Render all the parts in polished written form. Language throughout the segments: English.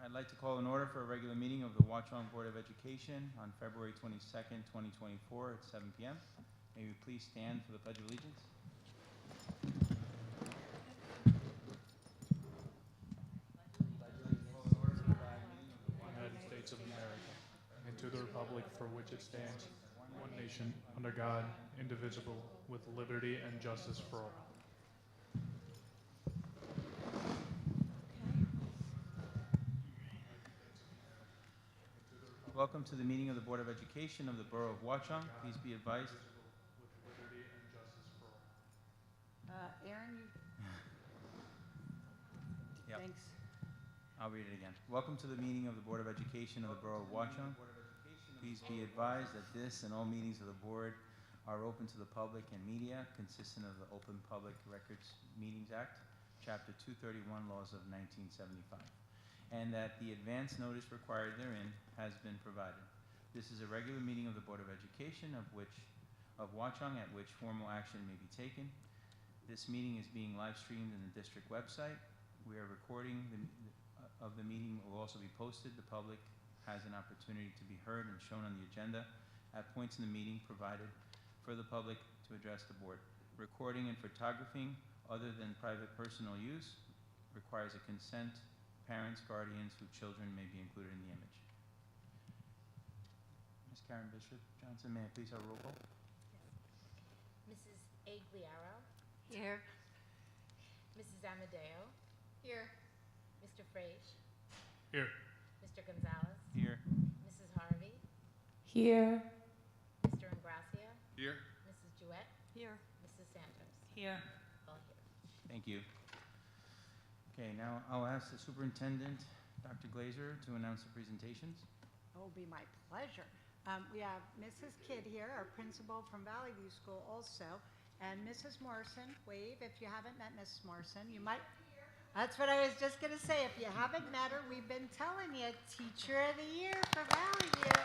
I'd like to call an order for a regular meeting of the Watchung Board of Education on February 22nd, 2024 at 7 p.m. May we please stand for the Pledge of Allegiance? United States of America, and to the republic for which it stands, one nation, under God, indivisible, with liberty and justice for all. Welcome to the meeting of the Board of Education of the Borough of Watchung. Please be advised. With liberty and justice for all. Aaron, you... Yep. Thanks. I'll read it again. Welcome to the meeting of the Board of Education of the Borough of Watchung. Please be advised that this and all meetings of the board are open to the public and media, consistent of the Open Public Records Meetings Act, Chapter 231, Laws of 1975, and that the advance notice required therein has been provided. This is a regular meeting of the Board of Education of Watchung, at which formal action may be taken. This meeting is being live streamed in the district website. We are recording of the meeting will also be posted. The public has an opportunity to be heard and shown on the agenda at points in the meeting provided for the public to address the board. Recording and photographing other than private personal use requires a consent. Parents, guardians whose children may be included in the image. Ms. Karen Bishop Johnson, may I please have a roll call? Mrs. Aguilera. Here. Mrs. Amadeo. Here. Mr. Frage. Here. Mr. Gonzalez. Here. Mrs. Harvey. Here. Mr. Ingracia. Here. Mrs. Jewett. Here. Mrs. Santos. Here. All here. Thank you. Okay, now I'll ask the superintendent, Dr. Glazer, to announce the presentations. It will be my pleasure. We have Mrs. Kidd here, our principal from Valley View School also, and Mrs. Morrison. Wave if you haven't met Mrs. Morrison. You might. That's what I was just going to say. If you haven't met her, we've been telling you, Teacher of the Year for Valley View.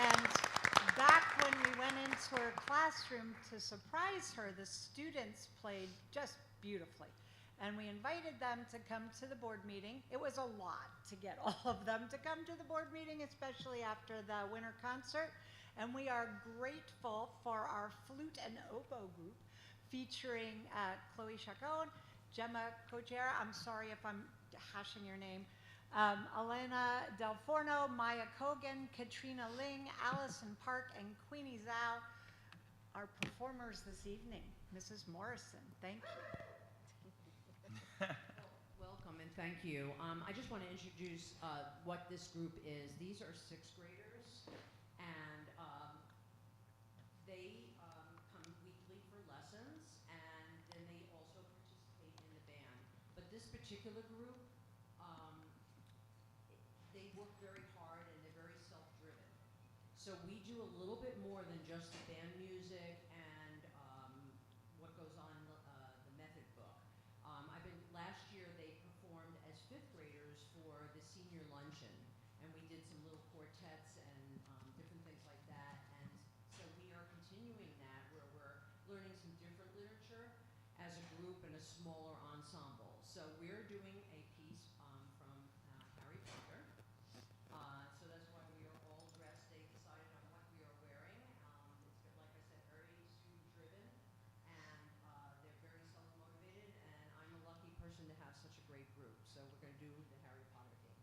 And back when we went into her classroom to surprise her, the students played just beautifully. And we invited them to come to the board meeting. It was a lot to get all of them to come to the board meeting, especially after the winter concert. And we are grateful for our flute and oboe group featuring Chloe Chacon, Gemma Cogera, I'm sorry if I'm hashing your name, Elena Del Forno, Maya Kogan, Katrina Ling, Allison Park, and Queenie Zhao, our performers this evening. Mrs. Morrison, thank you. Welcome and thank you. I just want to introduce what this group is. These are sixth graders, and they come weekly for lessons, and then they also participate in the band. But this particular group, they work very hard and they're very self-driven. So we do a little bit more than just the band music and what goes on in the method book. Last year they performed as fifth graders for the senior luncheon, and we did some little quartets and different things like that. And so we are continuing that, where we're learning some different literature as a group and a smaller ensemble. So we're doing a piece from Harry Potter. So that's why we are all dressed. They decided on what we are wearing. It's been, like I said, very student-driven, and they're very self-motivated, and I'm a lucky person to have such a great group. So we're going to do the Harry Potter theme.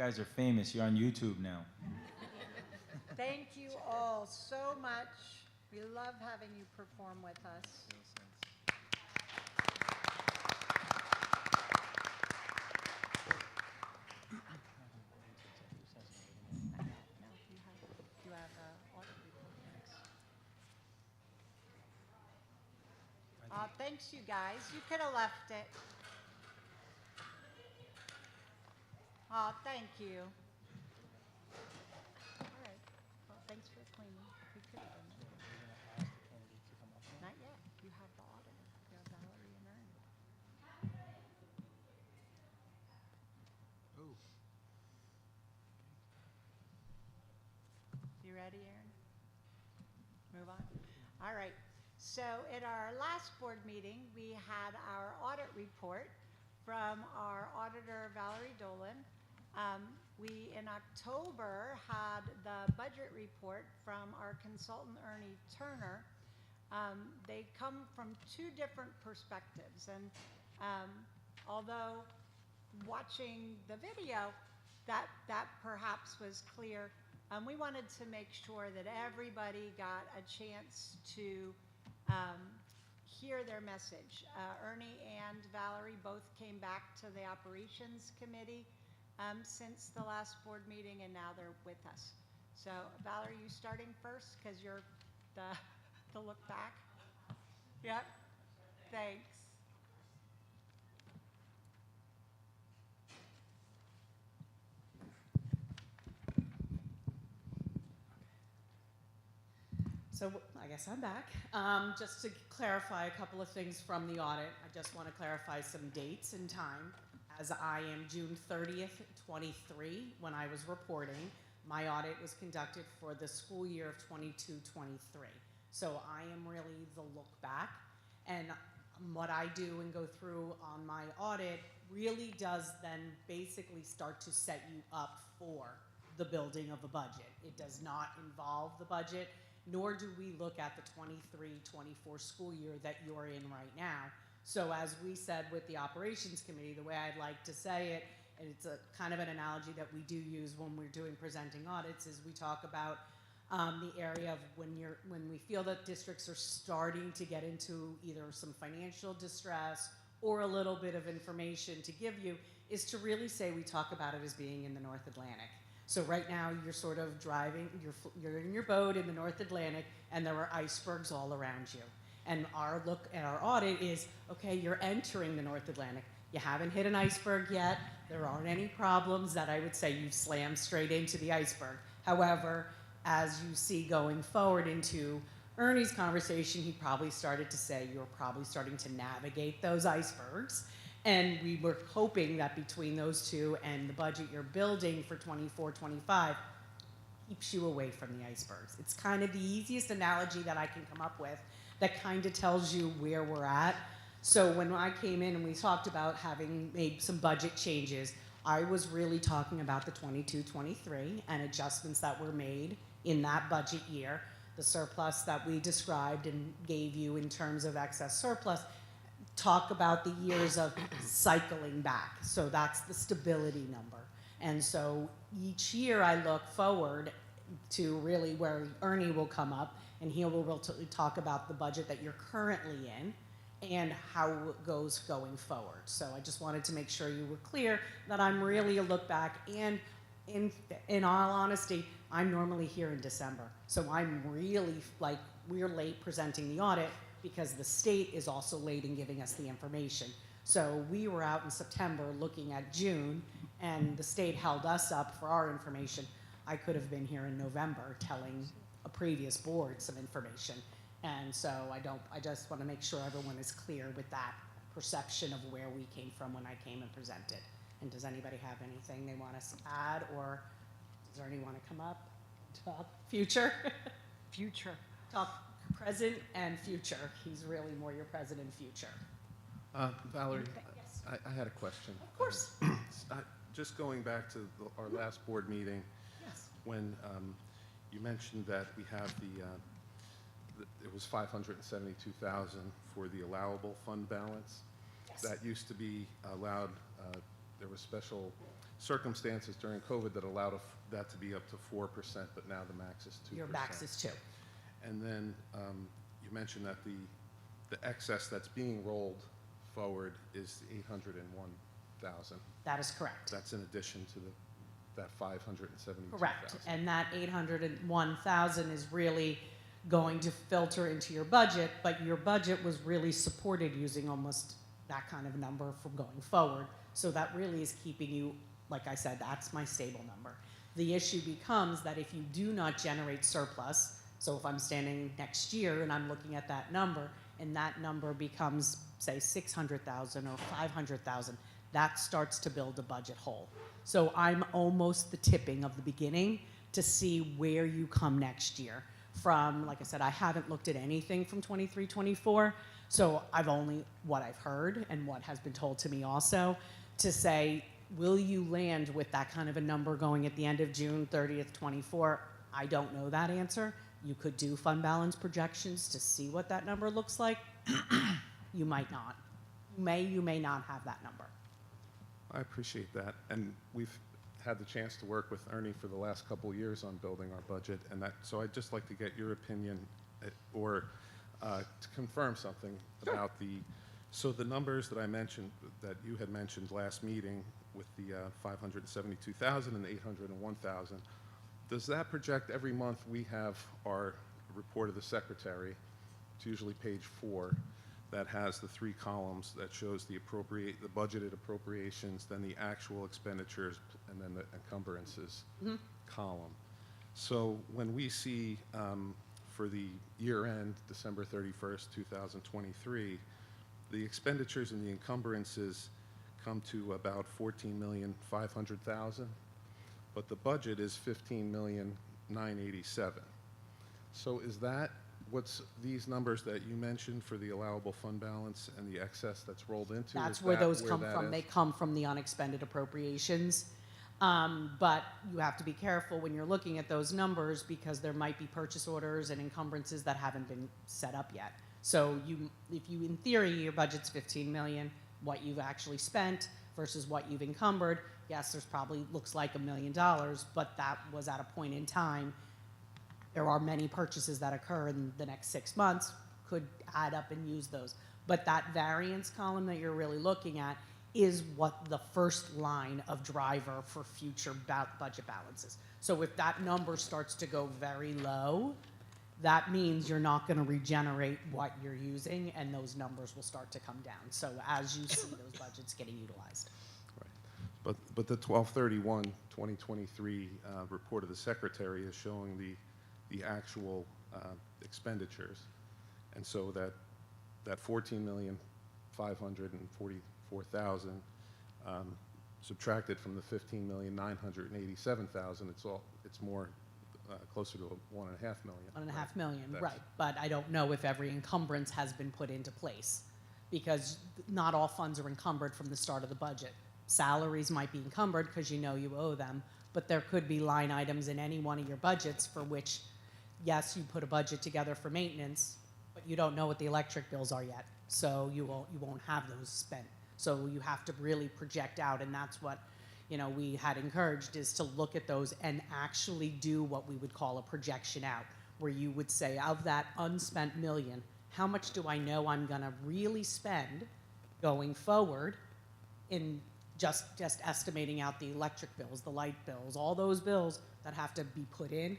guys are famous. You're on YouTube now. Thank you all so much. We love having you perform with us. You have audit report next. Thanks, you guys. You could have left it. Oh, thank you. All right. Well, thanks for cleaning. We could have done that. Not yet. You have the auditor. You have Valerie and Ernie. Oh. You ready, Aaron? Move on. All right. So at our last board meeting, we had our audit report from our auditor, Valerie Dolan. We, in October, had the budget report from our consultant, Ernie Turner. They come from two different perspectives. And although watching the video, that perhaps was clear, we wanted to make sure that everybody got a chance to hear their message. Ernie and Valerie both came back to the operations committee since the last board meeting, and now they're with us. So Valerie, you starting first because you're the look back? Yep. Thanks. So I guess I'm back. Just to clarify a couple of things from the audit, I just want to clarify some dates and time. As I am June 30th, 23, when I was reporting, my audit was conducted for the school year of 22-23. So I am really the look back, and what I do and go through on my audit really does then basically start to set you up for the building of a budget. It does not involve the budget, nor do we look at the 23-24 school year that you're in right now. So as we said with the operations committee, the way I'd like to say it, and it's a kind of an analogy that we do use when we're doing presenting audits, is we talk about the area of when we feel that districts are starting to get into either some financial distress or a little bit of information to give you, is to really say we talk about it as being in the North Atlantic. So right now you're sort of driving, you're in your boat in the North Atlantic, and there are icebergs all around you. And our look at our audit is, okay, you're entering the North Atlantic. You haven't hit an iceberg yet. There aren't any problems that I would say you've slammed straight into the iceberg. However, as you see going forward into Ernie's conversation, he probably started to say you're probably starting to navigate those icebergs. And we were hoping that between those two and the budget you're building for 24-25 keeps you away from the icebergs. It's kind of the easiest analogy that I can come up with that kind of tells you where we're at. So when I came in and we talked about having made some budget changes, I was really talking about the 22-23 and adjustments that were made in that budget year, the surplus that we described and gave you in terms of excess surplus. Talk about the years of cycling back. So that's the stability number. And so each year I look forward to really where Ernie will come up and he will talk about the budget that you're currently in and how it goes going forward. So I just wanted to make sure you were clear that I'm really a look back, and in all honesty, I'm normally here in December. So I'm really, like, we're late presenting the audit because the state is also late in giving us the information. So we were out in September looking at June, and the state held us up for our information. I could have been here in November telling a previous board some information. And so I just want to make sure everyone is clear with that perception of where we came from when I came and presented. And does anybody have anything they want us to add, or does Ernie want to come up, talk future? Future. Talk present and future. He's really more your present and future. Valerie, Yes. I had a question. Of course. Just going back to our last board meeting, Yes. when you mentioned that we have it was $572,000 for the allowable fund balance. Yes. That used to be allowed, there was special circumstances during COVID that allowed that to be up to 4%, but now the max is 2%. Your max is 2. And then you mentioned that the excess that's being rolled forward is 801,000. That is correct. That's in addition to that 572,000. Correct. And that 801,000 is really going to filter into your budget, but your budget was really supported using almost that kind of number from going forward. So that really is keeping you, like I said, that's my stable number. The issue becomes that if you do not generate surplus, so if I'm standing next year and I'm looking at that number, and that number becomes, say, 600,000 or 500,000, that starts to build a budget hole. So I'm almost the tipping of the beginning to see where you come next year. From, like I said, I haven't looked at anything from 23, 24, so I've only what I've heard and what has been told to me also to say, will you land with that kind of a number going at the end of June 30th, 24? I don't know that answer. You could do fund balance projections to see what that number looks like. You might not. You may not have that number. I appreciate that. And we've had the chance to work with Ernie for the last couple of years on building our budget. And so I'd just like to get your opinion or to confirm something about so the numbers that I mentioned, that you had mentioned last meeting with the 572,000 and the 801,000, does that project every month we have our report of the secretary? It's usually page 4. That has the 3 columns that shows the budgeted appropriations, then the actual expenditures, and then the encumbrances column. So when we see for the year end, December 31st, 2023, the expenditures and the encumbrances come to about 14,500,000, but the budget is 15,987,000. So is that what's these numbers that you mentioned for the allowable fund balance and the excess that's rolled into? That's where those come from. They come from the unexpended appropriations. But you have to be careful when you're looking at those numbers because there might be purchase orders and encumbrances that haven't been set up yet. So if you, in theory, your budget's 15 million, what you've actually spent versus what you've encumbered, yes, there's probably looks like $1 million, but that was at a point in time. There are many purchases that occur in the next 6 months, could add up and use those. But that variance column that you're really looking at is what the first line of driver for future budget balances. So if that number starts to go very low, that means you're not going to regenerate what you're using, and those numbers will start to come down. So as you see those budgets getting utilized. Right. But the 12/31/2023 report of the secretary is showing the actual expenditures, and so that 14,544,000 subtracted from the 15,987,000, it's more closer to 1.5 million. 1.5 million, right? But I don't know if every encumbrance has been put into place because not all funds are encumbered from the start of the budget. Salaries might be encumbered because you know you owe them, but there could be line items in any one of your budgets for which, yes, you put a budget together for maintenance, but you don't know what the electric bills are yet, so you won't have those spent. So you have to really project out, and that's what we had encouraged is to look at those and actually do what we would call a projection out, where you would say, of that unspent million, how much do I know I'm going to really spend going forward in just estimating out the electric bills, the light bills, all those bills that have to be put in,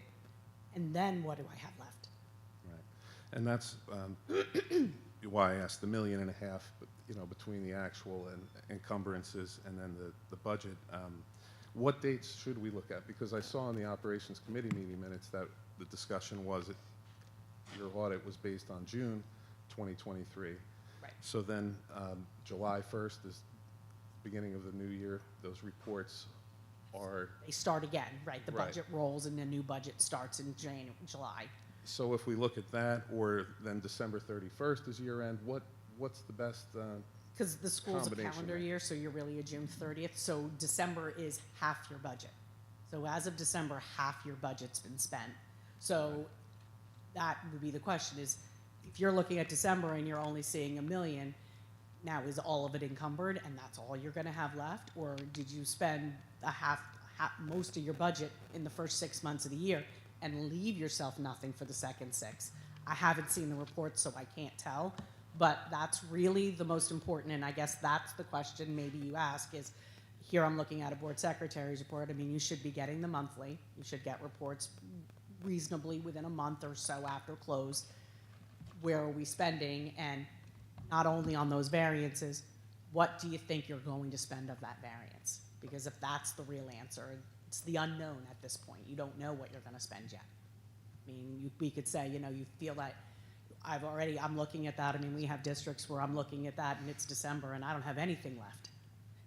and then what do I have left? Right, and that's why I asked the $1.5 million, but between the actual and encumbrances and then the budget. What dates should we look at? Because I saw in the operations committee meeting minutes that the discussion was that your audit was based on June 2023. Right. So then July 1st is beginning of the new year. Those reports are. They start again, right? The Right. budget rolls and the new budget starts in July. So if we look at that, or then December 31st is year end, what's the best? Because the school's a Combination calendar there. year, so you're really a June 30th. So December is half your budget. So as of December, half your budget's been spent. So that would be the question is, if you're looking at December and you're only seeing $1 million, Now, is all of it encumbered and that's all you're gonna have left? Or did you spend most of your budget in the first 6 months of the year and leave yourself nothing for the second 6? I haven't seen the report, so I can't tell, but that's really the most important, and I guess that's the question maybe you ask is, here I'm looking at a board secretary's report. I mean, you should be getting the monthly. You should get reports reasonably within a month or so after close. Where are we spending? And not only on those variances, what do you think you're going to spend of that variance? Because if that's the real answer, it's the unknown at this point. You don't know what you're gonna spend yet. I mean, we could say, you know, you feel that I'm looking at that. I mean, we have districts where I'm looking at that and it's December and I don't have anything left.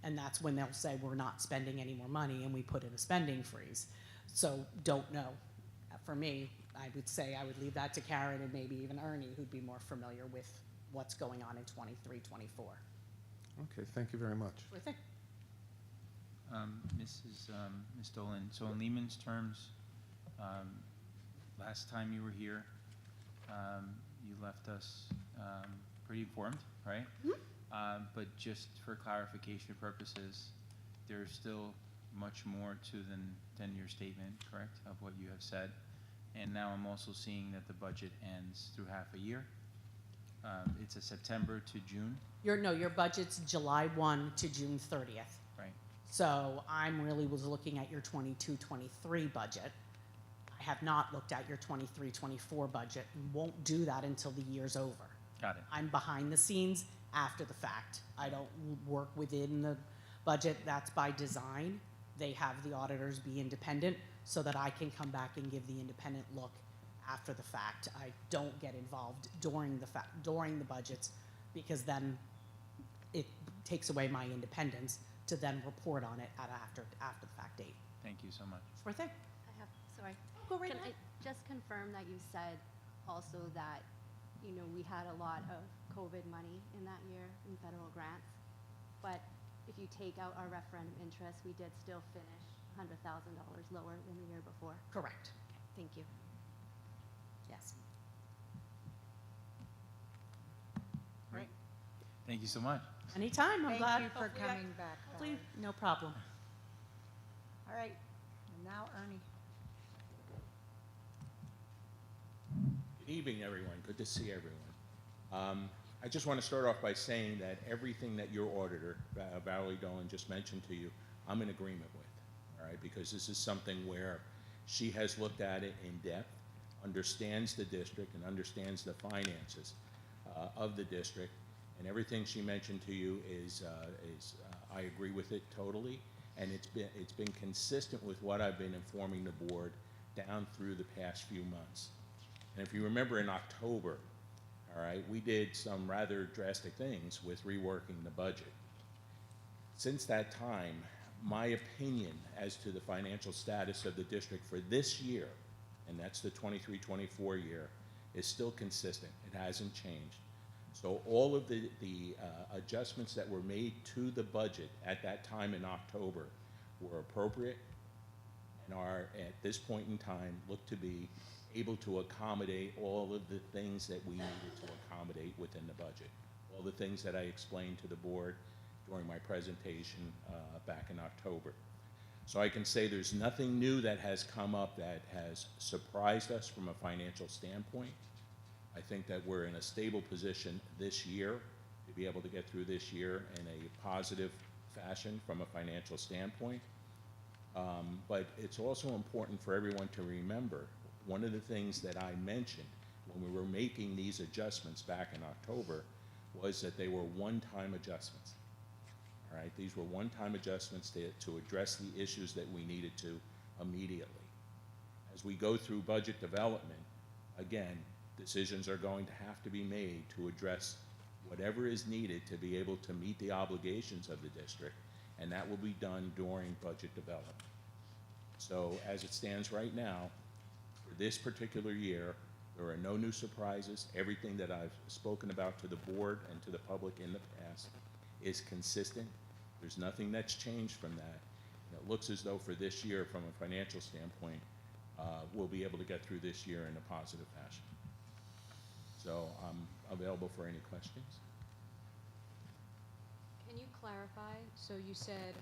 And that's when they'll say, we're not spending any more money, and we put in a spending freeze. So don't know. For me, I would say I would leave that to Karen and maybe even Ernie, who'd be more familiar with what's going on in 23, 24. Okay, thank you very much. Sure thing. Ms. Dolan, so in layman's terms, last time you were here, you left us pretty informed, right? Mm-hmm. But just for clarification purposes, there's still much more to than your statement, correct, of what you have said. And now I'm also seeing that the budget ends through half a year. It's a September to June. Your budget's July 1 to June 30th. Right. So I'm really was looking at your 22-23 budget. I have not looked at your 23-24 budget and won't do that until the year's over. Got it. I'm behind the scenes after the fact. I don't work within the budget. That's by design. They have the auditors be independent so that I can come back and give the independent look after the fact. I don't get involved during the budgets, because then it takes away my independence to then report on it at after the fact date. Thank you so much. Sure thing. Sorry. Go right Can ahead. I just confirm that you said also that, you know, we had a lot of COVID money in that year in federal grants, but if you take out our referendum interest, we did still finish $100,000 lower than the year before? Correct. Thank you. Yes. Great. Thank you so much. Anytime. I'm glad. Thank you for hopefully coming back, hopefully, Valerie. no problem. All right, and now Ernie. Good evening, everyone. Good to see everyone. I just want to start off by saying that everything that your auditor, Valerie Dolan, just mentioned to you, I'm in agreement with, all right? Because this is something where she has looked at it in depth, understands the district, and understands the finances of the district, and everything she mentioned to you is I agree with it totally, and it's been consistent with what I've been informing the board down through the past few months. And if you remember in October, all right, we did some rather drastic things with reworking the budget. Since that time, my opinion as to the financial status of the district for this year, and that's the 23-24 year, is still consistent. It hasn't changed. So all of the adjustments that were made to the budget at that time in October were appropriate and are, at this point in time, look to be able to accommodate all of the things that we needed to accommodate within the budget. All the things that I explained to the board during my presentation back in October. So I can say there's nothing new that has come up that has surprised us from a financial standpoint. I think that we're in a stable position this year to be able to get through this year in a positive fashion from a financial standpoint. But it's also important for everyone to remember, one of the things that I mentioned when we were making these adjustments back in October was that they were one-time adjustments. All right, these were one-time adjustments to address the issues that we needed to immediately. As we go through budget development, again, decisions are going to have to be made to address whatever is needed to be able to meet the obligations of the district, and that will be done during budget development. So as it stands right now, for this particular year, there are no new surprises. Everything that I've spoken about to the board and to the public in the past is consistent. There's nothing that's changed from that. And it looks as though for this year, from a financial standpoint, we'll be able to get through this year in a positive fashion. So I'm available for any questions. Can you clarify? So you said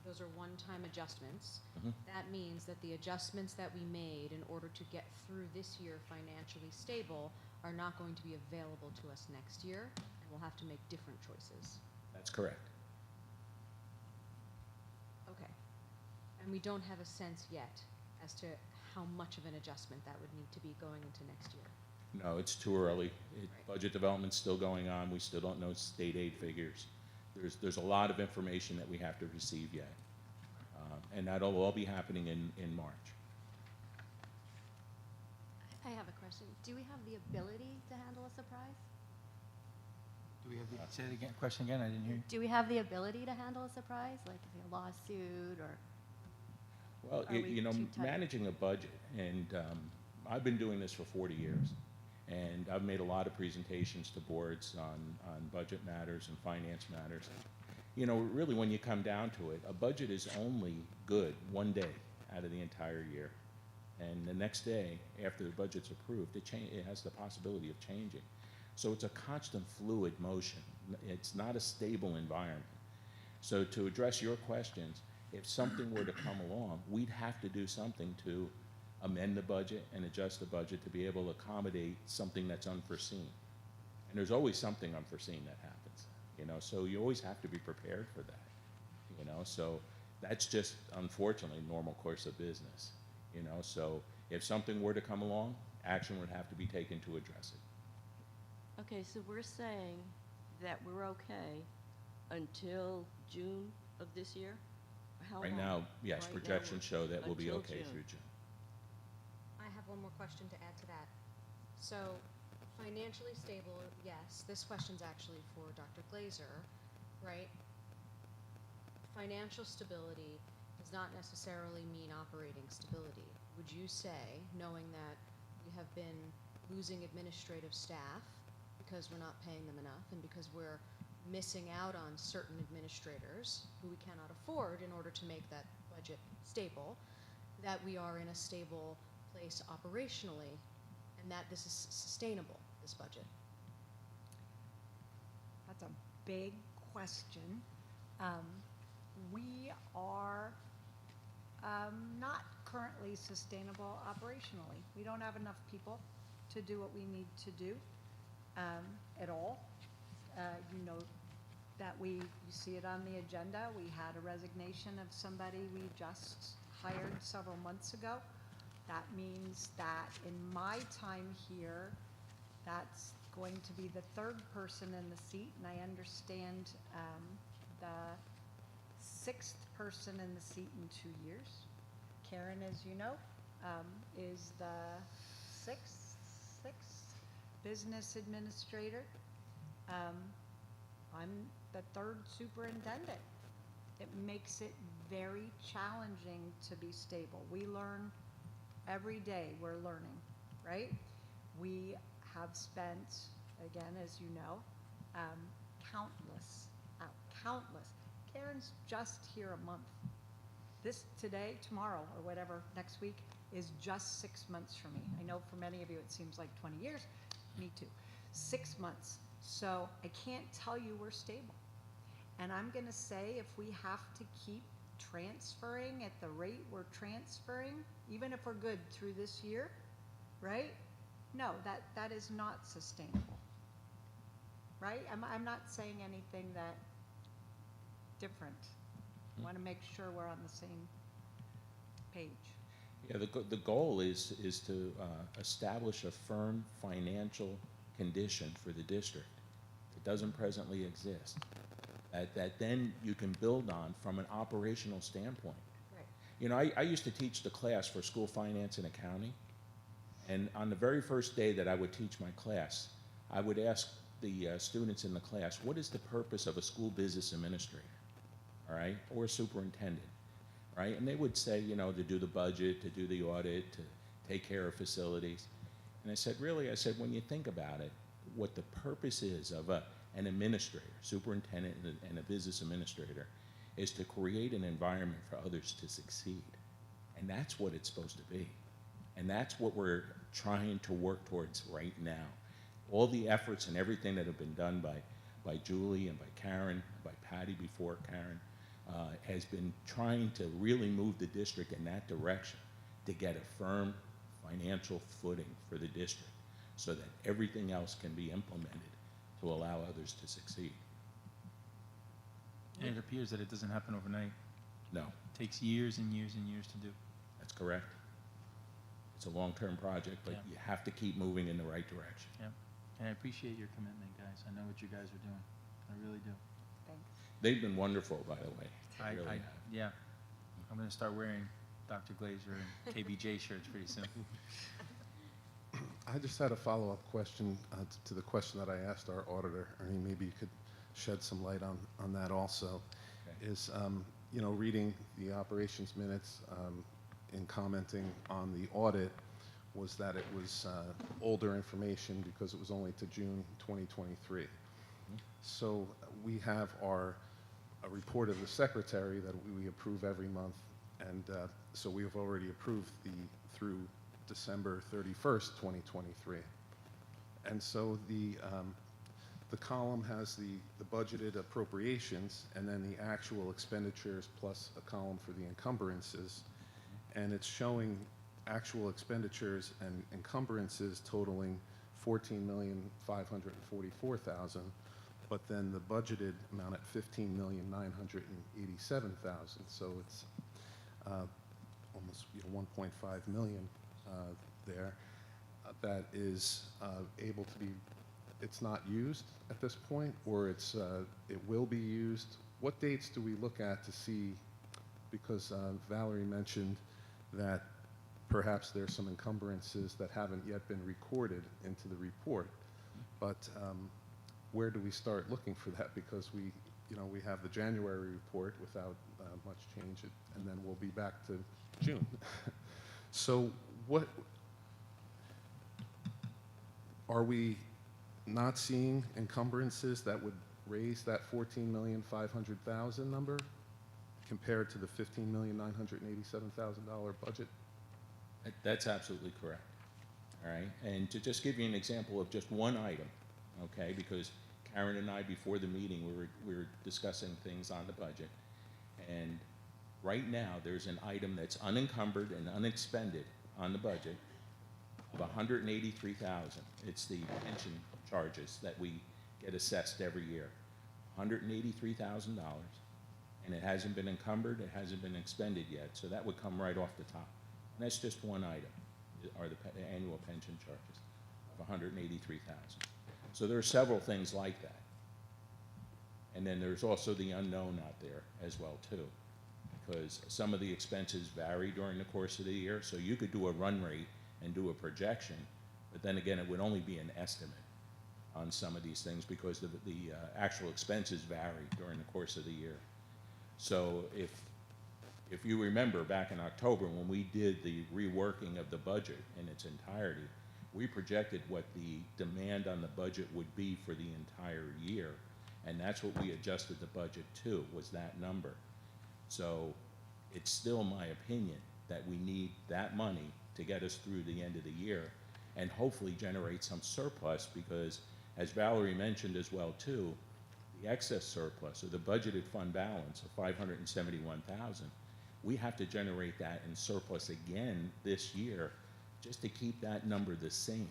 those are one-time adjustments. Mhm. That means that the adjustments that we made in order to get through this year financially stable are not going to be available to us next year, and we'll have to make different choices. That's correct. Okay. And we don't have a sense yet as to how much of an adjustment that would need to be going into next year. No, it's too early. Right. Budget development's still going on. We still don't know state aid figures. There's a lot of information that we have to receive yet. And that'll all be happening in March. I have a question. Do we have the ability to handle a surprise? Do we have the, say it again, question again, I didn't hear you. Do we have the ability to handle a surprise, like a lawsuit or? Well, Are we you know, too tight? managing a budget, and I've been doing this for 40 years, and I've made a lot of presentations to boards on budget matters and finance matters. You know, really, when you come down to it, a budget is only good one day out of the entire year. And the next day, after the budget's approved, it has the possibility of changing. So it's a constant fluid motion. It's not a stable environment. So to address your questions, if something were to come along, we'd have to do something to amend the budget and adjust the budget to be able to accommodate something that's unforeseen. And there's always something unforeseen that happens, you know, so you always have to be prepared for that, you know, so that's just unfortunately normal course of business, you know, so if something were to come along, action would have to be taken to address it. Okay, so we're saying that we're okay until June of this year? How Right long? now, yes, Right now, projections show that we'll be until okay June. through June. I have one more question to add to that. So, financially stable, yes, this question's actually for Dr. Glazer, right? Financial stability does not necessarily mean operating stability. Would you say, knowing that we have been losing administrative staff because we're not paying them enough and because we're missing out on certain administrators who we cannot afford in order to make that budget stable, that we are in a stable place operationally and that this is sustainable, this budget? That's a big question. We are not currently sustainable operationally. We don't have enough people to do what we need to do at all. You know that you see it on the agenda. We had a resignation of somebody we just hired several months ago. That means that in my time here, that's going to be the third person in the seat, and I understand the sixth person in the seat in 2 years. Karen, as you know, is the sixth business administrator. I'm the third superintendent. It makes it very challenging to be stable. We learn every day, we're learning, right? We have spent, again, as you know, countless. Karen's just here a month. This today, tomorrow, or whatever, next week, is just 6 months for me. I know for many of you it seems like 20 years. Me too. 6 months. So I can't tell you we're stable. And I'm going to say if we have to keep transferring at the rate we're transferring, even if we're good through this year, right? No, that is not sustainable, right? I'm not saying anything that different. I want to make sure we're on the same page. Yeah, the goal is to establish a firm financial condition for the district that doesn't presently exist, that then you can build on from an operational standpoint. Right. You know, I used to teach the class for school finance and accounting, and on the very first day that I would teach my class, I would ask the students in the class, what is the purpose of a school business administrator, all right, or a superintendent? Right? And they would say, you know, to do the budget, to do the audit, to take care of facilities. And I said, really, I said, when you think about it, what the purpose is of an administrator, superintendent and a business administrator, is to create an environment for others to succeed. And that's what it's supposed to be. And that's what we're trying to work towards right now. All the efforts and everything that have been done by by Julie and by Karen, by Patty before Karen, has been trying to really move the district in that direction to get a firm financial footing for the district so that everything else can be implemented to allow others to succeed. And it appears that it doesn't happen overnight. No, It takes years and years and years to do. that's correct. It's a long-term project, but Yeah. you have to keep moving in the right direction. Yeah. And I appreciate your commitment, guys. I know what you guys are doing. I really do. Thanks. They've been wonderful, by the way. They I, really I, have. yeah. I'm gonna start wearing Dr. Glazer and KBJ shirts pretty soon. I just had a follow-up question to the question that I asked our auditor. Ernie, maybe you could shed some light on that also. Okay. Is, you know, reading the operations minutes and commenting on the audit was that it was older information because it was only to June 2023. So we have a report of the secretary that we approve every month, and so we have already approved through December 31st, 2023. And so the column has the budgeted appropriations and then the actual expenditures plus a column for the encumbrances. And it's showing actual expenditures and encumbrances totaling $14,544,000, but then the budgeted amount at $15,987,000. So it's almost, you know, 1.5 million there that is able to be, it's not used at this point, or it will be used. What dates do we look at to see, because Valerie mentioned that perhaps there's some encumbrances that haven't yet been recorded into the report, but where do we start looking for that? Because we have the January report without much change, and then we'll be back to June. So what, are we not seeing encumbrances that would raise that $14,500,000 number compared to the $15,987,000 budget? That's absolutely correct. All right, and to just give you an example of just one item, okay, because Karen and I, before the meeting, we were discussing things on the budget, and right now, there's an item that's unencumbered and unexpended on the budget of $183,000. It's the pension charges that we get assessed every year, $183,000, and it hasn't been encumbered, it hasn't been expended yet, so that would come right off the top. And that's just one item, are the annual pension charges of $183,000. So there are several things like that. And then there's also the unknown out there as well too, because some of the expenses vary during the course of the year, so you could do a run rate and do a projection, but then again, it would only be an estimate on some of these things because the actual expenses vary during the course of the year. So if you remember back in October when we did the reworking of the budget in its entirety, we projected what the demand on the budget would be for the entire year, and that's what we adjusted the budget to, was that number. So it's still my opinion that we need that money to get us through the end of the year and hopefully generate some surplus, because as Valerie mentioned as well too, the excess surplus or the budgeted fund balance of $571,000, we have to generate that in surplus again this year just to keep that number the same.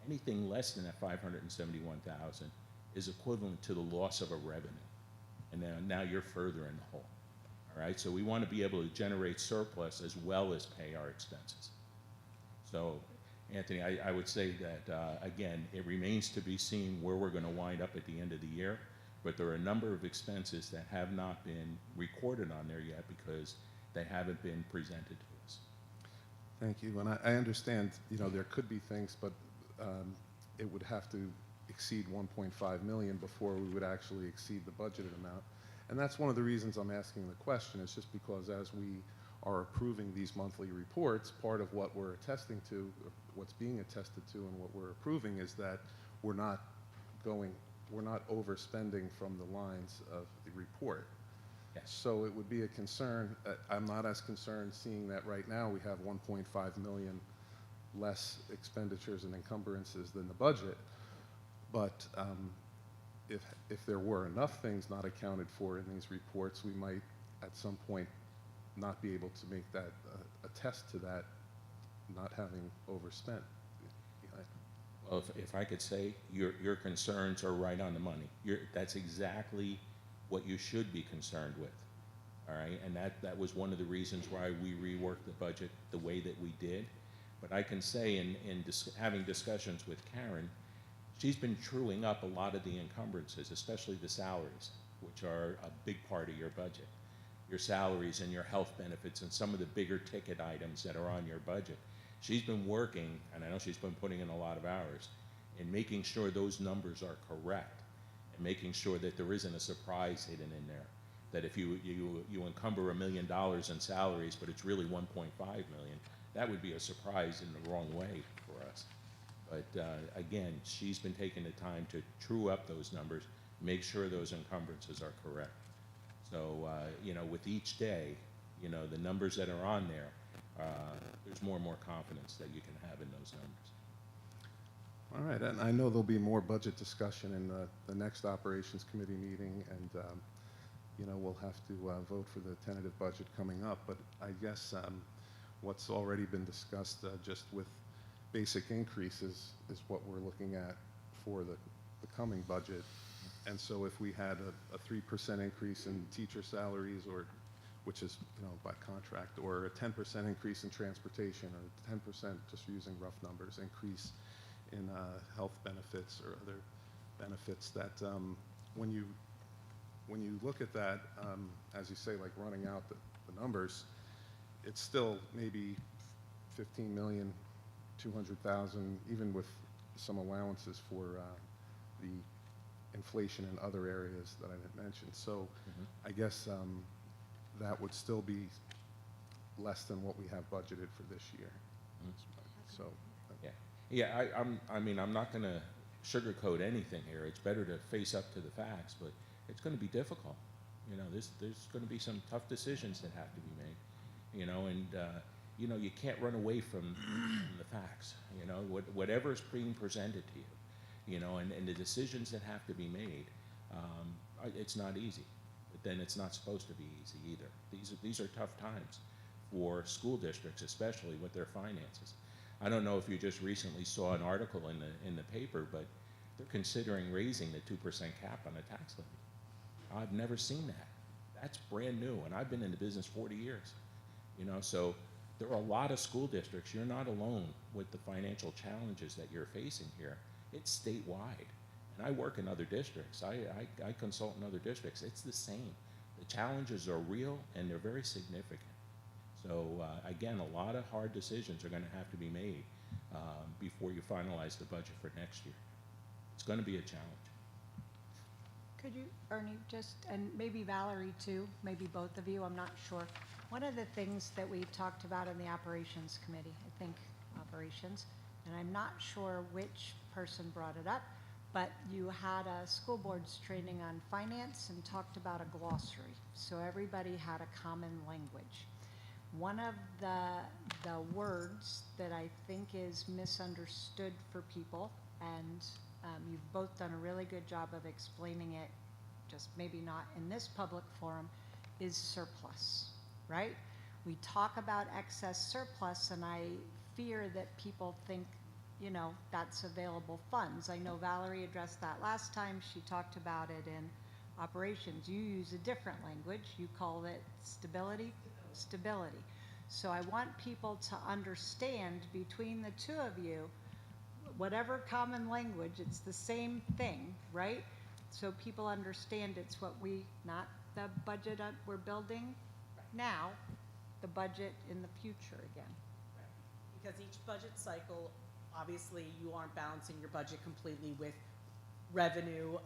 Anything less than that $571,000 is equivalent to the loss of a revenue. And now you're further in the hole. All right, so we want to be able to generate surplus as well as pay our expenses. So, Anthony, I would say that, again, it remains to be seen where we're going to wind up at the end of the year, but there are a number of expenses that have not been recorded on there yet because they haven't been presented to us. Thank you, and I understand, there could be things, but it would have to exceed 1.5 million before we would actually exceed the budgeted amount. And that's one of the reasons I'm asking the question, is just because as we are approving these monthly reports, part of what we're attesting to, what's being attested to and what we're approving is that we're not overspending from the lines of the report. Yes. So it would be a concern. I'm not as concerned seeing that right now we have 1.5 million less expenditures and encumbrances than the budget, but if there were enough things not accounted for in these reports, we might at some point not be able to make that, attest to that, not having overspent. You know, Well, if I could say, your concerns are right on the money. That's exactly what you should be concerned with, all right? And that was one of the reasons why we reworked the budget the way that we did. But I can say having discussions with Karen, she's been truing up a lot of the encumbrances, especially the salaries, which are a big part of your budget. Your salaries and your health benefits and some of the bigger ticket items that are on your budget. She's been working, and I know she's been putting in a lot of hours, in making sure those numbers are correct and making sure that there isn't a surprise hidden in there. That if you encumber $1 million in salaries, but it's really 1.5 million, that would be a surprise in the wrong way for us. But again, she's been taking the time to true up those numbers, make sure those encumbrances are correct. So, you know, with each day, you know, the numbers that are on there, there's more and more confidence that you can have in those numbers. All right, and I know there'll be more budget discussion in the next Operations Committee meeting, and, you know, we'll have to vote for the tentative budget coming up. But I guess what's already been discussed just with basic increases is what we're looking at for the coming budget. And so if we had a 3% increase in teacher salaries, or which is, you know, by contract, or a 10% increase in transportation, or 10%, just using rough numbers, increase in health benefits or other benefits, that when you look at that, as you say, like running out the numbers, it's still maybe 15,200,000, even with some allowances for the inflation in other areas that I didn't mention. So I guess that would still be less than what we have budgeted for this year. So I mean, I'm not going to sugarcoat anything here. It's better to face up to the facts, but it's going to be difficult. You know, there's going to be some tough decisions that have to be made. You know, and you know, you can't run away from the facts. You know, whatever's being presented to you. You know, and the decisions that have to be made, it's not easy. But then it's not supposed to be easy either. These are tough times for school districts, especially with their finances. I don't know if you just recently saw an article in the paper, but they're considering raising the 2% cap on the tax levy. I've never seen that. That's brand new, and I've been in the business 40 years. You know, so there are a lot of school districts. You're not alone with the financial challenges that you're facing here. It's statewide, and I work in other districts. I consult in other districts. It's the same. The challenges are real, and they're very significant. So again, a lot of hard decisions are going to have to be made before you finalize the budget for next year. It's going to be a challenge. Could you, Ernie, and maybe Valerie too, maybe both of you, I'm not sure. One of the things that we talked about in the Operations Committee, I think Operations, and I'm not sure which person brought it up, but you had a school board's training on finance and talked about a glossary. So everybody had a common language. One of the words that I think is misunderstood for people, and you've both done a really good job of explaining it, just maybe not in this public forum, is surplus, right? We talk about excess surplus, and I fear that people think, you know, that's available funds. I know Valerie addressed that last time. She talked about it in operations. You use a different language. You call it stability. So I want people to understand between the two of you, whatever common language, it's the same thing, right? So people understand it's what not the budget we're building now, the budget in the future again. Because each budget cycle, obviously, you aren't balancing your budget completely with revenue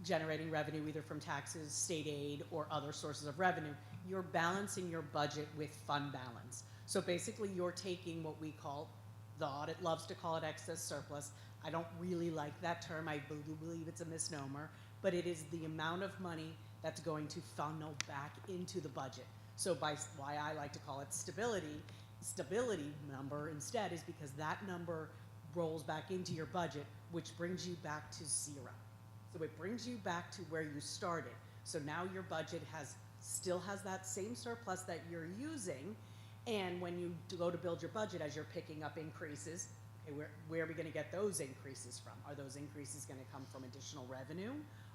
generating revenue either from taxes, state aid, or other sources of revenue. You're balancing your budget with fund balance. So basically, you're taking what we call, the audit loves to call it excess surplus. I don't really like that term. I believe it's a misnomer, but it is the amount of money that's going to funnel back into the budget. So why I like to call it stability number instead is because that number rolls back into your budget, which brings you back to zero. So it brings you back to where you started. So now your budget still has that same surplus that you're using, and when you go to build your budget, as you're picking up increases, okay, where are we gonna get those increases from? Are those increases gonna come from additional revenue?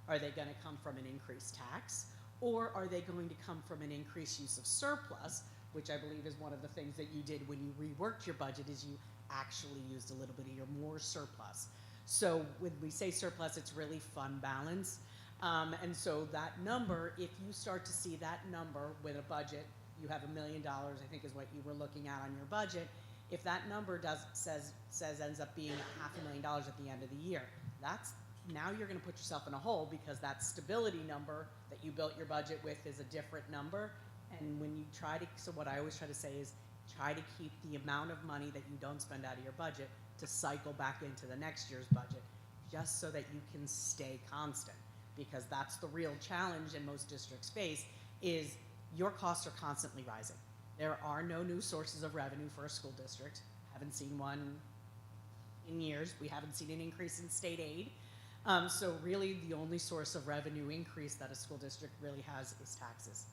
Are they gonna come from an increased tax? Or are they going to come from an increased use of surplus, which I believe is one of the things that you did when you reworked your budget, is you actually used a little bit of your more surplus. So when we say surplus, it's really fund balance. And so that number, if you start to see that number with a budget, you have $1 million, I think is what you were looking at on your budget. If that number ends up being $500,000 at the end of the year, now you're gonna put yourself in a hole, because that stability number that you built your budget with is a different number. And when you so what I always try to say is, try to keep the amount of money that you don't spend out of your budget to cycle back into the next year's budget, just so that you can stay constant. Because that's the real challenge in most districts face, is your costs are constantly rising. There are no new sources of revenue for a school district. Haven't seen one in years. We haven't seen an increase in state aid. So really the only source of revenue increase that a school district really has is taxes.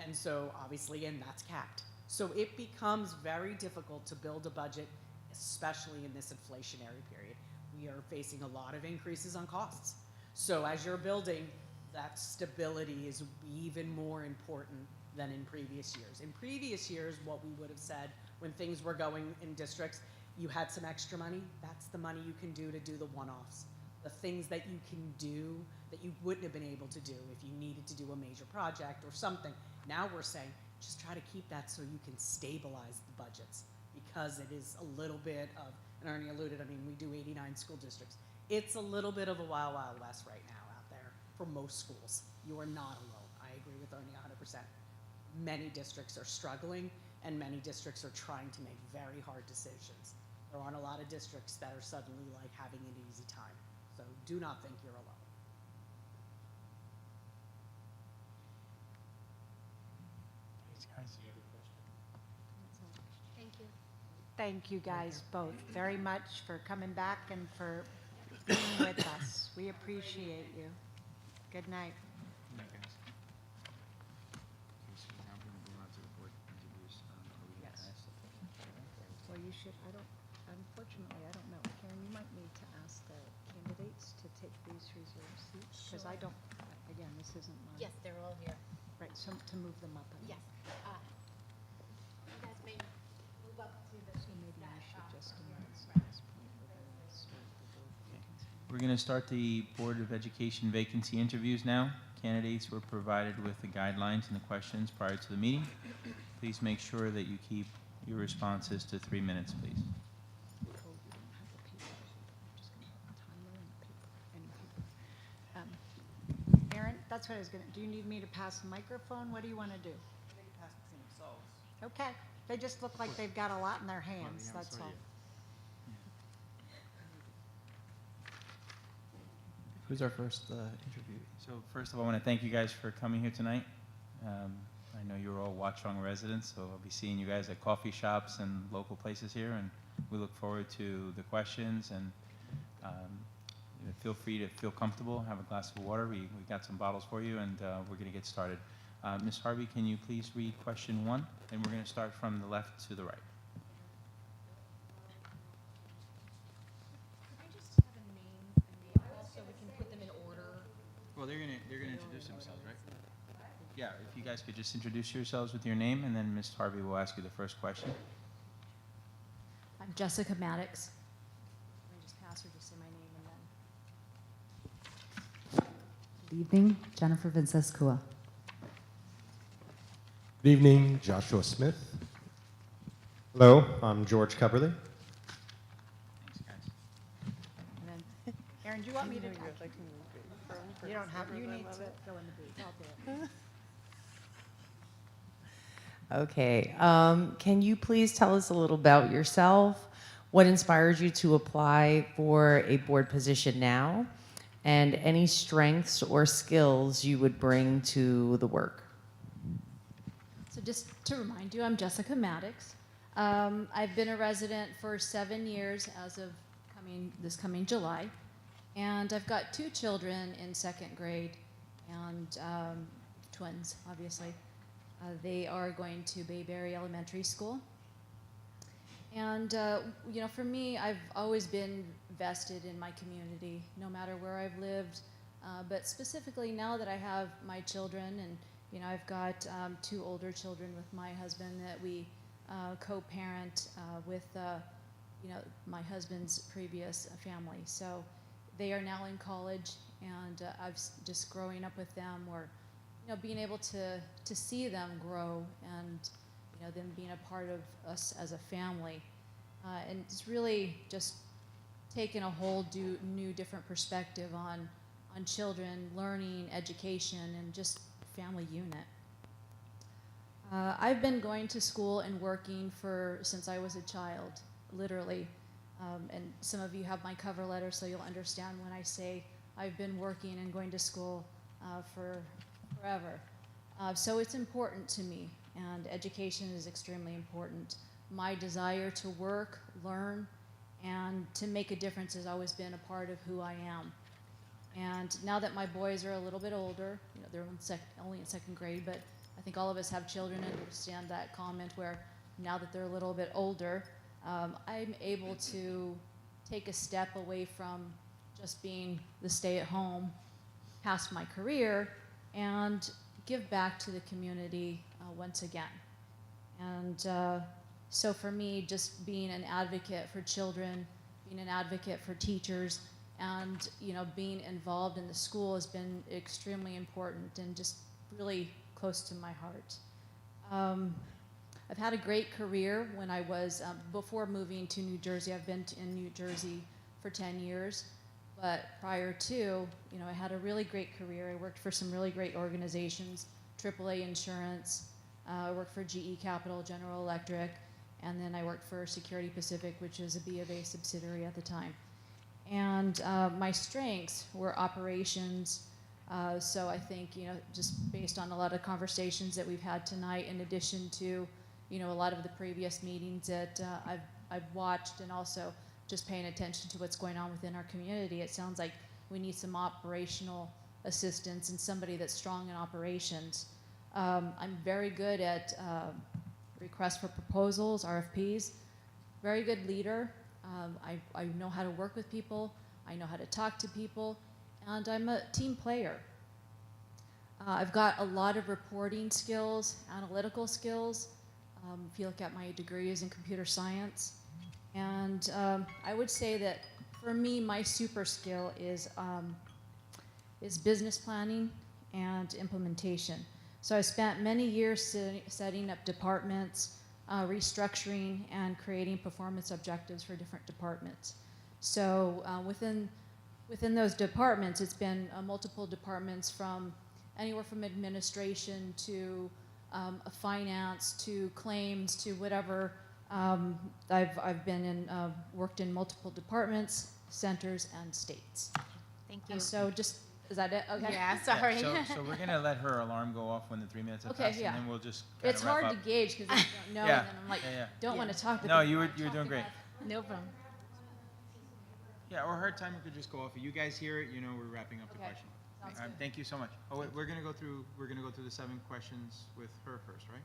And so obviously, and that's capped. So it becomes very difficult to build a budget, especially in this inflationary period. We are facing a lot of increases on costs. So as you're building, that stability is even more important than in previous years. In previous years, what we would have said when things were going in districts, you had some extra money, that's the money you can do to do the one-offs. The things that you can do that you wouldn't have been able to do if you needed to do a major project or something. Now we're saying, just try to keep that so you can stabilize the budgets, because it is a little bit of, and Ernie alluded, I mean, we do 89 school districts. It's a little bit of a wild, wild west right now out there for most schools. You are not alone. I agree with Ernie 100%. Many districts are struggling, and many districts are trying to make very hard decisions. There aren't a lot of districts that are suddenly like having an easy time. So do not think you're alone. Thank you. Thank you guys both very much for coming back and for being with us. We appreciate you. Good night. Well, you should, unfortunately, I don't know. Karen, you might need to ask the candidates to take these reserved seats, because I don't, again, this isn't mine. Yes, they're all here. Right, so to move them up. Yes. You guys may move up to the So maybe seats we that, should just, here. at this point, we're gonna start the board vacancy. We're going to start the Board of Education vacancy interviews now. Candidates were provided with the guidelines and the questions prior to the meeting. Please make sure that you keep your responses to 3 minutes, please. Oh, you don't have the paper. I'm just gonna have the timer and the paper, any paper. Aaron, that's what I was gonna, do you need me to pass the microphone? What do you wanna do? They can pass between themselves. Okay, they just look like they've got a lot in their hands, that's all. Who's our first interview? So first of all, I want to thank you guys for coming here tonight. I know you're all Watchung residents, so I'll be seeing you guys at coffee shops and local places here, and we look forward to the questions, and feel free to feel comfortable, have a glass of water. We got some bottles for you, and we're going to get started. Ms. Harvey, can you please read question 1? And we're going to start from the left to the right. Could I just have a name so we can put them in order? Well, they're gonna introduce themselves, right? Yeah, if you guys could just introduce yourselves with your name, and then Ms. Harvey will ask you the first question. I'm Jessica Maddox. Can I just pass or just say my name and then? Good evening, Jennifer Vincescua. Good evening, Joshua Smith. Hello, I'm George Coverly. Thanks, guys. And then, Aaron, do you want me to? You don't have, you need to go in the booth, I'll do it. Okay. Can you please tell us a little about yourself? What inspired you to apply for a board position now? And any strengths or skills you would bring to the work? So just to remind you, I'm Jessica Maddox. I've been a resident for 7 years as of this coming July. And I've got 2 children in 2nd grade, and twins, obviously. They are going to Bayberry Elementary School. And, you know, for me, I've always been vested in my community, no matter where I've lived. But specifically now that I have my children, and, you know, I've got 2 older children with my husband that we co-parent with, you know, my husband's previous family. So they are now in college, and just growing up with them, or, you know, being able to see them grow, and, you know, them being a part of us as a family. And it's really just taken a whole new different perspective on children, learning, education, and just family unit. I've been going to school and working since I was a child, literally. And some of you have my cover letter, so you'll understand when I say I've been working and going to school for forever. So it's important to me, and education is extremely important. My desire to work, learn, and to make a difference has always been a part of who I am. And now that my boys are a little bit older, you know, they're only in 2nd grade, but I think all of us have children and understand that comment where now that they're a little bit older, I'm able to take a step away from just being the stay-at-home past my career and give back to the community once again. And so for me, just being an advocate for children, being an advocate for teachers, and, you know, being involved in the school has been extremely important and just really close to my heart. I've had a great career when I was, before moving to New Jersey. I've been in New Jersey for 10 years, but prior to, you know, I had a really great career. I worked for some really great organizations, AAA Insurance, I worked for GE Capital, General Electric, and then I worked for Security Pacific, which is a B of A subsidiary at the time. And my strengths were operations. So I think, you know, just based on a lot of conversations that we've had tonight, in addition to, you know, a lot of the previous meetings that I've watched, and also just paying attention to what's going on within our community, it sounds like we need some operational assistance and somebody that's strong in operations. I'm very good at requests for proposals, RFPs, very good leader. I know how to work with people, I know how to talk to people, and I'm a team player. I've got a lot of reporting skills, analytical skills. If you look at my degrees in computer science. And I would say that for me, my super skill is business planning and implementation. So I spent many years setting up departments, restructuring, and creating performance objectives for different departments. So within those departments, it's been multiple departments, from anywhere from administration to finance to claims to whatever. I've been in, worked in multiple departments, centers, and states. Thank you. And so is that it? Okay. Yeah, sorry. Yeah, so we're going to let her alarm go off when the 3 minutes have Okay, passed, yeah. and then we'll just kind It's of wrap hard up. to gauge because I don't know, Yeah, and then I'm like, yeah. don't want to talk. But No, then you're talk doing great. enough. No problem. Yeah, or her timer could just go off. If you guys hear it, you know we're wrapping up the Okay. question. Sounds All right, good. thank you so much. Oh, wait, we're gonna go through the 7 questions with her first, right?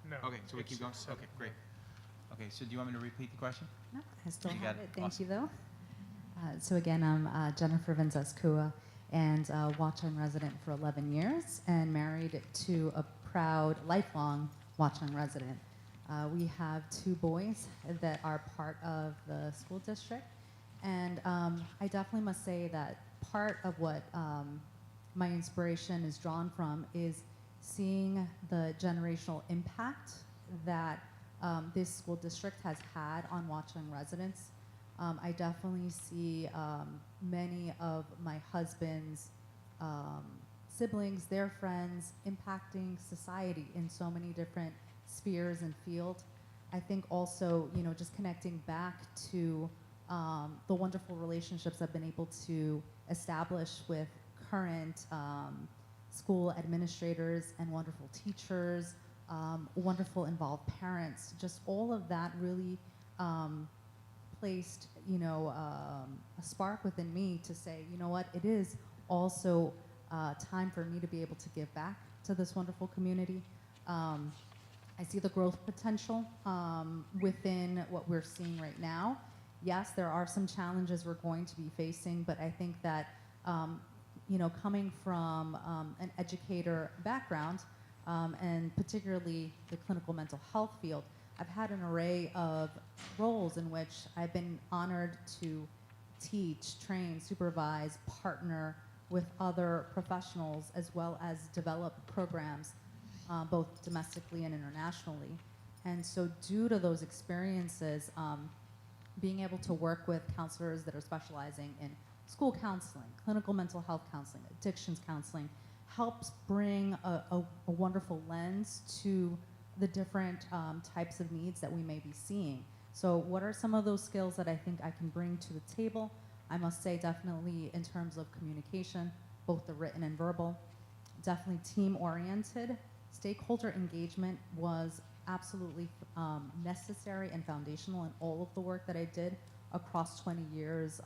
No. Okay, so we it's keep going. 7. Okay, great. Okay, so do you want me to repeat the question? No, I still You have got it. it. Thank Awesome. you, though. So again, I'm Jennifer Vinzas-Kua, and Watchung resident for 11 years, and married to a proud, lifelong Watchung resident. We have 2 boys that are part of the school district, and I definitely must say that part of what my inspiration is drawn from is seeing the generational impact that this school district has had on Watchung residents. I definitely see many of my husband's siblings, their friends, impacting society in so many different spheres and fields. I think also, you know, just connecting back to the wonderful relationships I've been able to establish with current school administrators and wonderful teachers, wonderful involved parents. Just all of that really placed, a spark within me to say, you know what, it is also time for me to be able to give back to this wonderful community. I see the growth potential within what we're seeing right now. Yes, there are some challenges we're going to be facing, but I think that, coming from an educator background, and particularly the clinical mental health field, I've had an array of roles in which I've been honored to teach, train, supervise, partner with other professionals, as well as develop programs, both domestically and internationally. And so due to those experiences, being able to work with counselors that are specializing in school counseling, clinical mental health counseling, addictions counseling, helps bring a wonderful lens to the different types of needs that we may be seeing. So what are some of those skills that I think I can bring to the table? I must say definitely in terms of communication, both the written and verbal, definitely team-oriented. Stakeholder engagement was absolutely necessary and foundational in all of the work that I did across 20 years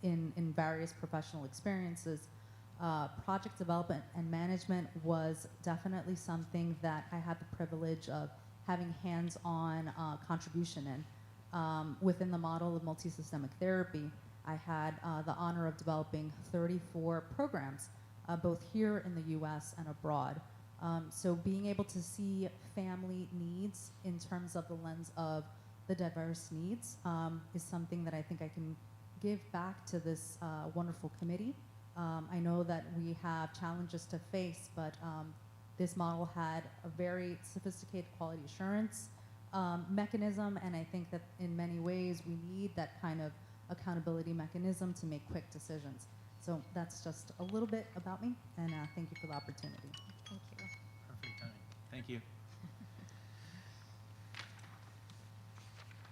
in various professional experiences. Project development and management was definitely something that I had the privilege of having hands-on contribution in. Within the model of multisystemic therapy, I had the honor of developing 34 programs, both here in the US and abroad. So being able to see family needs in terms of the lens of the diverse needs is something that I think I can give back to this wonderful committee. I know that we have challenges to face, but this model had a very sophisticated quality assurance mechanism, and I think that in many ways we need that kind of accountability mechanism to make quick decisions. So that's just a little bit about me, and thank you for the opportunity. Thank you. Perfect timing. Thank you.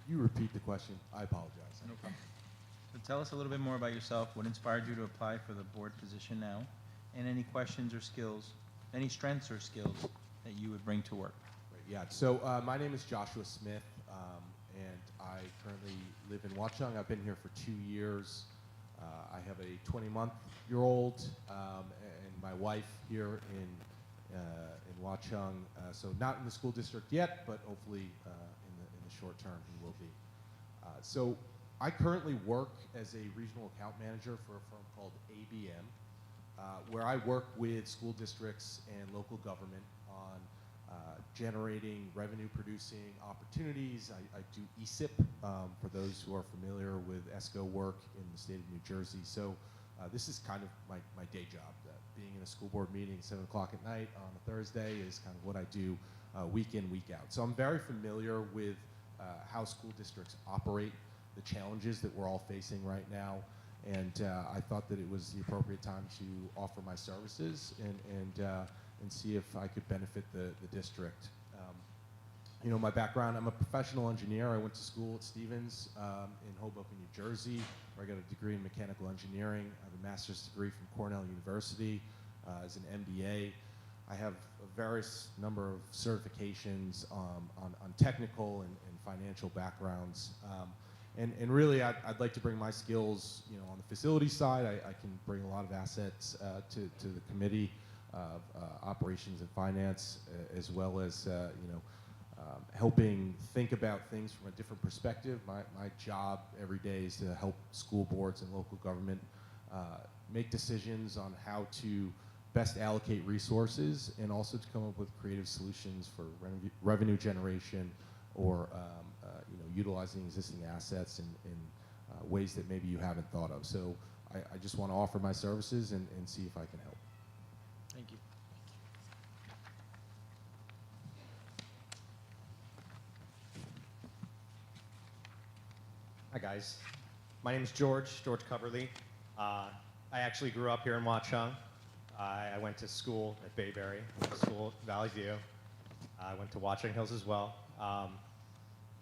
You repeat the question. I apologize. No problem. So tell us a little bit more about yourself, what inspired you to apply for the board position now, and any questions or skills, any strengths or skills that you would bring to work. Right, yeah, so my name is Joshua Smith, and I currently live in Watchung. I've been here for 2 years. I have a 20-month-year-old and my wife here in Watchung. So not in the school district yet, but hopefully in the short term he will be. So I currently work as a regional account manager for a firm called ABM, where I work with school districts and local government on generating revenue-producing opportunities. I do ESIP, for those who are familiar with ESCO work in the state of New Jersey. So this is kind of my day job. Being in a school board meeting 7 o'clock at night on a Thursday is kind of what I do week in, week out. So I'm very familiar with how school districts operate, the challenges that we're all facing right now, and I thought that it was the appropriate time to offer my services and see if I could benefit the district. My background, I'm a professional engineer. I went to school at Stevens in Hoboken, New Jersey, where I got a degree in mechanical engineering. I have a master's degree from Cornell University as an MBA. I have a various number of certifications on technical and financial backgrounds. And really, I'd like to bring my skills, on the facility side. I can bring a lot of assets to the committee of operations and finance, as well as, helping think about things from a different perspective. My job every day is to help school boards and local government make decisions on how to best allocate resources, and also to come up with creative solutions for revenue generation, or utilizing existing assets in ways that maybe you haven't thought of. So I just want to offer my services and see if I can help. Thank you. Hi guys, my name is George Coverly. I actually grew up here in Watchung. I went to school at Bayberry, went to school at Valley View. I went to Watchung Hills as well.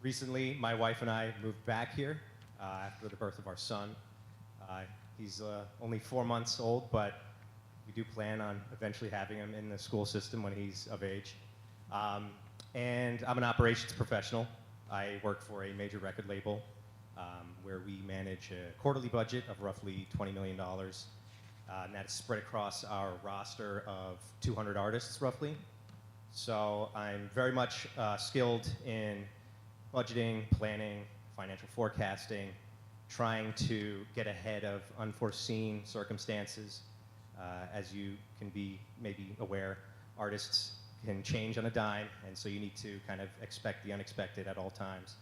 Recently, my wife and I moved back here after the birth of our son. He's only 4 months old, but we do plan on eventually having him in the school system when he's of age. And I'm an operations professional. I work for a major record label. where we manage a quarterly budget of roughly $20 million. And that's spread across our roster of 200 artists, roughly. So I'm very much skilled in budgeting, planning, financial forecasting, trying to get ahead of unforeseen circumstances. As you can be maybe aware, artists can change on a dime, and so you need to kind of expect the unexpected at all times.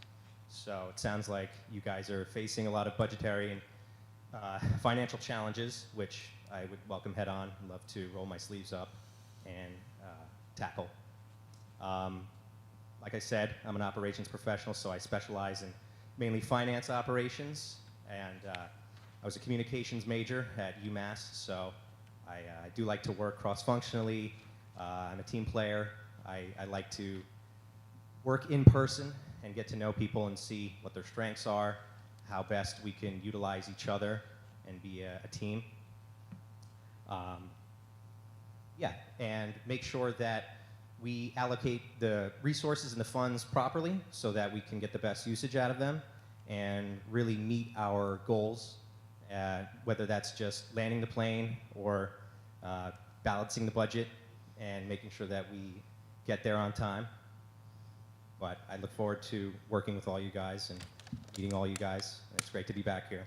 So it sounds like you guys are facing a lot of budgetary and financial challenges, which I would welcome head on. I'd love to roll my sleeves up and tackle. Like I said, I'm an operations professional, so I specialize in mainly finance operations, and I was a communications major at UMass, so I do like to work cross-functionally. I'm a team player. I like to work in person and get to know people and see what their strengths are, how best we can utilize each other and be a team. Yeah, and make sure that we allocate the resources and the funds properly so that we can get the best usage out of them and really meet our goals, whether that's just landing the plane or balancing the budget and making sure that we get there on time. But I look forward to working with all you guys and meeting all you guys. It's great to be back here.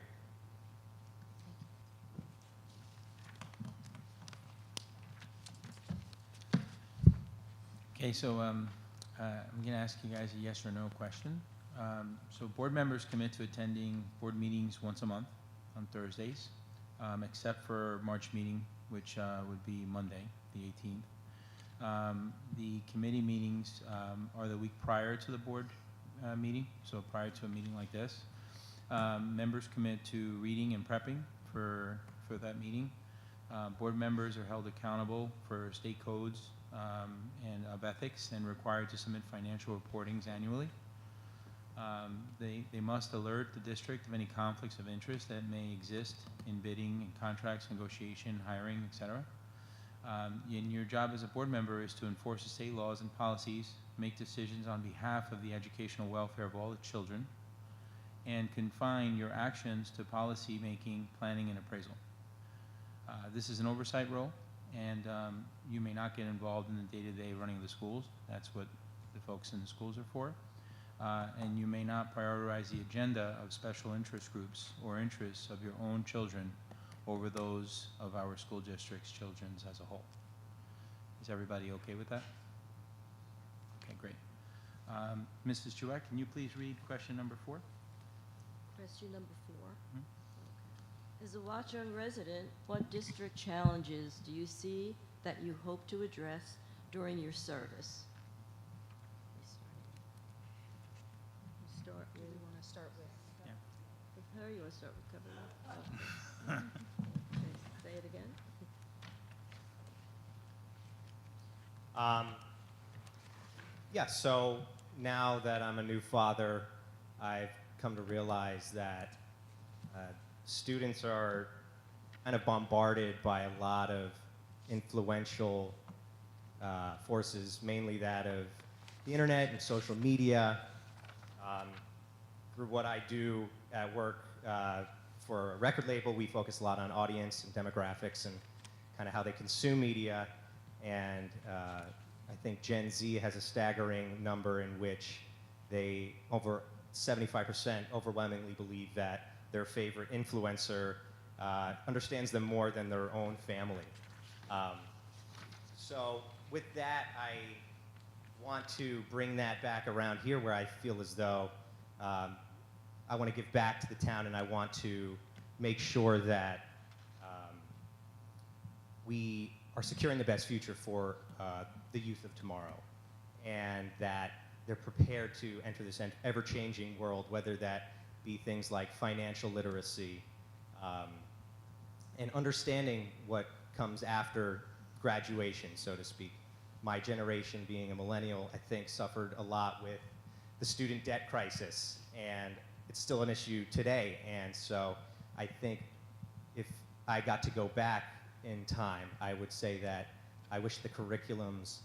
Okay, so I'm going to ask you guys a yes or no question. So board members commit to attending board meetings once a month on Thursdays, except for March meeting, which would be Monday, the 18th. The committee meetings are the week prior to the board meeting, so prior to a meeting like this. Members commit to reading and prepping for that meeting. Board members are held accountable for state codes and of ethics and required to submit financial reportings annually. They must alert the district of any conflicts of interest that may exist in bidding and contracts, negotiation, hiring, etc. And your job as a board member is to enforce the state laws and policies, make decisions on behalf of the educational welfare of all the children, and confine your actions to policy making, planning, and appraisal. This is an oversight role, and you may not get involved in the day-to-day running of the schools. That's what the folks in the schools are for. And you may not prioritize the agenda of special interest groups or interests of your own children over those of our school district's children as a whole. Is everybody okay with that? Okay, great. Mrs. Trueck, can you please read question number 4? Question number 4. As a Watchung resident, what district challenges do you see that you hope to address during your service? You start with. You want to start with? Yeah. With her, you want to start with cover? Okay, say it again. Yeah, so now that I'm a new father, I've come to realize that students are kind of bombarded by a lot of influential forces, mainly that of the internet and social media. Through what I do at work for a record label, we focus a lot on audience and demographics and kind of how they consume media. And I think Gen Z has a staggering number in which they, over 75%, overwhelmingly believe that their favorite influencer understands them more than their own family. So with that, I want to bring that back around here where I feel as though I want to give back to the town, and I want to make sure that we are securing the best future for the youth of tomorrow, and that they're prepared to enter this ever-changing world, whether that be things like financial literacy and understanding what comes after graduation, so to speak. My generation, being a millennial, I think suffered a lot with the student debt crisis, and it's still an issue today. And so I think if I got to go back in time, I would say that I wish the curriculums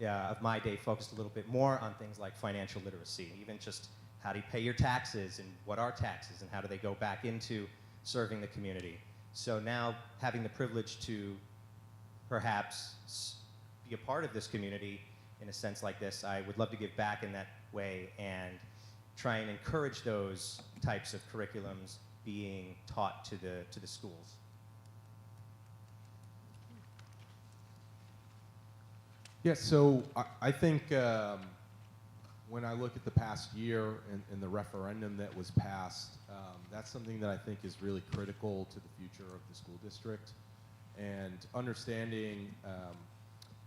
of my day focused a little bit more on things like financial literacy, even just how do you pay your taxes, and what are taxes, and how do they go back into serving the community. So now having the privilege to perhaps be a part of this community in a sense like this, I would love to give back in that way and try and encourage those types of curriculums being taught to the schools. Yeah, so I think when I look at the past year and the referendum that was passed, that's something that I think is really critical to the future of the school district. And understanding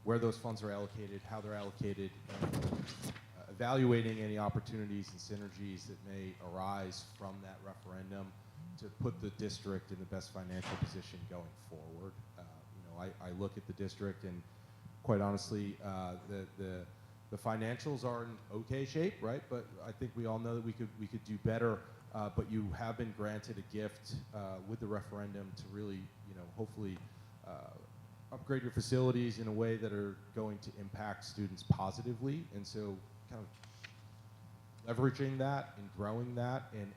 where those funds are allocated, how they're allocated, evaluating any opportunities and synergies that may arise from that referendum to put the district in the best financial position going forward. I look at the district, and quite honestly, the financials are in okay shape, right? But I think we all know that we could do better. But you have been granted a gift with the referendum to really, hopefully upgrade your facilities in a way that are going to impact students positively. And so kind of leveraging that and growing that and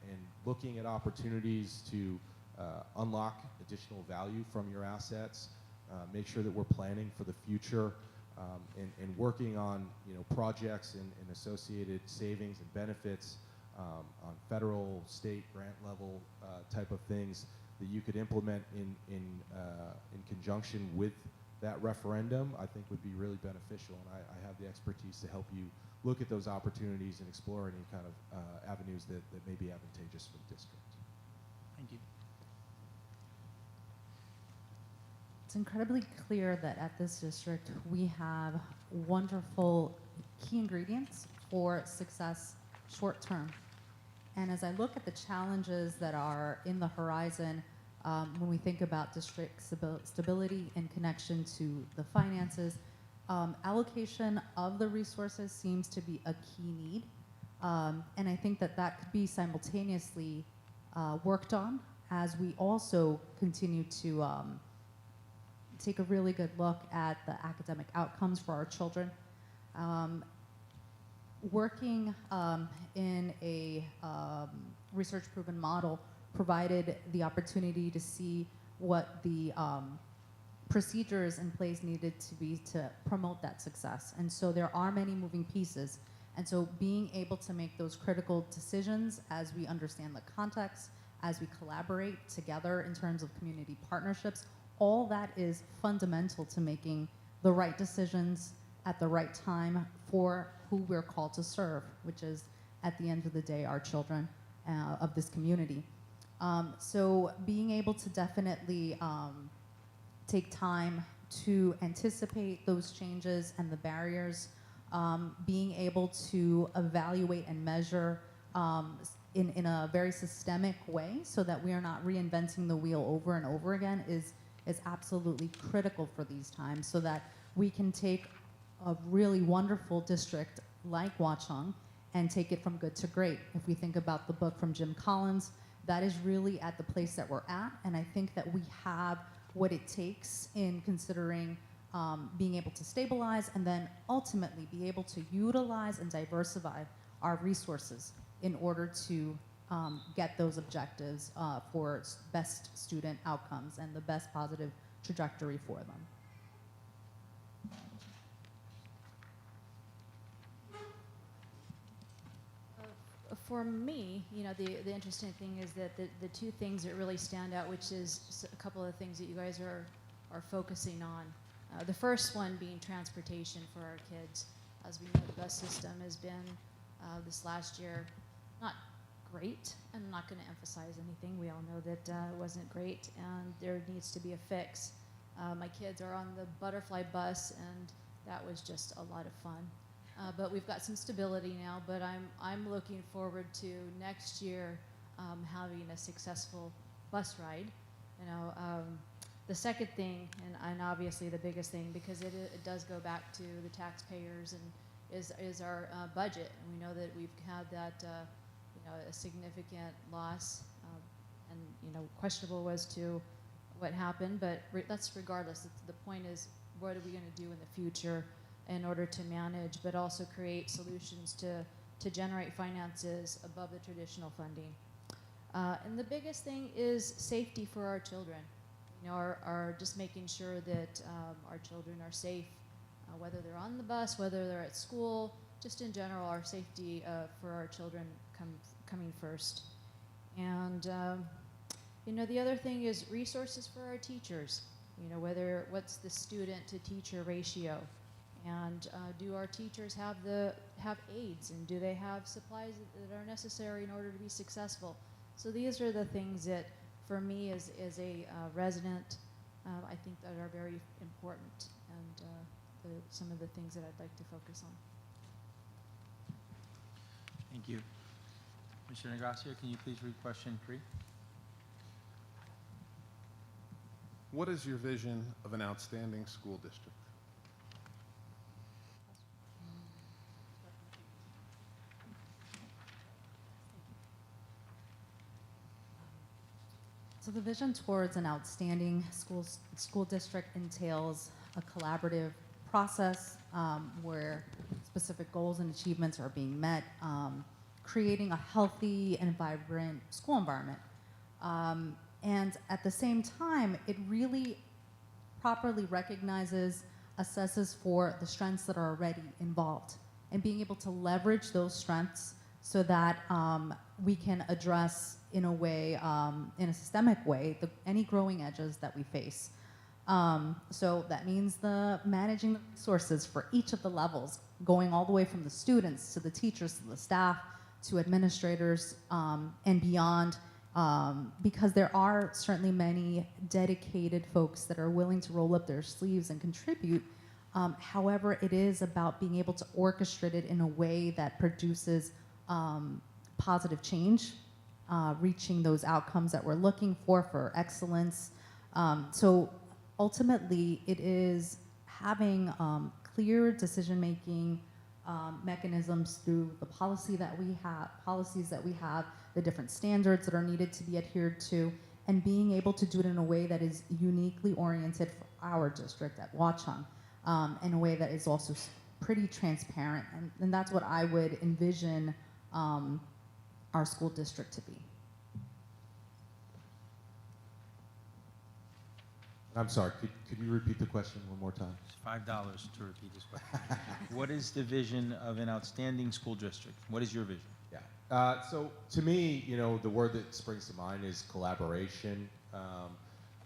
looking at opportunities to unlock additional value from your assets, make sure that we're planning for the future, and working on projects and associated savings and benefits on federal, state, grant level type of things that you could implement in conjunction with that referendum, I think would be really beneficial. And I have the expertise to help you look at those opportunities and explore any kind of avenues that may be advantageous for the district. Thank you. It's incredibly clear that at this district we have wonderful key ingredients for success short term. And as I look at the challenges that are in the horizon, when we think about district stability in connection to the finances, allocation of the resources seems to be a key need. And I think that that could be simultaneously worked on as we also continue to take a really good look at the academic outcomes for our children. Working in a research-proven model provided the opportunity to see what the procedures in place needed to be to promote that success. And so there are many moving pieces. And so being able to make those critical decisions as we understand the context, as we collaborate together in terms of community partnerships, all that is fundamental to making the right decisions at the right time for who we're called to serve, which is, at the end of the day, our children of this community. So being able to definitely take time to anticipate those changes and the barriers, being able to evaluate and measure in a very systemic way so that we are not reinventing the wheel over and over again is absolutely critical for these times, so that we can take a really wonderful district like Watchung and take it from good to great. If we think about the book from Jim Collins, that is really at the place that we're at, and I think that we have what it takes in considering being able to stabilize and then ultimately be able to utilize and diversify our resources in order to get those objectives for best student outcomes and the best positive trajectory for them. For me, the interesting thing is that the two things that really stand out, which is a couple of things that you guys are focusing on. The first one being transportation for our kids. As we know, the bus system has been this last year not great. I'm not going to emphasize anything. We all know that it wasn't great, and there needs to be a fix. My kids are on the butterfly bus, and that was just a lot of fun. But we've got some stability now, but I'm looking forward to next year having a successful bus ride. The second thing, and obviously the biggest thing, because it does go back to the taxpayers, and is our budget. And we know that we've had that a significant loss, and questionable as to what happened. But that's regardless. The point is, what are we going to do in the future in order to manage, but also create solutions to to generate finances above the traditional funding. And the biggest thing is safety for our children. You know, our just making sure that our children are safe, whether they're on the bus, whether they're at school, just in general, our safety for our children coming first. And you know, the other thing is resources for our teachers. You know, what's the student to teacher ratio, and do our teachers have aides, and do they have supplies that are necessary in order to be successful? So these are the things that, for me as a resident, I think that are very important, and some of the things that I'd like to focus on. Thank you. Mr. Negracio, can you please read question 3? What is your vision of an outstanding school district? So the vision towards an outstanding school district entails a collaborative process where specific goals and achievements are being met, creating a healthy and vibrant school environment. And at the same time, it really properly recognizes, assesses for the strengths that are already involved, and being able to leverage those strengths so that we can address in a way, in a systemic way, any growing edges that we face. So that means managing the resources for each of the levels, going all the way from the students to the teachers to the staff to administrators and beyond, because there are certainly many dedicated folks that are willing to roll up their sleeves and contribute. However, it is about being able to orchestrate it in a way that produces positive change, reaching those outcomes that we're looking for excellence. So ultimately, it is having clear decision-making mechanisms through the policies that we have, the different standards that are needed to be adhered to, and being able to do it in a way that is uniquely oriented for our district at Watchung, in a way that is also pretty transparent. And that's what I would envision our school district to be. I'm sorry, could you repeat the question one more time? It's $5 to repeat this question. What is the vision of an outstanding school district? What is your vision? Yeah. So to me, you know, the word that springs to mind is collaboration.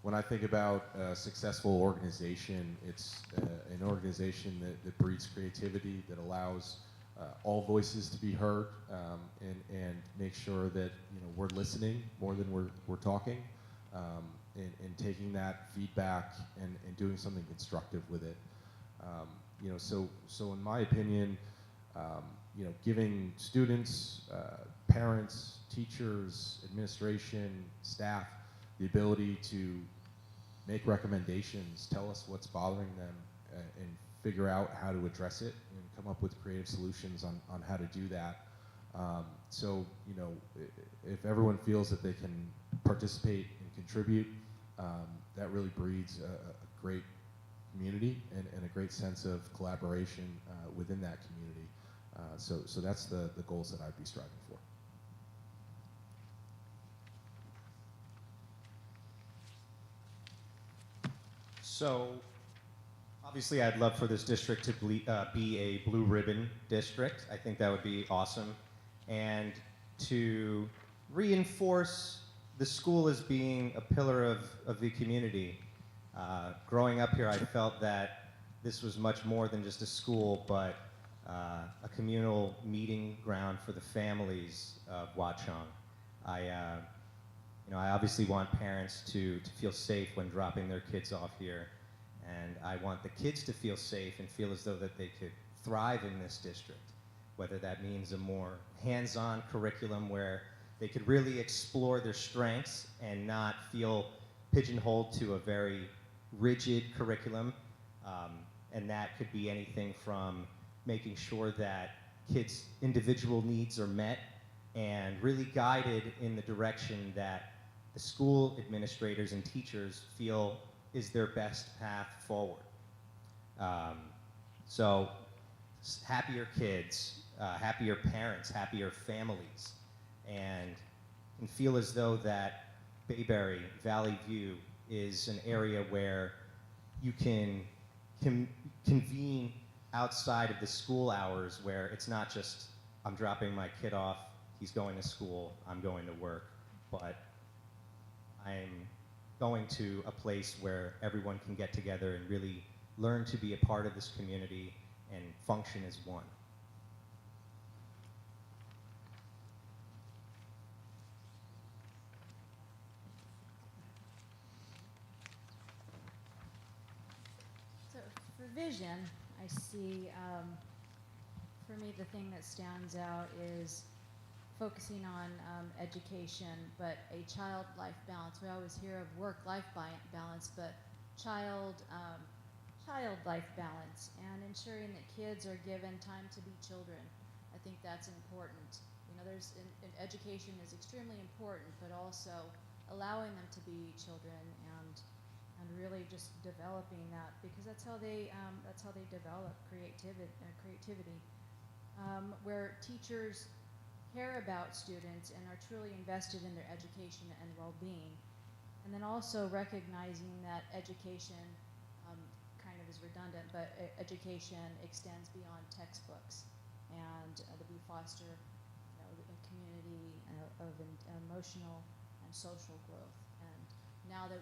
When I think about a successful organization, it's an organization that breeds creativity, that allows all voices to be heard, and make sure that, you know, we're listening more than we're talking, and taking that feedback and doing something constructive with it. You know, so in my opinion, you know, giving students, parents, teachers, administration, staff the ability to make recommendations, tell us what's bothering them, and figure out how to address it, and come up with creative solutions on how to do that. So, you know, if everyone feels that they can participate and contribute, that really breeds a great community and a great sense of collaboration within that community. So that's the goals that I'd be striving for. So, obviously, I'd love for this district to be a blue ribbon district. I think that would be awesome. And to reinforce the school as being a pillar of the community. Growing up here, I felt that this was much more than just a school, but a communal meeting ground for the families of Watchung. You know, I obviously want parents to feel safe when dropping their kids off here, and I want the kids to feel safe and feel as though that they could thrive in this district, whether that means a more hands-on curriculum where they could really explore their strengths and not feel pigeonholed to a very rigid curriculum, and that could be anything from making sure that kids' individual needs are met and really guided in the direction that the school administrators and teachers feel is their best path forward. So happier kids, happier parents, happier families, and feel as though that Bayberry, Valley View is an area where you can convene outside of the school hours, where it's not just, I'm dropping my kid off, he's going to school, I'm going to work, but I'm going to a place where everyone can get together and really learn to be a part of this community and function as one. So for vision, I see, for me, the thing that stands out is focusing on education, but a child-life balance. We always hear of work-life balance, but child-life balance, and ensuring that kids are given time to be children. I think that's important. You know, education is extremely important, but also allowing them to be children and really just developing that, because that's how they develop creativity. Where teachers care about students and are truly invested in their education and well-being, and then also recognizing that education kind of is redundant, but education extends beyond textbooks, and that we foster, you know, a community of emotional and social growth. And now that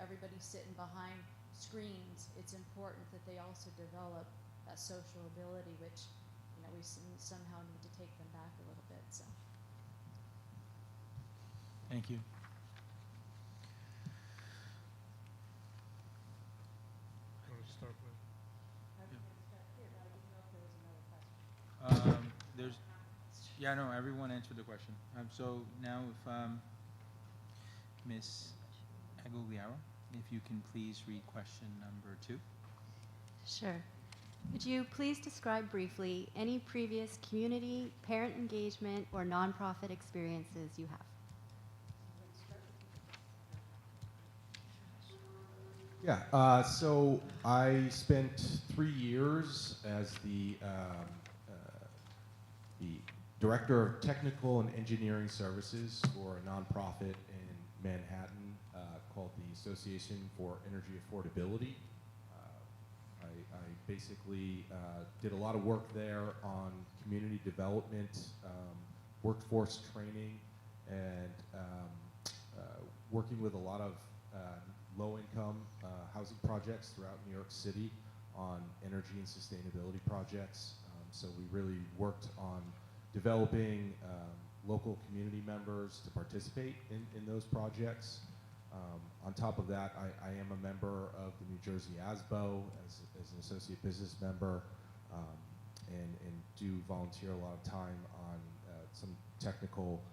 everybody's sitting behind screens, it's important that they also develop that social ability, which, you know, we somehow need to take them back a little bit. So. Thank you. No, everyone answered the question. So now if Ms. Agugliaro, if you can please read question number 2. Sure. Could you please describe briefly any previous community, parent engagement, or nonprofit experiences you have? Yeah, so I spent 3 years as the Director of Technical and Engineering Services for a nonprofit in Manhattan called the Association for Energy Affordability. I basically did a lot of work there on community development, workforce training, and working with a lot of low-income housing projects throughout New York City on energy and sustainability projects. So we really worked on developing local community members to participate in those projects. On top of that, I am a member of the New Jersey ASBO as an associate business member, and do volunteer a lot of time on some technical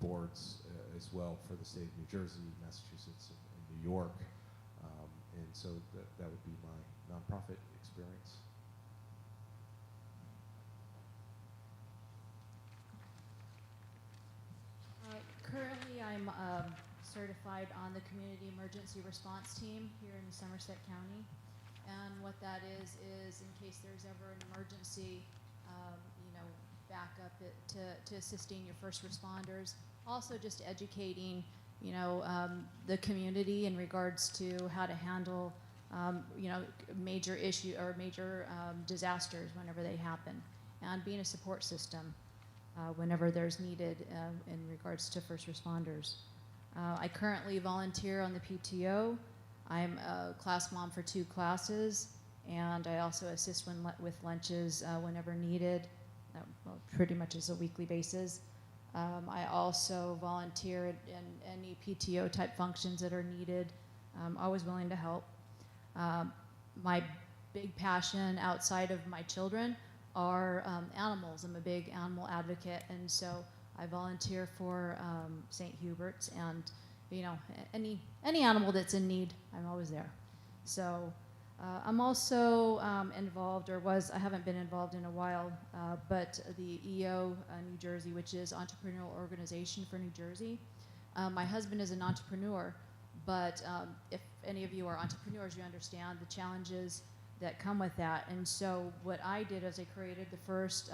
boards as well for the state of New Jersey, Massachusetts, and New York. And so that would be my nonprofit experience. Currently, I'm certified on the Community Emergency Response Team here in Somerset County. And what that is in case there's ever an emergency, you know, backup to assisting your first responders. Also just educating, you know, the community in regards to how to handle, you know, major issue or major disasters whenever they happen, and being a support system whenever there's needed in regards to first responders. I currently volunteer on the PTO. I'm a class mom for 2 classes, and I also assist with lunches whenever needed, well, pretty much as a weekly basis. I also volunteer in any PTO type functions that are needed. I'm always willing to help. My big passion outside of my children are animals. I'm a big animal advocate, and so I volunteer for St. Hubert's, and you know, any animal that's in need, I'm always there. So I'm also involved, I haven't been involved in a while, but the EO New Jersey, which is Entrepreneurial Organization for New Jersey. My husband is an entrepreneur, but if any of you are entrepreneurs, you understand the challenges that come with that. And so what I did is I created the first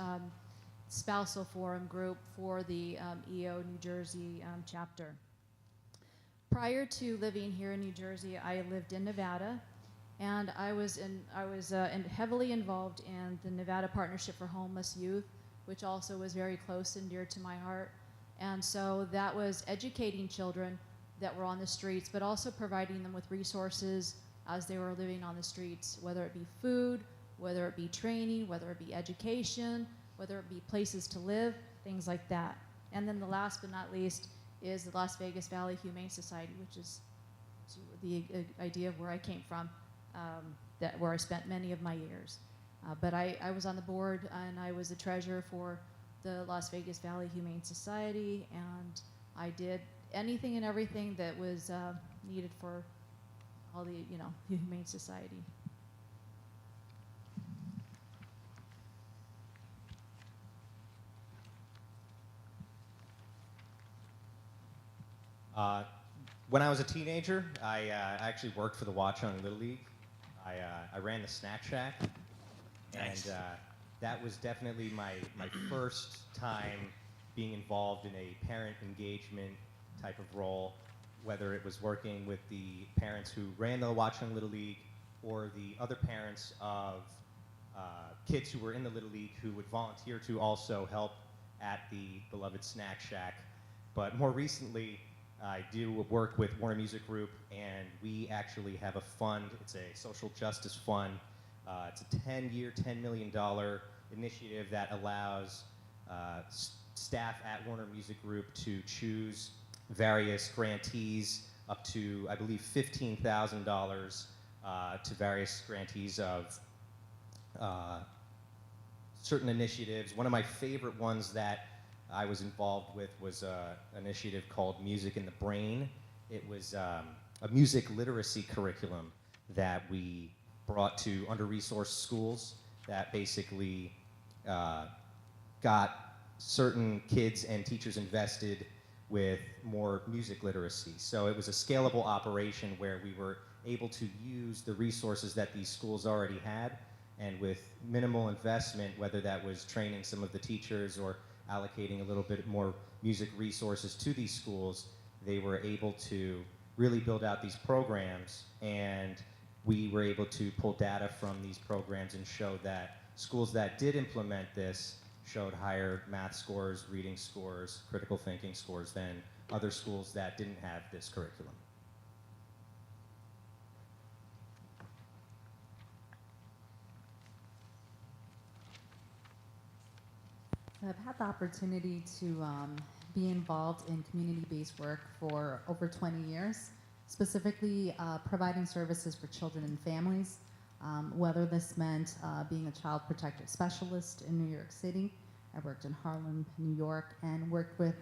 spousal forum group for the EO New Jersey chapter. Prior to living here in New Jersey, I lived in Nevada, and I was heavily involved in the Nevada Partnership for Homeless Youth, which also was very close and dear to my heart. And so that was educating children that were on the streets, but also providing them with resources as they were living on the streets, whether it be food, whether it be training, whether it be education, whether it be places to live, things like that. And then the last but not least is the Las Vegas Valley Humane Society, which is the idea of where I came from, where I spent many of my years. But I was on the board, and I was the treasurer for the Las Vegas Valley Humane Society, and I did anything and everything that was needed for all the Humane Society. When I was a teenager, I actually worked for the Watchung Little League. I ran the Snack Shack, and that was definitely my first time being involved in a parent engagement type of role, whether it was working with the parents who ran the Watchung Little League or the other parents of kids who were in the Little League who would volunteer to also help at the beloved Snack Shack. But more recently, I do work with Warner Music Group, and we actually have a fund. It's a social justice fund. It's a 10-year, $10 million initiative that allows staff at Warner Music Group to choose various grantees up to, I believe, $15,000 to various grantees of certain initiatives. One of my favorite ones that I was involved with was an initiative called Music in the Brain. It was a music literacy curriculum that we brought to under-resourced schools that basically got certain kids and teachers invested with more music literacy. So it was a scalable operation where we were able to use the resources that these schools already had, and with minimal investment, whether that was training some of the teachers or allocating a little bit more music resources to these schools, they were able to really build out these programs, and we were able to pull data from these programs and show that schools that did implement this showed higher math scores, reading scores, critical thinking scores than other schools that didn't have this curriculum. I've had the opportunity to be involved in community-based work for over 20 years, specifically providing services for children and families, whether this meant being a child protective specialist in New York City. I worked in Harlem, New York, and worked with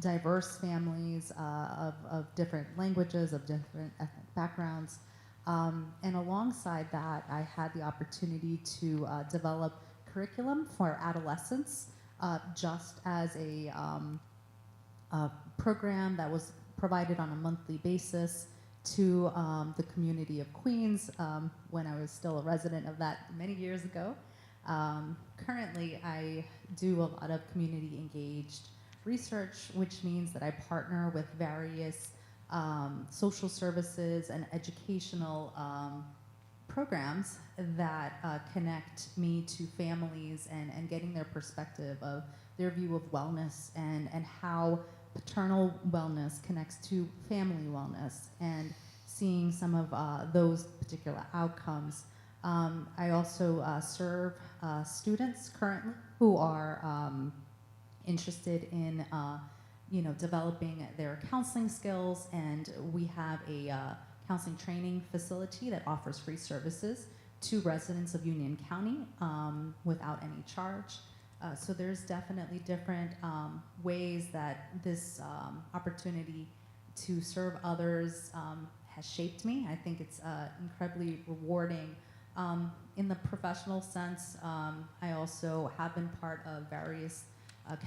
diverse families of different languages, of different ethnic backgrounds. And alongside that, I had the opportunity to develop curriculum for adolescents, just as a program that was provided on a monthly basis to the community of Queens when I was still a resident of that many years ago. Currently, I do a lot of community engaged research, which means that I partner with various social services and educational programs that connect me to families and getting their perspective of their view of wellness and how paternal wellness connects to family wellness, and seeing some of those particular outcomes. I also serve students currently who are interested in developing their counseling skills, and we have a counseling training facility that offers free services to residents of Union County without any charge. So there's definitely different ways that this opportunity to serve others has shaped me. I think it's incredibly rewarding. In the professional sense, I also have been part of various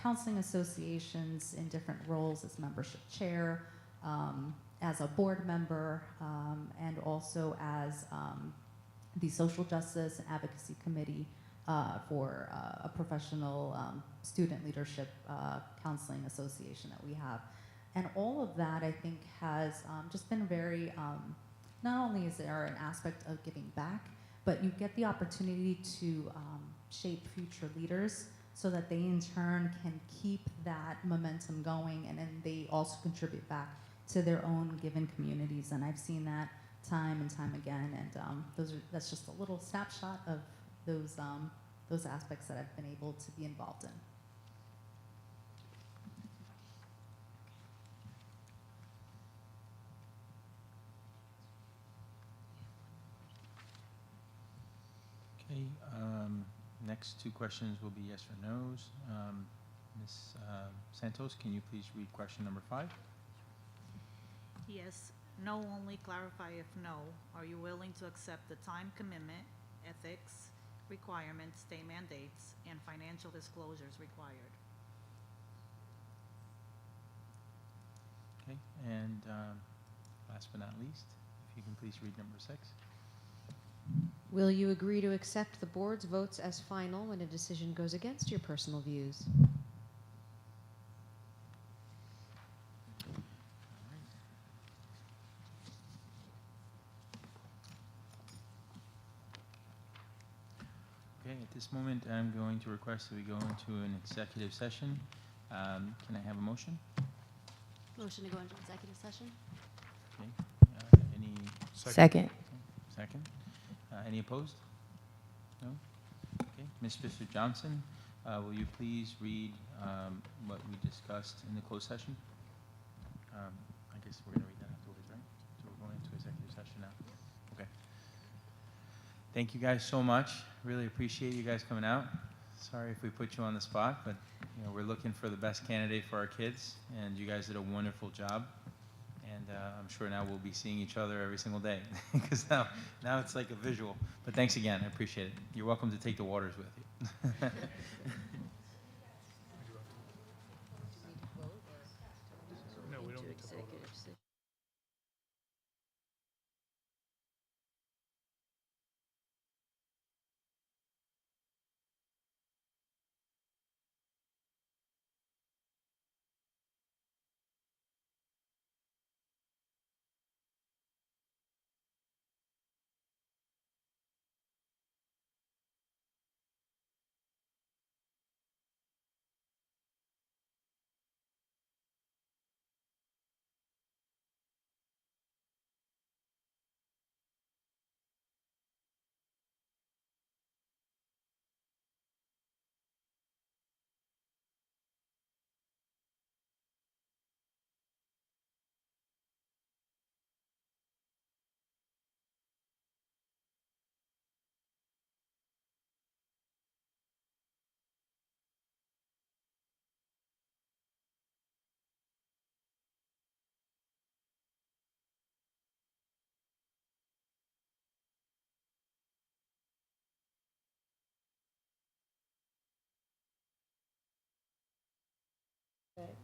counseling associations in different roles as membership chair, as a board member, and also as the Social Justice and Advocacy Committee for a professional student leadership counseling association that we have. And all of that, I think, has just been very, not only is there an aspect of giving back, but you get the opportunity to shape future leaders so that they in turn can keep that momentum going, and then they also contribute back to their own given communities. And I've seen that time and time again, and that's just a little snapshot of those aspects that I've been able to be involved in. Okay, next two questions will be yes or no's. Ms. Santos, can you please read question number 5? Yes, no only clarify if no. Are you willing to accept the time commitment, ethics requirements, state mandates, and financial disclosures required? Okay, and last but not least, if you can please read number 6. Will you agree to accept the board's votes as final when a decision goes against your personal views? Okay, at this moment, I'm going to request that we go into an executive session. Can I have a motion? Motion to go into executive session? Okay, any? Second. Second. Any opposed? No? Okay, Ms. Fisher-Johnson, will you please read what we discussed in the closed session? I guess we're going to read that afterwards, right? So we're going into executive session now. Okay. Thank you guys so much. Really appreciate you guys coming out. Sorry if we put you on the spot, but you know, we're looking for the best candidate for our kids, and you guys did a wonderful job. And I'm sure now we'll be seeing each other every single day, because now it's like a visual. But thanks again, I appreciate it. You're welcome to take the waters with you. No, we don't need to vote.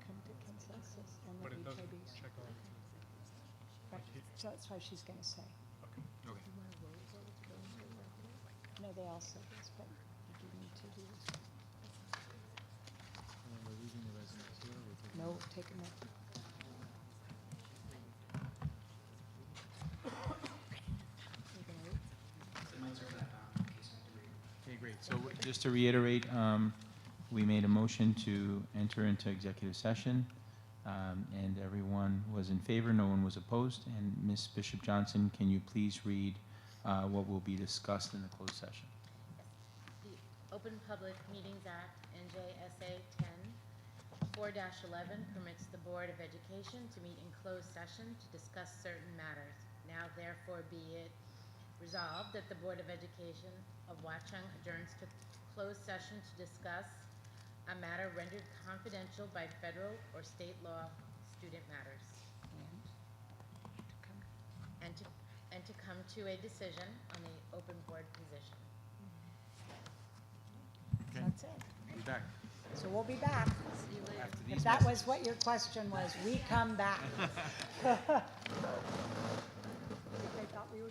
Come to consensus on But the it doesn't HIBs. check off. Right, so that's what she's gonna say. Okay. Okay. No, they all said this, but you do need to do this. No, take a minute. Okay, great. So just to reiterate, we made a motion to enter into executive session, and everyone was in favor, no one was opposed. And Ms. Bishop-Johnson, can you please read what will be discussed in the closed session? The Open Public Meetings Act, NJSA 10-4-11 permits the Board of Education to meet in closed session to discuss certain matters. Now therefore be it resolved that the Board of Education of Watchung adjourns to closed session to discuss a matter rendered confidential by federal or state law, student matters. And to come to a decision on the open board position. Okay. That's it. Be back. So we'll be back. See you later. After If these that messages. was what your question was, we come back. If they thought we were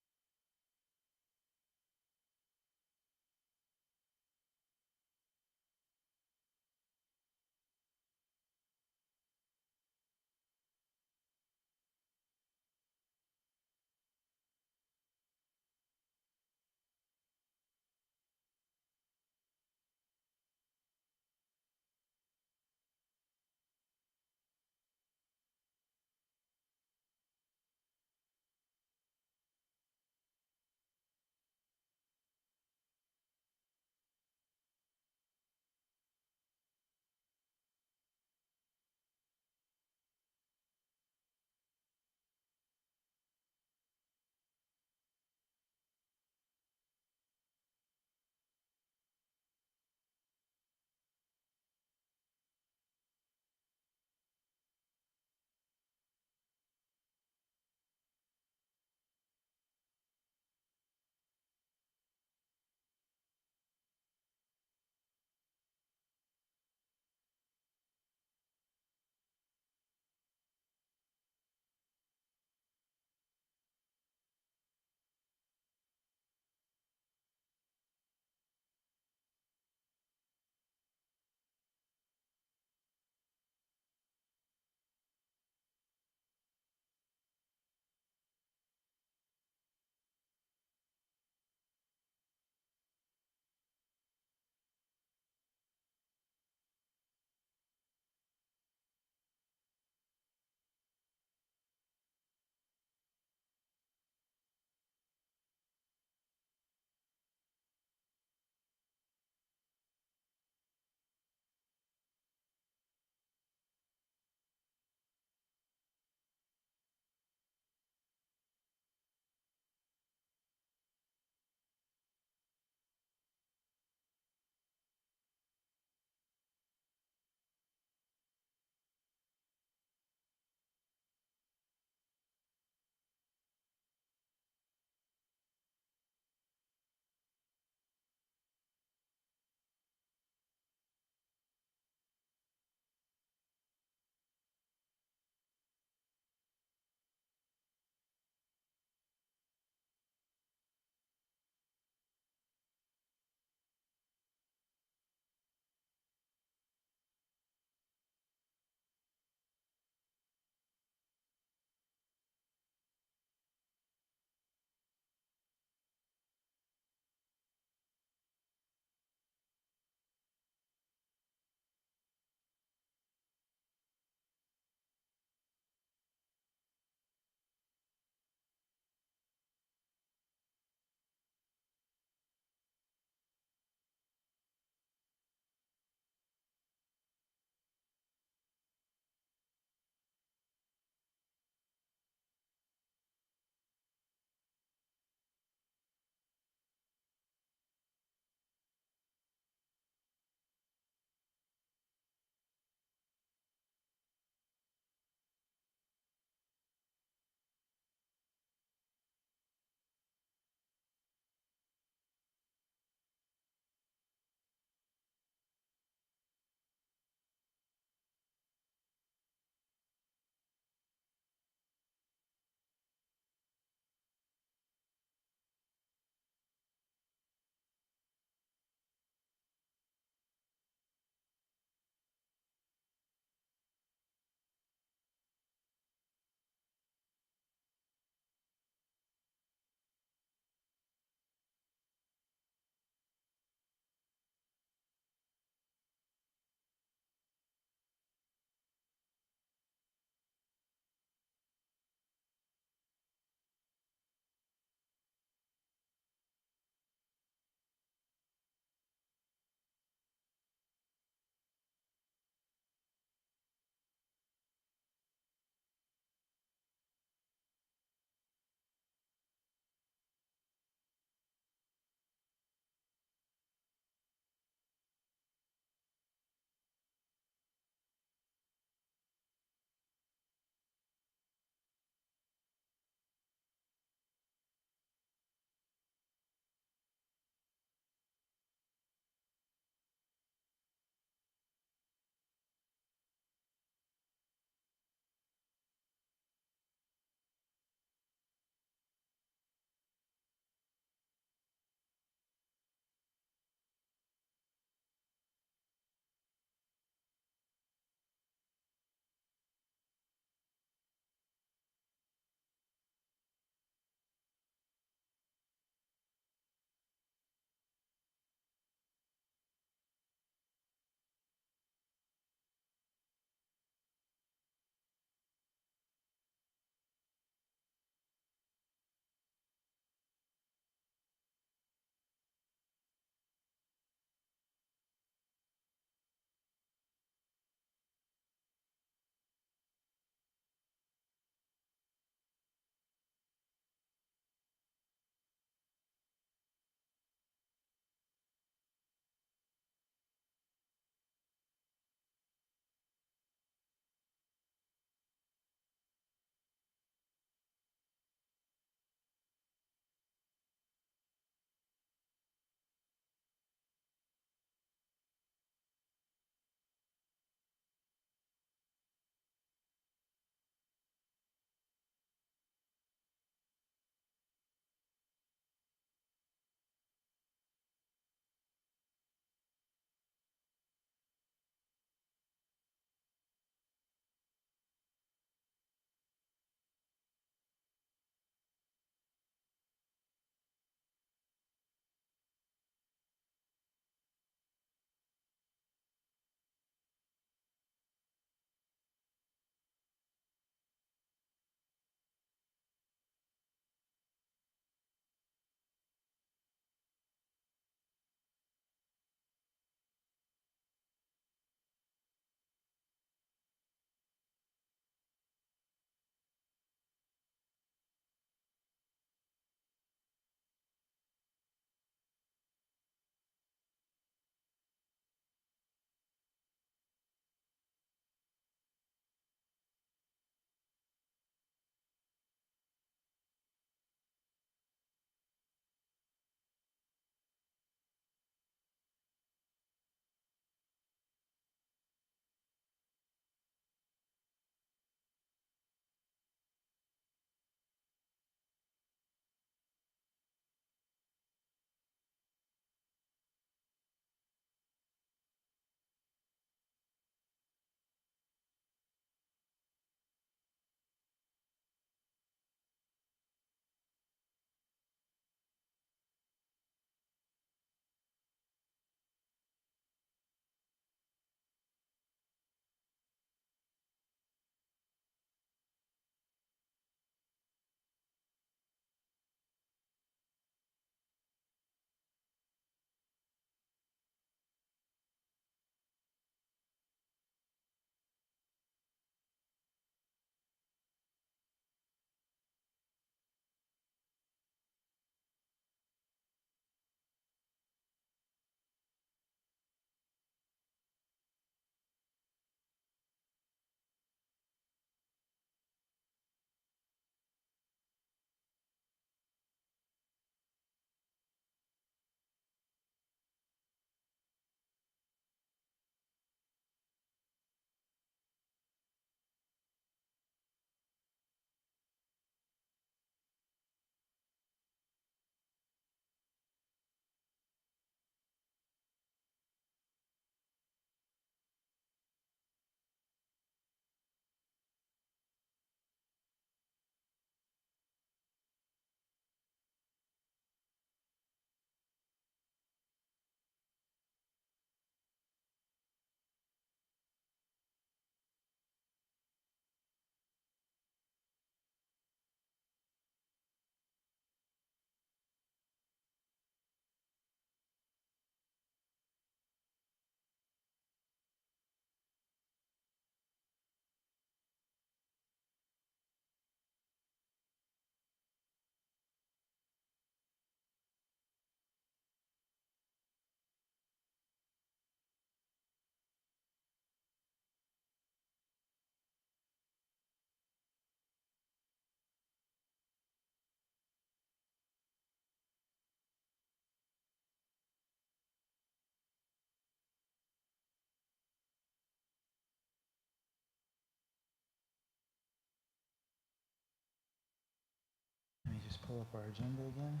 pull up our agenda again.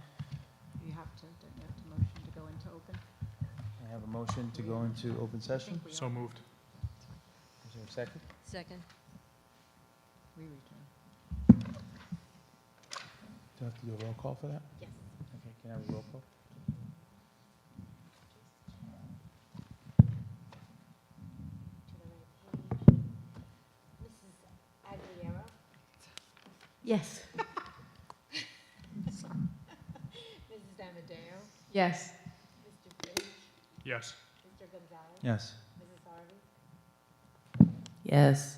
You have to, don't you have to motion to go into open? I have a motion to go into open session. So moved. Is there a second? Second. We return. Do I have to do a roll call for that? Yes. Okay, can I have a roll call? To the right page. Mrs. Aguilera? Yes. Mrs. Amadeo? Yes. Mr. Page? Yes. Mr. Gonzalez? Yes. Mrs. Harvey? Yes.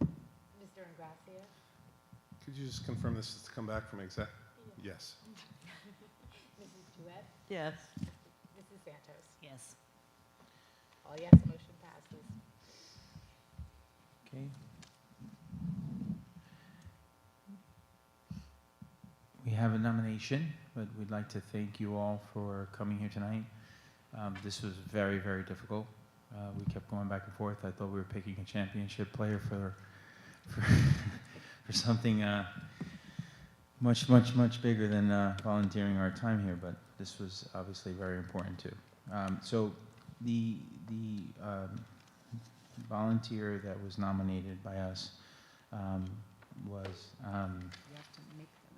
Mr. Ingracia? Could you just confirm this is to come back from exec? Yes. Mrs. Duet? Yes. Mrs. Santos? Yes. All yes, motion passes. Okay. We have a nomination, but we'd like to thank you all for coming here tonight. This was very, very difficult. We kept going back and forth. I thought we were picking a championship player for something much bigger than volunteering our time here, but this was obviously very important too. So the volunteer that was nominated by us was, You have to make the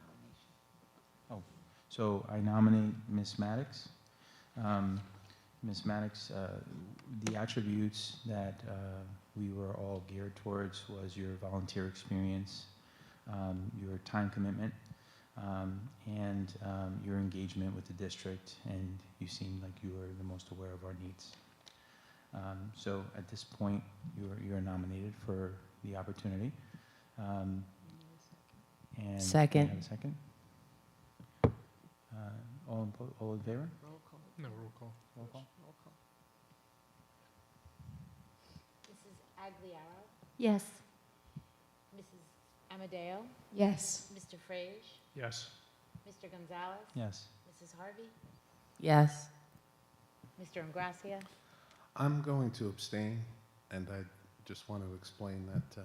nomination. so I nominate Ms. Maddox. Ms. Maddox, the attributes that we were all geared towards was your volunteer experience, your time commitment, and your engagement with the district, and you seemed like you were the most aware of our needs. So at this point, you're nominated for the opportunity. And Second. can I have a second? All in favor? Roll call. No, roll call. Roll call. Roll call. Mrs. Aguilera? Yes. Mrs. Amadeo? Yes. Mr. Frage? Yes. Mr. Gonzalez? Yes. Mrs. Harvey? Yes. Mr. Ingracia? I'm going to abstain, and I just want to explain that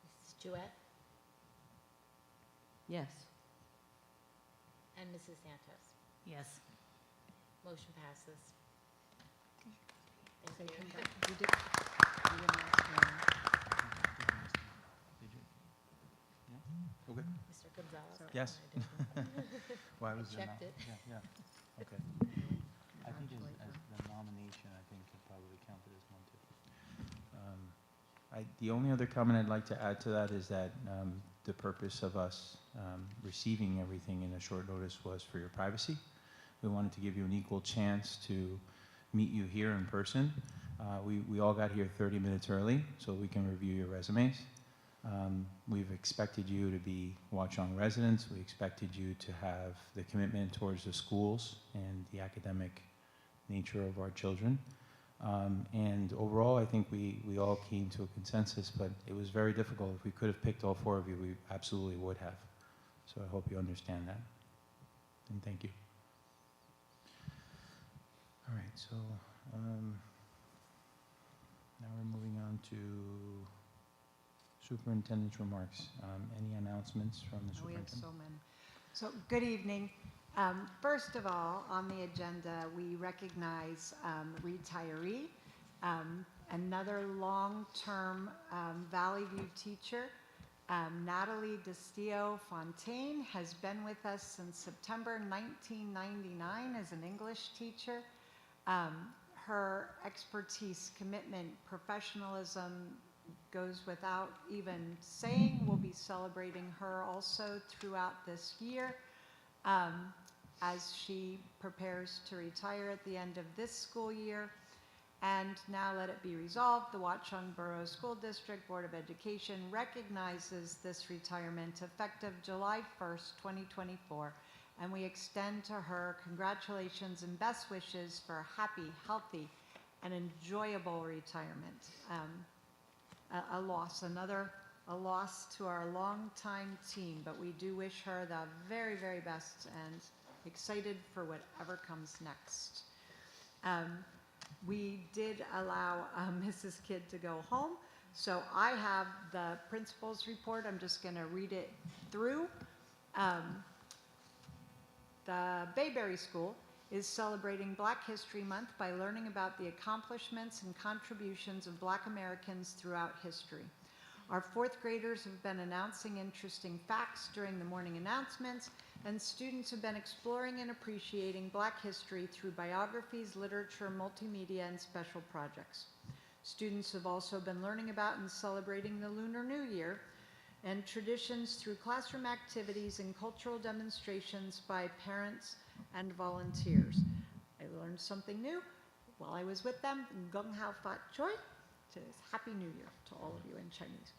Mrs. Duet? Yes. And Mrs. Santos? Yes. Motion passes. So Thank come you. back. You did last one. Okay. Mr. Gonzalez? Sorry. Yes. I did. Why I was there checked not- it. Yeah. Okay. I think as the nomination, I think could probably counted as one too. The only other comment I'd like to add to that is that the purpose of us receiving everything in a short notice was for your privacy. We wanted to give you an equal chance to meet you here in person. We all got here 30 minutes early so we can review your resumes. We've expected you to be Watchung residents. We expected you to have the commitment towards the schools and the academic nature of our children. And overall, I think we all came to a consensus, but it was very difficult. If we could have picked all four of you, we absolutely would have. So I hope you understand that. And thank you. All right, so now we're moving on to superintendent's remarks. Any announcements from the We have superintendent? so many. So, good evening. First of all, on the agenda, we recognize retiree, another long-term Valley View teacher. Natalie Destillo Fontaine has been with us since September 1999 as an English teacher. Her expertise, commitment, professionalism goes without even saying. We'll be celebrating her also throughout this year as she prepares to retire at the end of this school year. And now let it be resolved, the Watchung Borough School District Board of Education recognizes this retirement effective July 1st, 2024, and we extend to her congratulations and best wishes for a happy, healthy, and enjoyable retirement. A loss to our longtime team, but we do wish her the very, very best and excited for whatever comes next. We did allow Mrs. Kidd to go home, so I have the principal's report. I'm just going to read it through. The Bayberry School is celebrating Black History Month by learning about the accomplishments and contributions of Black Americans throughout history. Our fourth graders have been announcing interesting facts during the morning announcements, and students have been exploring and appreciating Black history through biographies, literature, multimedia, and special projects. Students have also been learning about and celebrating the Lunar New Year and traditions through classroom activities and cultural demonstrations by parents and volunteers. I learned something new while I was with them. Gong Hao Fat Choi, which is Happy New Year to all of you in Chinese.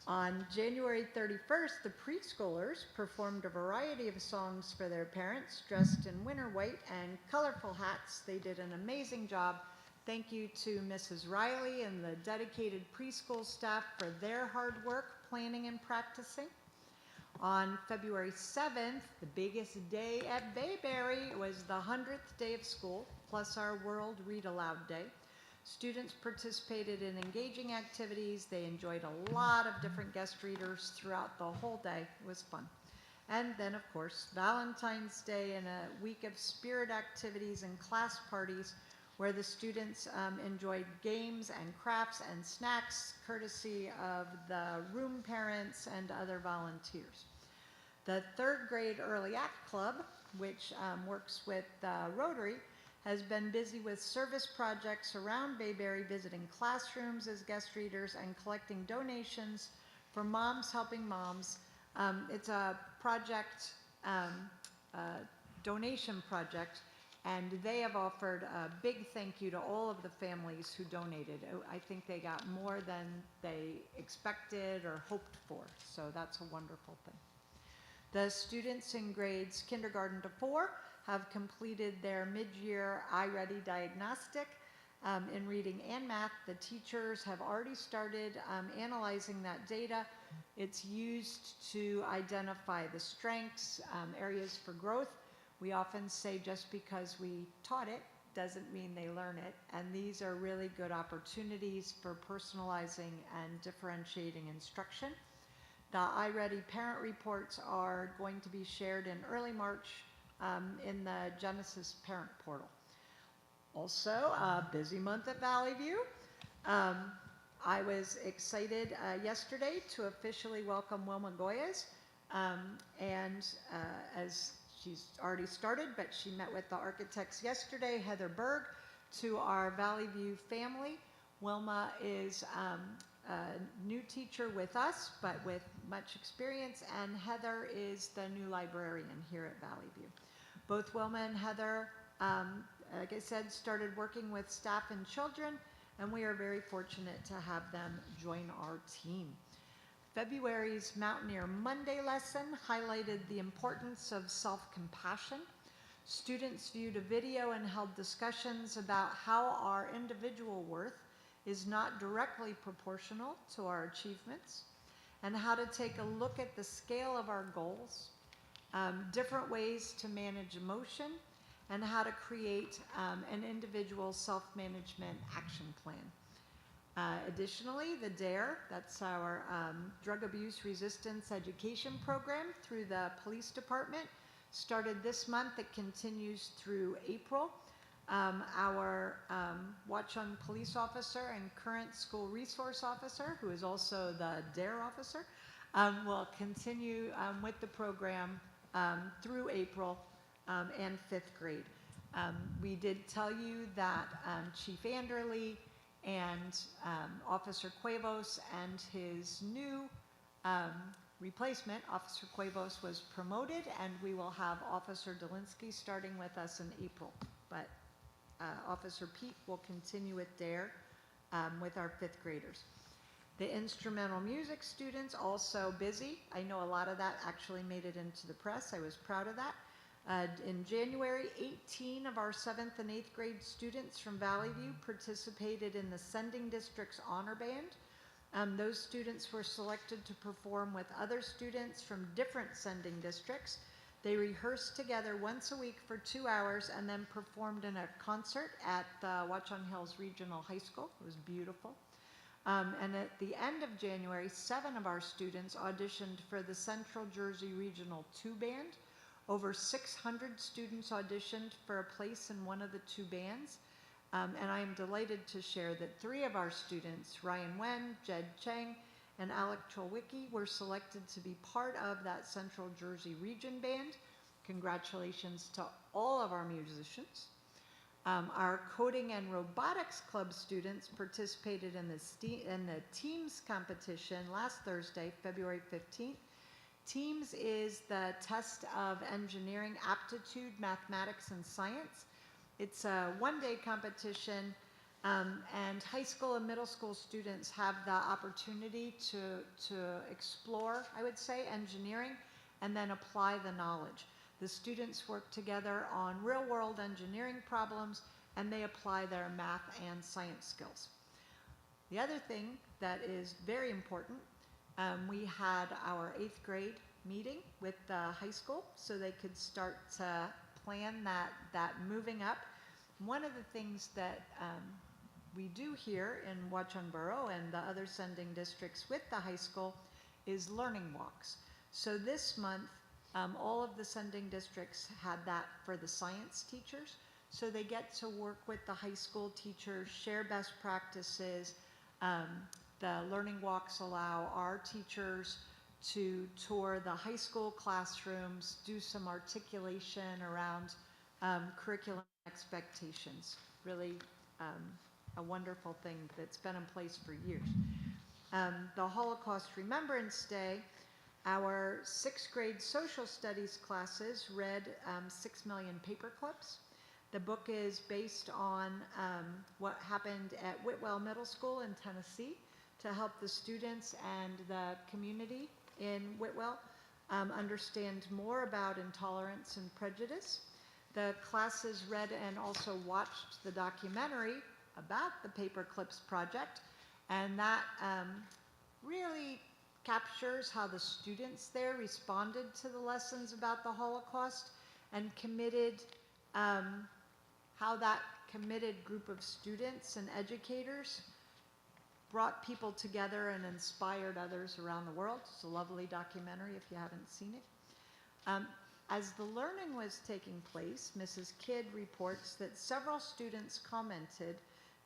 On January 31st, the preschoolers performed a variety of songs for their parents, dressed in winter white and colorful hats. They did an amazing job. Thank you to Mrs. Riley and the dedicated preschool staff for their hard work, planning and practicing. On February 7th, the biggest day at Bayberry, was the 100th day of school, plus our World Read Aloud Day. Students participated in engaging activities. They enjoyed a lot of different guest readers throughout the whole day. It was fun. And then, of course, Valentine's Day and a week of spirit activities and class parties where the students enjoyed games and crafts and snacks courtesy of the room parents and other volunteers. The third grade Early Act Club, which works with Rotary, has been busy with service projects around Bayberry, visiting classrooms as guest readers and collecting donations for Moms Helping Moms. It's a project, donation project, and they have offered a big thank you to all of the families who donated. I think they got more than they expected or hoped for, so that's a wonderful thing. The students in grades kindergarten to 4 have completed their mid-year iReady diagnostic in reading and math. The teachers have already started analyzing that data. It's used to identify the strengths, areas for growth. We often say just because we taught it doesn't mean they learn it, and these are really good opportunities for personalizing and differentiating instruction. The iReady parent reports are going to be shared in early March in the Genesis Parent Portal. Also, a busy month at Valley View. I was excited yesterday to officially welcome Wilma Goyes, as she's already started, but she met with the architects yesterday, Heather Berg, to our Valley View family. Wilma is a new teacher with us, but with much experience, and Heather is the new librarian here at Valley View. Both Wilma and Heather, like I said, started working with staff and children, and we are very fortunate to have them join our team. February's Mountaineer Monday lesson highlighted the importance of self-compassion. Students viewed a video and held discussions about how our individual worth is not directly proportional to our achievements, and how to take a look at the scale of our goals, different ways to manage emotion, and how to create an individual self-management action plan. Additionally, the DARE, that's our Drug Abuse Resistance Education Program through the Police Department, started this month. It continues through April. Our Watchung police officer and current school resource officer, who is also the DARE officer, will continue with the program through April and 5th grade. We did tell you that Chief Anderley and Officer Cuevos and his new replacement, Officer Cuevos, was promoted, and we will have Officer Delinsky starting with us in April. But Officer Pete will continue it there with our 5th graders. The instrumental music students also busy. I know a lot of that actually made it into the press. I was proud of that. In January, 18 of our 7th and 8th grade students from Valley View participated in the Sending District's Honor Band. Those students were selected to perform with other students from different sending districts. They rehearsed together once a week for 2 hours and then performed in a concert at Watchung Hills Regional High School. It was beautiful. And at the end of January, 7 of our students auditioned for the Central Jersey Regional 2 Band. Over 600 students auditioned for a place in one of the 2 bands. And I am delighted to share that 3 of our students, Ryan Wen, Jed Cheng, and Alec Cholwicki, were selected to be part of that Central Jersey Region Band. Congratulations to all of our musicians. Our coding and robotics club students participated in the Teams competition last Thursday, February 15th. Teams is the test of engineering aptitude, mathematics, and science. It's a one-day competition, and high school and middle school students have the opportunity to explore, I would say, engineering and then apply the knowledge. The students work together on real-world engineering problems, and they apply their math and science skills. The other thing that is very important, we had our 8th grade meeting with the high school so they could start to plan that moving up. One of the things that we do here in Watchung Borough and the other sending districts with the high school is learning walks. So this month, all of the sending districts had that for the science teachers. So they get to work with the high school teachers, share best practices. The learning walks allow our teachers to tour the high school classrooms, do some articulation around curriculum expectations. Really a wonderful thing that's been in place for years. The Holocaust Remembrance Day, our 6th grade social studies classes read 6 million paper clips. The book is based on what happened at Whitwell Middle School in Tennessee to help the students and the community in Whitwell understand more about intolerance and prejudice. The classes read and also watched the documentary about the Paper Clips Project, and that really captures how the students there responded to the lessons about the Holocaust and committed, how that committed group of students and educators brought people together and inspired others around the world. It's a lovely documentary if you haven't seen it. As the learning was taking place, Mrs. Kidd reports that several students commented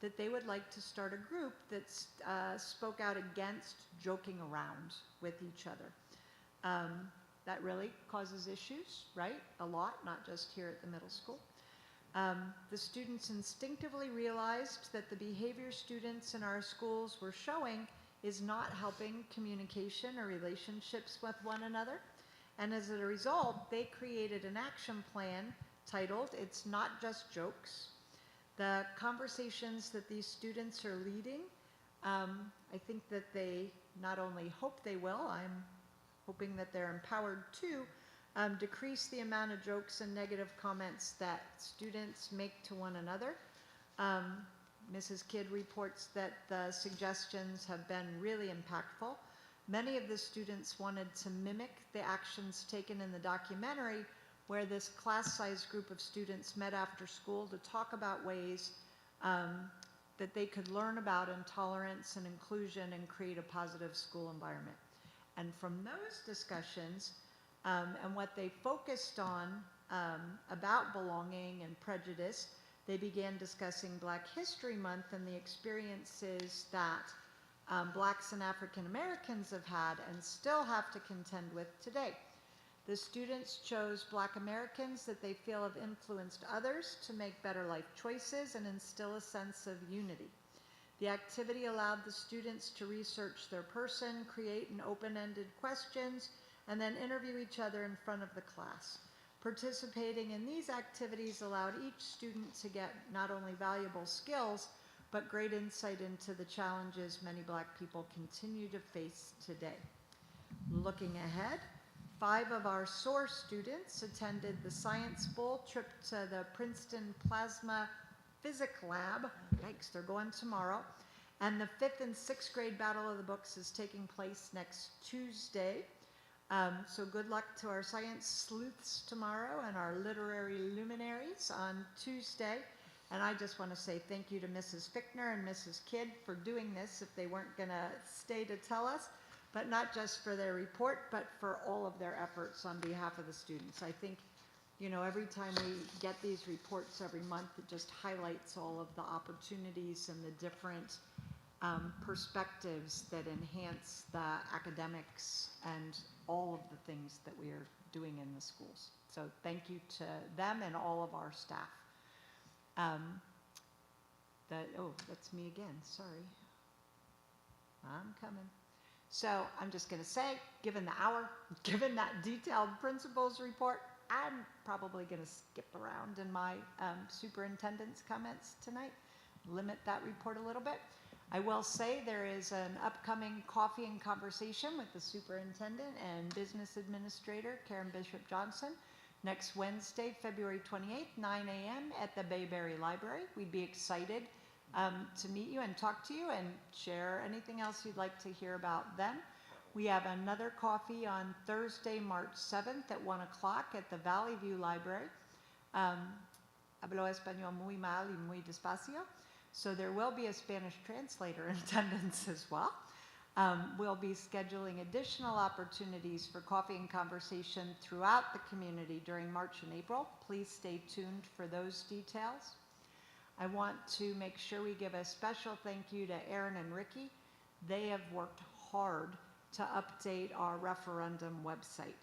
that they would like to start a group that spoke out against joking around with each other. That really causes issues, right? A lot, not just here at the middle school. The students instinctively realized that the behavior students in our schools were showing is not helping communication or relationships with one another. And as a result, they created an action plan titled, "It's Not Just Jokes." The conversations that these students are leading, I think that they not only hope they will, I'm hoping that they're empowered to, decrease the amount of jokes and negative comments that students make to one another. Mrs. Kidd reports that the suggestions have been really impactful. Many of the students wanted to mimic the actions taken in the documentary, where this class-sized group of students met after school to talk about ways that they could learn about intolerance and inclusion and create a positive school environment. And from those discussions and what they focused on about belonging and prejudice, they began discussing Black History Month and the experiences that Blacks and African Americans have had and still have to contend with today. The students chose Black Americans that they feel have influenced others to make better life choices and instill a sense of unity. The activity allowed the students to research their person, create an open-ended questions, and then interview each other in front of the class. Participating in these activities allowed each student to get not only valuable skills, but great insight into the challenges many Black people continue to face today. Looking ahead, 5 of our SOAR students attended the Science Bowl trip to the Princeton Plasma Physics Lab. Yikes, they're going tomorrow. And the 5th and 6th grade Battle of the Books is taking place next Tuesday. So good luck to our science sleuths tomorrow and our literary luminaries on Tuesday. And I just want to say thank you to Mrs. Fickner and Mrs. Kidd for doing this if they weren't going to stay to tell us, but not just for their report, but for all of their efforts on behalf of the students. I think, you know, every time we get these reports every month, it just highlights all of the opportunities and the different perspectives that enhance the academics and all of the things that we are doing in the schools. So thank you to them and all of our staff. That's me again, sorry. I'm coming. So I'm just gonna say, given the hour, given that detailed principal's report, I'm probably gonna skip around in my superintendent's comments tonight, limit that report a little bit. I will say there is an upcoming coffee and conversation with the superintendent and business administrator, Karen Bishop Johnson, next Wednesday, February 28th, 9 a.m. at the Bayberry Library. We'd be excited to meet you and talk to you and share anything else you'd like to hear about then. We have another coffee on Thursday, March 7th at 1 o'clock at the Valley View Library. Hablo español muy mal y muy despacio. So there will be a Spanish translator in attendance as well. We'll be scheduling additional opportunities for coffee and conversation throughout the community during March and April. Please stay tuned for those details. I want to make sure we give a special thank you to Aaron and Ricky. They have worked hard to update our referendum website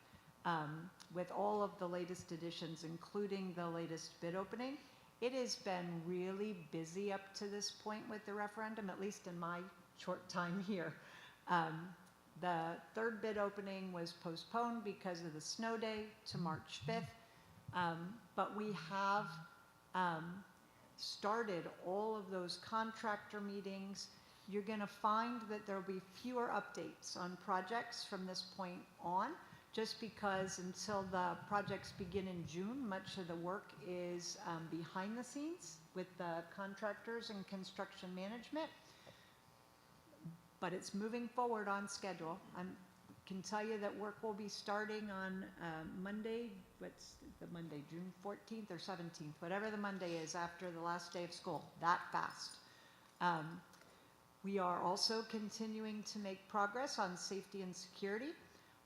with all of the latest additions, including the latest bid opening. It has been really busy up to this point with the referendum, at least in my short time here. The 3rd bid opening was postponed because of the snow day to March 5th, but we have started all of those contractor meetings. You're going to find that there will be fewer updates on projects from this point on, just because until the projects begin in June, much of the work is behind the scenes with the contractors and construction management. But it's moving forward on schedule. I can tell you that work will be starting on Monday, what's the Monday, June 14th or 17th, whatever the Monday is after the last day of school, that fast. We are also continuing to make progress on safety and security.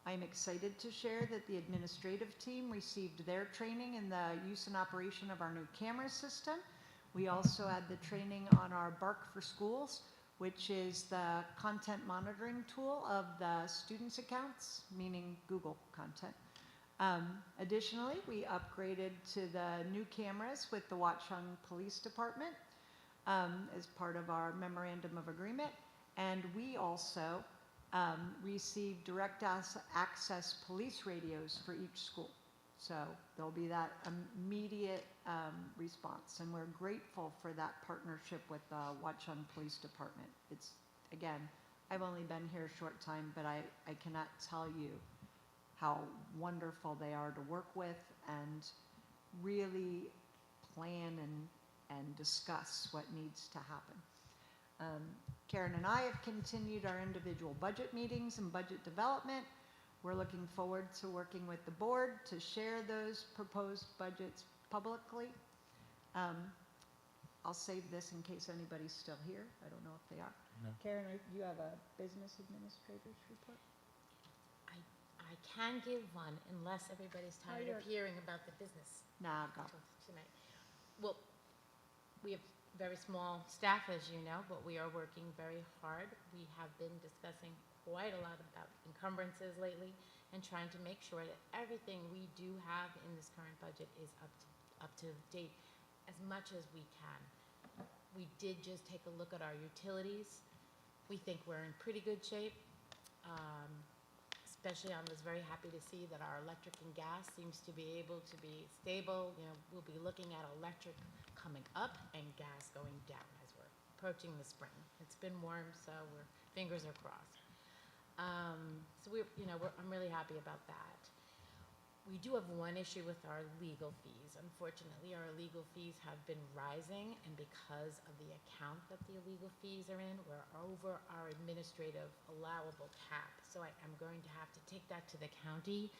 I'm excited to share that the administrative team received their training in the use and operation of our new camera system. We also had the training on our Bark for Schools, which is the content monitoring tool of the students' accounts, meaning Google content. Additionally, we upgraded to the new cameras with the Watchung Police Department as part of our memorandum of agreement. And we also receive direct access police radios for each school. So there'll be that immediate response, and we're grateful for that partnership with the Watchung Police Department. It's, again, I've only been here a short time, but I cannot tell you how wonderful they are to work with and really plan and discuss what needs to happen. Karen and I have continued our individual budget meetings and budget development. We're looking forward to working with the board to share those proposed budgets publicly. I'll save this in case anybody's still here. I don't know if they are. No. Karen, you have a business administrator's report? I can give one unless everybody's tired of hearing about the business. Nah, go. Tonight. Well, we have very small staff, as you know, but we are working very hard. We have been discussing quite a lot about encumbrances lately and trying to make sure that everything we do have in this current budget is up to date as much as we can. We did just take a look at our utilities. We think we're in pretty good shape, especially I was very happy to see that our electric and gas seems to be able to be stable. You know, we'll be looking at electric coming up and gas going down as we're approaching the spring. It's been warm, so fingers are crossed. So I'm really happy about that. We do have one issue with our legal fees. Unfortunately, our legal fees have been rising, and because of the account that the illegal fees are in, we're over our administrative allowable cap. So I'm going to have to take that to the county.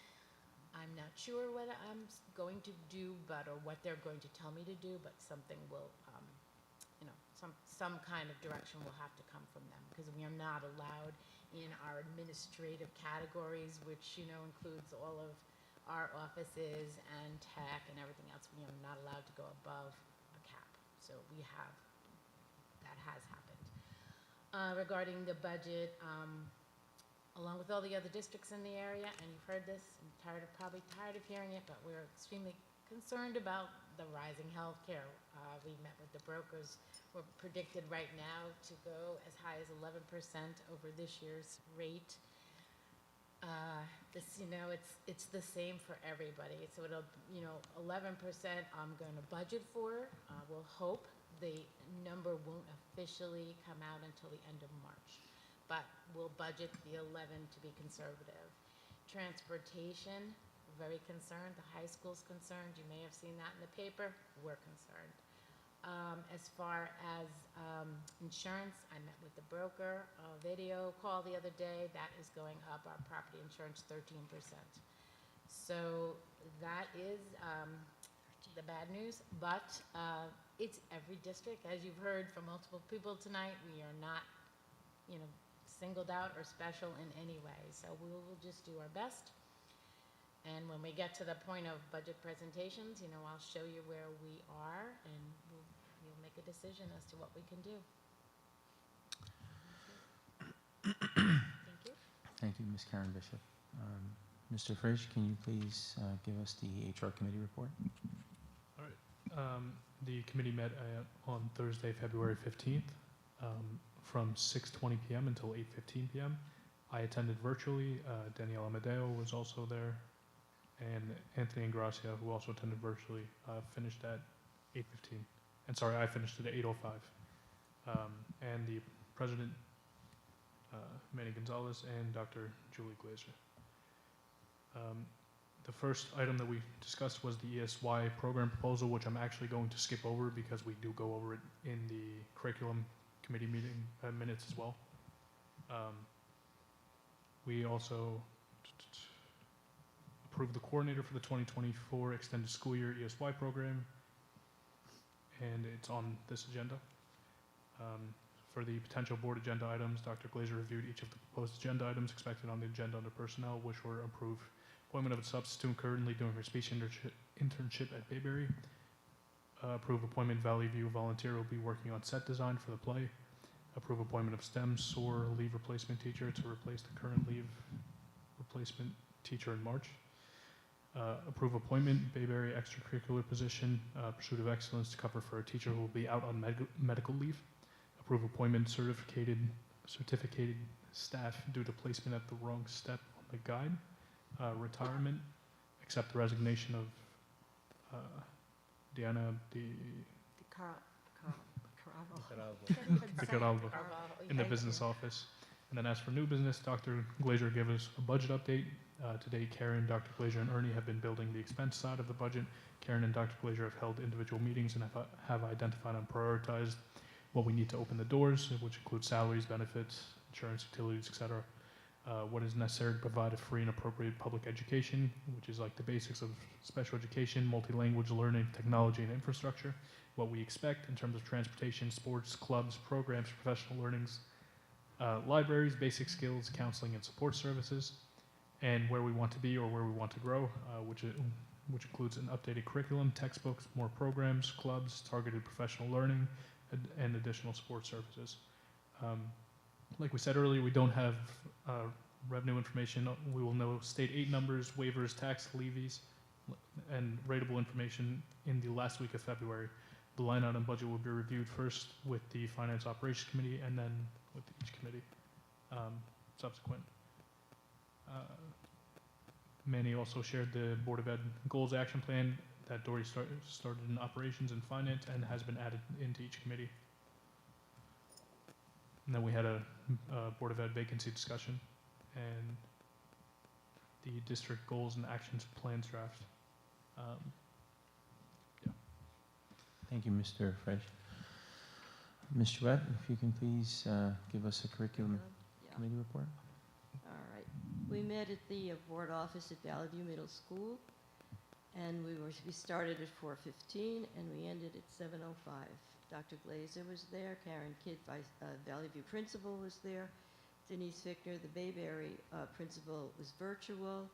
I'm not sure what I'm going to do, or what they're going to tell me to do, but something will, some kind of direction will have to come from them, because we are not allowed in our administrative categories, which, includes all of our offices and tech and everything else. We are not allowed to go above a cap. So that has happened. Regarding the budget, along with all the other districts in the area, and you've heard this, I'm probably tired of hearing it, but we're extremely concerned about the rising health care. We met with the brokers. We're predicted right now to go as high as 11% over this year's rate. It's the same for everybody. So 11% I'm going to budget for. We'll hope the number won't officially come out until the end of March, but we'll budget the 11 to be conservative. Transportation, very concerned. The high school's concerned. You may have seen that in the paper. We're concerned. As far as insurance, I met with the broker, a video call the other day. That is going up, our property insurance, 13%. So that is the bad news, but it's every district. As you've heard from multiple people tonight, we are not, singled out or special in any way. So we will just do our best. And when we get to the point of budget presentations, I'll show you where we are, and you'll make a decision as to what we can do. Thank you. Thank you, Ms. Karen Bishop. Mr. Frisch, can you please give us the HR committee report? All right. The committee met on Thursday, February 15th, from 6:20 p.m. until 8:15 p.m. I attended virtually. Danielle Amadeo was also there, and Anthony Ingracia, who also attended virtually, finished at 8:15. And sorry, I finished at 8:05. And the president, Manny Gonzalez, and Dr. Julie Glazer. The first item that we discussed was the ESY program proposal, which I'm actually going to skip over because we do go over it in the curriculum committee meeting minutes as well. We also approved the coordinator for the 2024 extended school year ESY program, and it's on this agenda. For the potential board agenda items, Dr. Glazer reviewed each of the proposed agenda items expected on the agenda under personnel, which were approved. Appointment of a substitute currently doing her speech internship at Bayberry. Approve appointment Valley View volunteer will be working on set design for the play. Approve appointment of STEM SOAR leave replacement teacher to replace the current leave replacement teacher in March. Approve appointment Bayberry extracurricular position, pursuit of excellence to cover for a teacher who will be out on medical leave. Approve appointment certificated staff due to placement at the wrong step on the guide. Retirement, accept the resignation of Diana DiCaravo in the business office. And then as for new business, Dr. Glazer gave us a budget update. Today, Karen, Dr. Glazer, and Ernie have been building the expense side of the budget. Karen and Dr. Glazer have held individual meetings and have identified and prioritized what we need to open the doors, which includes salaries, benefits, insurance, utilities, etc. What is necessary to provide a free and appropriate public education, which is like the basics of special education, multi-language learning, technology, and infrastructure. What we expect in terms of transportation, sports, clubs, programs, professional learnings, libraries, basic skills, counseling, and support services, and where we want to be or where we want to grow, which includes an updated curriculum, textbooks, more programs, clubs, targeted professional learning, and additional support services. Like we said earlier, we don't have revenue information. We will know state aid numbers, waivers, tax levies, and rateable information in the last week of February. The line item budget will be reviewed first with the Finance Operations Committee and then with each committee subsequent. Manny also shared the Board of Ed Goals Action Plan that Dory started in operations and finance and has been added into each committee. And then we had a Board of Ed vacancy discussion and the district goals and actions plans draft. Thank you, Mr. Fresh. Ms. Chouette, if you can please give us a curriculum Yeah. committee report. All right. We met at the board office at Valley View Middle School, and we started at 4:15 and we ended at 7:05. Dr. Glazer was there, Karen Kidd, Valley View principal was there, Denise Fickner, the Bayberry principal, was virtual,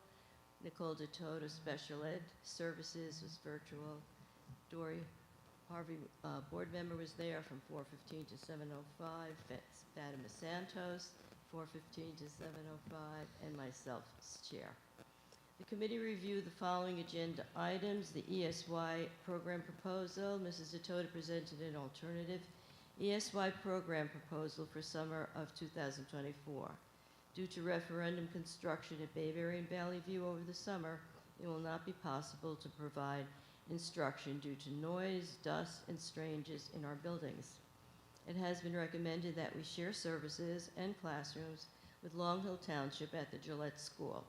Nicole DeToto, special ed services, was virtual, Dory Harvey, board member, was there from 4:15 to 7:05, Fatima Santos, 4:15 to 7:05, and myself as chair. The committee reviewed the following agenda items: the ESY program proposal. Mrs. DeToto presented an alternative ESY program proposal for summer of 2024. Due to referendum construction at Bayberry and Valley View over the summer, it will not be possible to provide instruction due to noise, dust, and stranges in our buildings. It has been recommended that we share services and classrooms with Long Hill Township at the Gillette School.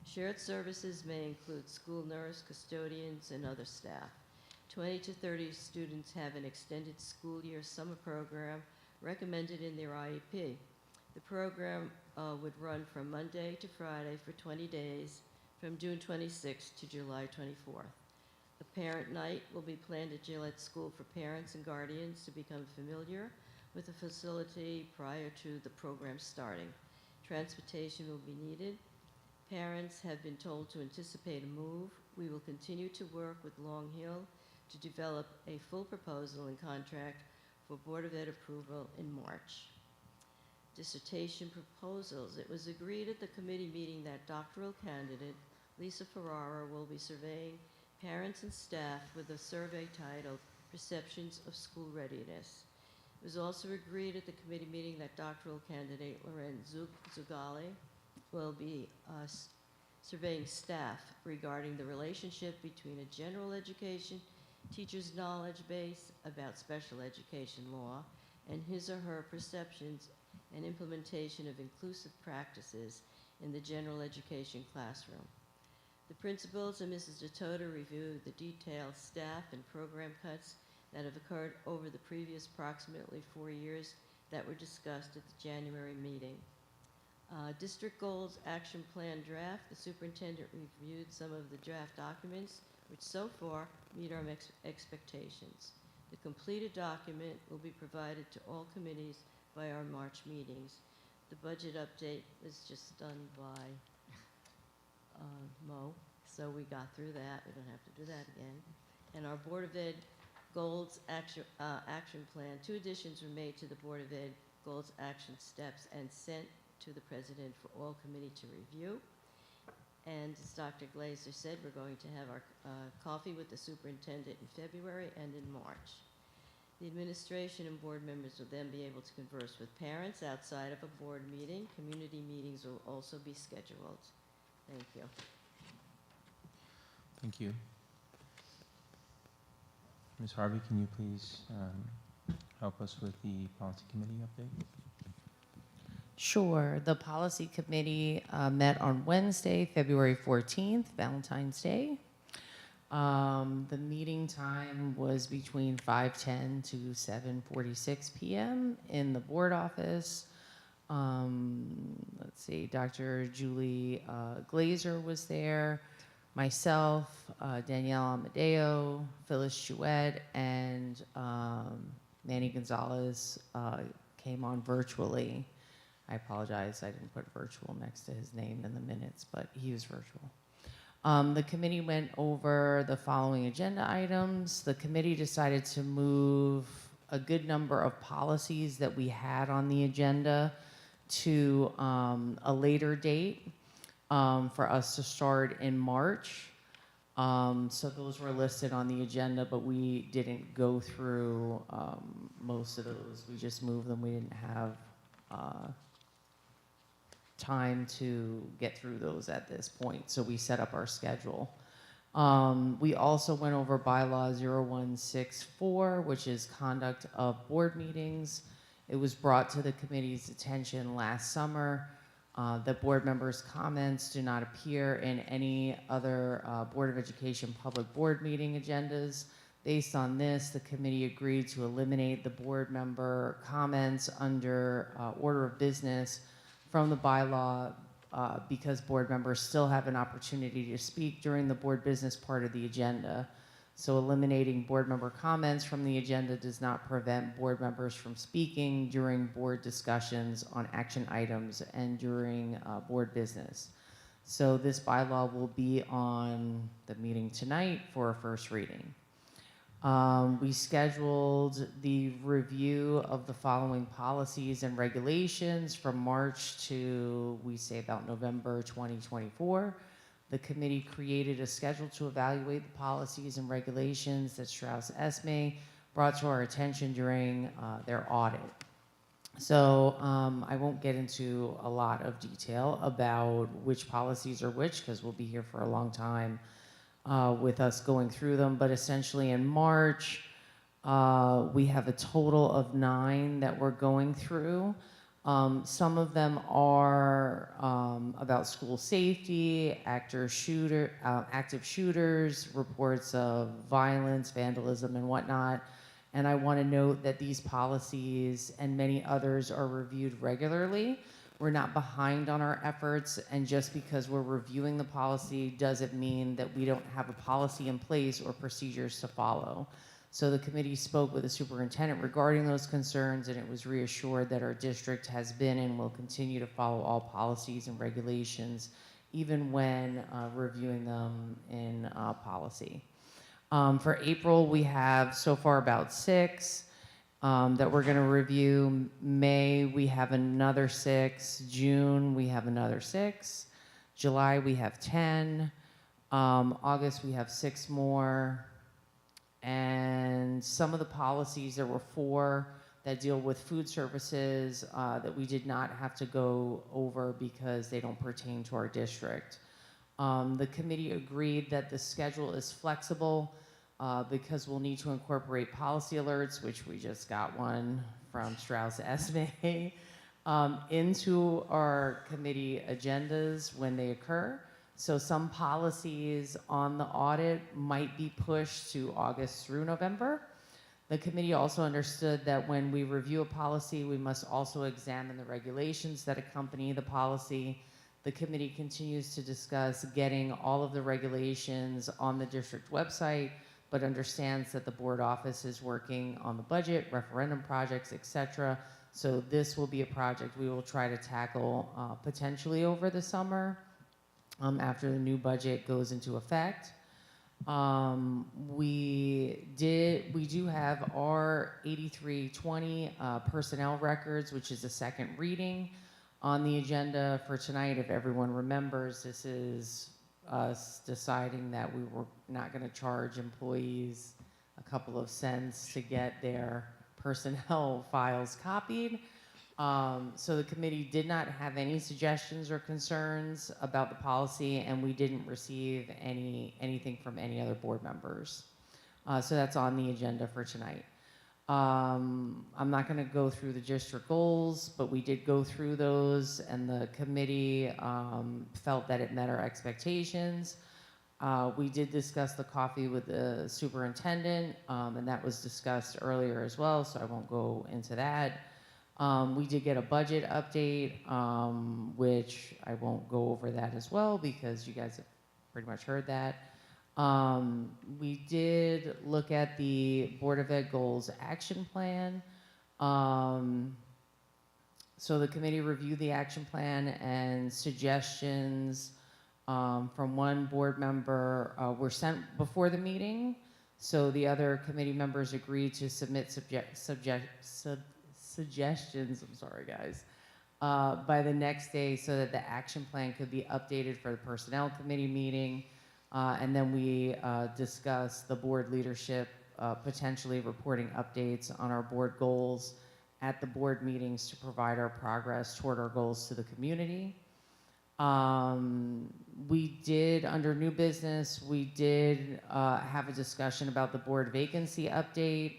Shared services may include school nurse, custodians, and other staff. 20 to 30 students have an extended school year summer program recommended in their IEP. The program would run from Monday to Friday for 20 days, from June 26th to July 24th. A parent night will be planned at Gillette School for parents and guardians to become familiar with the facility prior to the program starting. Transportation will be needed. Parents have been told to anticipate a move. We will continue to work with Long Hill to develop a full proposal and contract for Board of Ed approval in March. Dissertation proposals. It was agreed at the committee meeting that doctoral candidate Lisa Ferrara will be surveying parents and staff with a survey titled Perceptions of School Readiness. It was also agreed at the committee meeting that doctoral candidate Loren Zugali will be surveying staff regarding the relationship between a general education teacher's knowledge base about special education law and his or her perceptions and implementation of inclusive practices in the general education classroom. The principals and Mrs. DeToto reviewed the detailed staff and program cuts that have occurred over the previous approximately 4 years that were discussed at the January meeting. District Goals Action Plan draft. The superintendent reviewed some of the draft documents, which so far meet our expectations. The completed document will be provided to all committees by our March meetings. The budget update was just done by Mo, so we got through that. We don't have to do that again. And our Board of Ed Goals Action Plan. 2 additions were made to the Board of Ed Goals Action Steps and sent to the President for all committee to review. And as Dr. Glazer said, we're going to have our coffee with the superintendent in February and in March. The administration and board members will then be able to converse with parents outside of a board meeting. Community meetings will also be scheduled. Thank you. Thank you. Ms. Harvey, can you please help us with the policy committee update? Sure. The policy committee met on Wednesday, February 14th, Valentine's Day. The meeting time was between 5:10 to 7:46 p.m. in the board office. Let's see, Dr. Julie Glazer was there, myself, Danielle Amadeo, Phyllis Chouette, and Manny Gonzalez came on virtually. I apologize, I didn't put virtual next to his name in the minutes, but he was virtual. The committee went over the following agenda items. The committee decided to move a good number of policies that we had on the agenda to a later date for us to start in March. So those were listed on the agenda, but we didn't go through most of those. We just moved them. We didn't have time to get through those at this point, so we set up our schedule. We also went over bylaw 0164, which is conduct of board meetings. It was brought to the committee's attention last summer that board members' comments do not appear in any other Board of Education public board meeting agendas. Based on this, the committee agreed to eliminate the board member comments under order of business from the bylaw because board members still have an opportunity to speak during the board business part of the agenda. So eliminating board member comments from the agenda does not prevent board members from speaking during board discussions on action items and during board business. So this bylaw will be on the meeting tonight for a first reading. We scheduled the review of the following policies and regulations from March to, we say, about November 2024. The committee created a schedule to evaluate the policies and regulations that Strauss-Esme brought to our attention during their audit. So I won't get into a lot of detail about which policies are which, because we'll be here for a long time with us going through them, but essentially in March, we have a total of 9 that we're going through. Some of them are about school safety, active shooters, reports of violence, vandalism, and whatnot. And I want to note that these policies and many others are reviewed regularly. We're not behind on our efforts, and just because we're reviewing the policy doesn't mean that we don't have a policy in place or procedures to follow. So the committee spoke with the superintendent regarding those concerns, and it was reassured that our district has been and will continue to follow all policies and regulations, even when reviewing them in policy. For April, we have so far about 6. That we're going to review. May, we have another 6. June, we have another 6. July, we have 10. August, we have 6 more. And some of the policies, there were 4 that deal with food services that we did not have to go over because they don't pertain to our district. The committee agreed that the schedule is flexible because we'll need to incorporate policy alerts, which we just got one from Strauss-Esme, into our committee agendas when they occur. So some policies on the audit might be pushed to August through November. The committee also understood that when we review a policy, we must also examine the regulations that accompany the policy. The committee continues to discuss getting all of the regulations on the district website, but understands that the board office is working on the budget, referendum projects, etc. So this will be a project we will try to tackle potentially over the summer after the new budget goes into effect. We do have our 8320 personnel records, which is a second reading on the agenda for tonight. If everyone remembers, this is us deciding that we were not going to charge employees a couple of cents to get their personnel files copied. So the committee did not have any suggestions or concerns about the policy, and we didn't receive anything from any other board members. So that's on the agenda for tonight. I'm not going to go through the district goals, but we did go through those, and the committee felt that it met our expectations. We did discuss the coffee with the superintendent, and that was discussed earlier as well, so I won't go into that. We did get a budget update, which I won't go over that as well because you guys have pretty much heard that. We did look at the Board of Ed Goals Action Plan. So the committee reviewed the action plan, and suggestions from one board member were sent before the meeting. So the other committee members agreed to submit suggestions, I'm sorry guys, by the next day so that the action plan could be updated for the personnel committee meeting. And then we discussed the board leadership potentially reporting updates on our board goals at the board meetings to provide our progress toward our goals to the community. We did, under new business, we did have a discussion about the board vacancy update.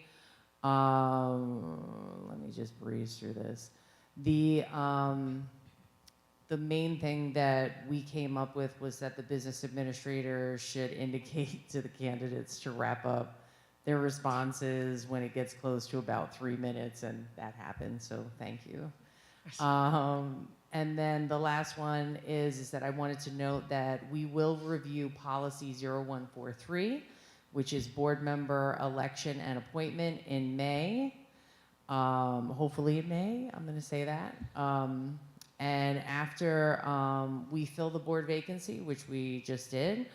Let me just breeze through this. The main thing that we came up with was that the business administrator should indicate to the candidates to wrap up their responses when it gets close to about 3 minutes, and that happened, so thank you. And then the last one is that I wanted to note that we will review policy 0143, which is board member election and appointment in May. Hopefully in May, I'm gonna say that. And after we fill the board vacancy, which we just did,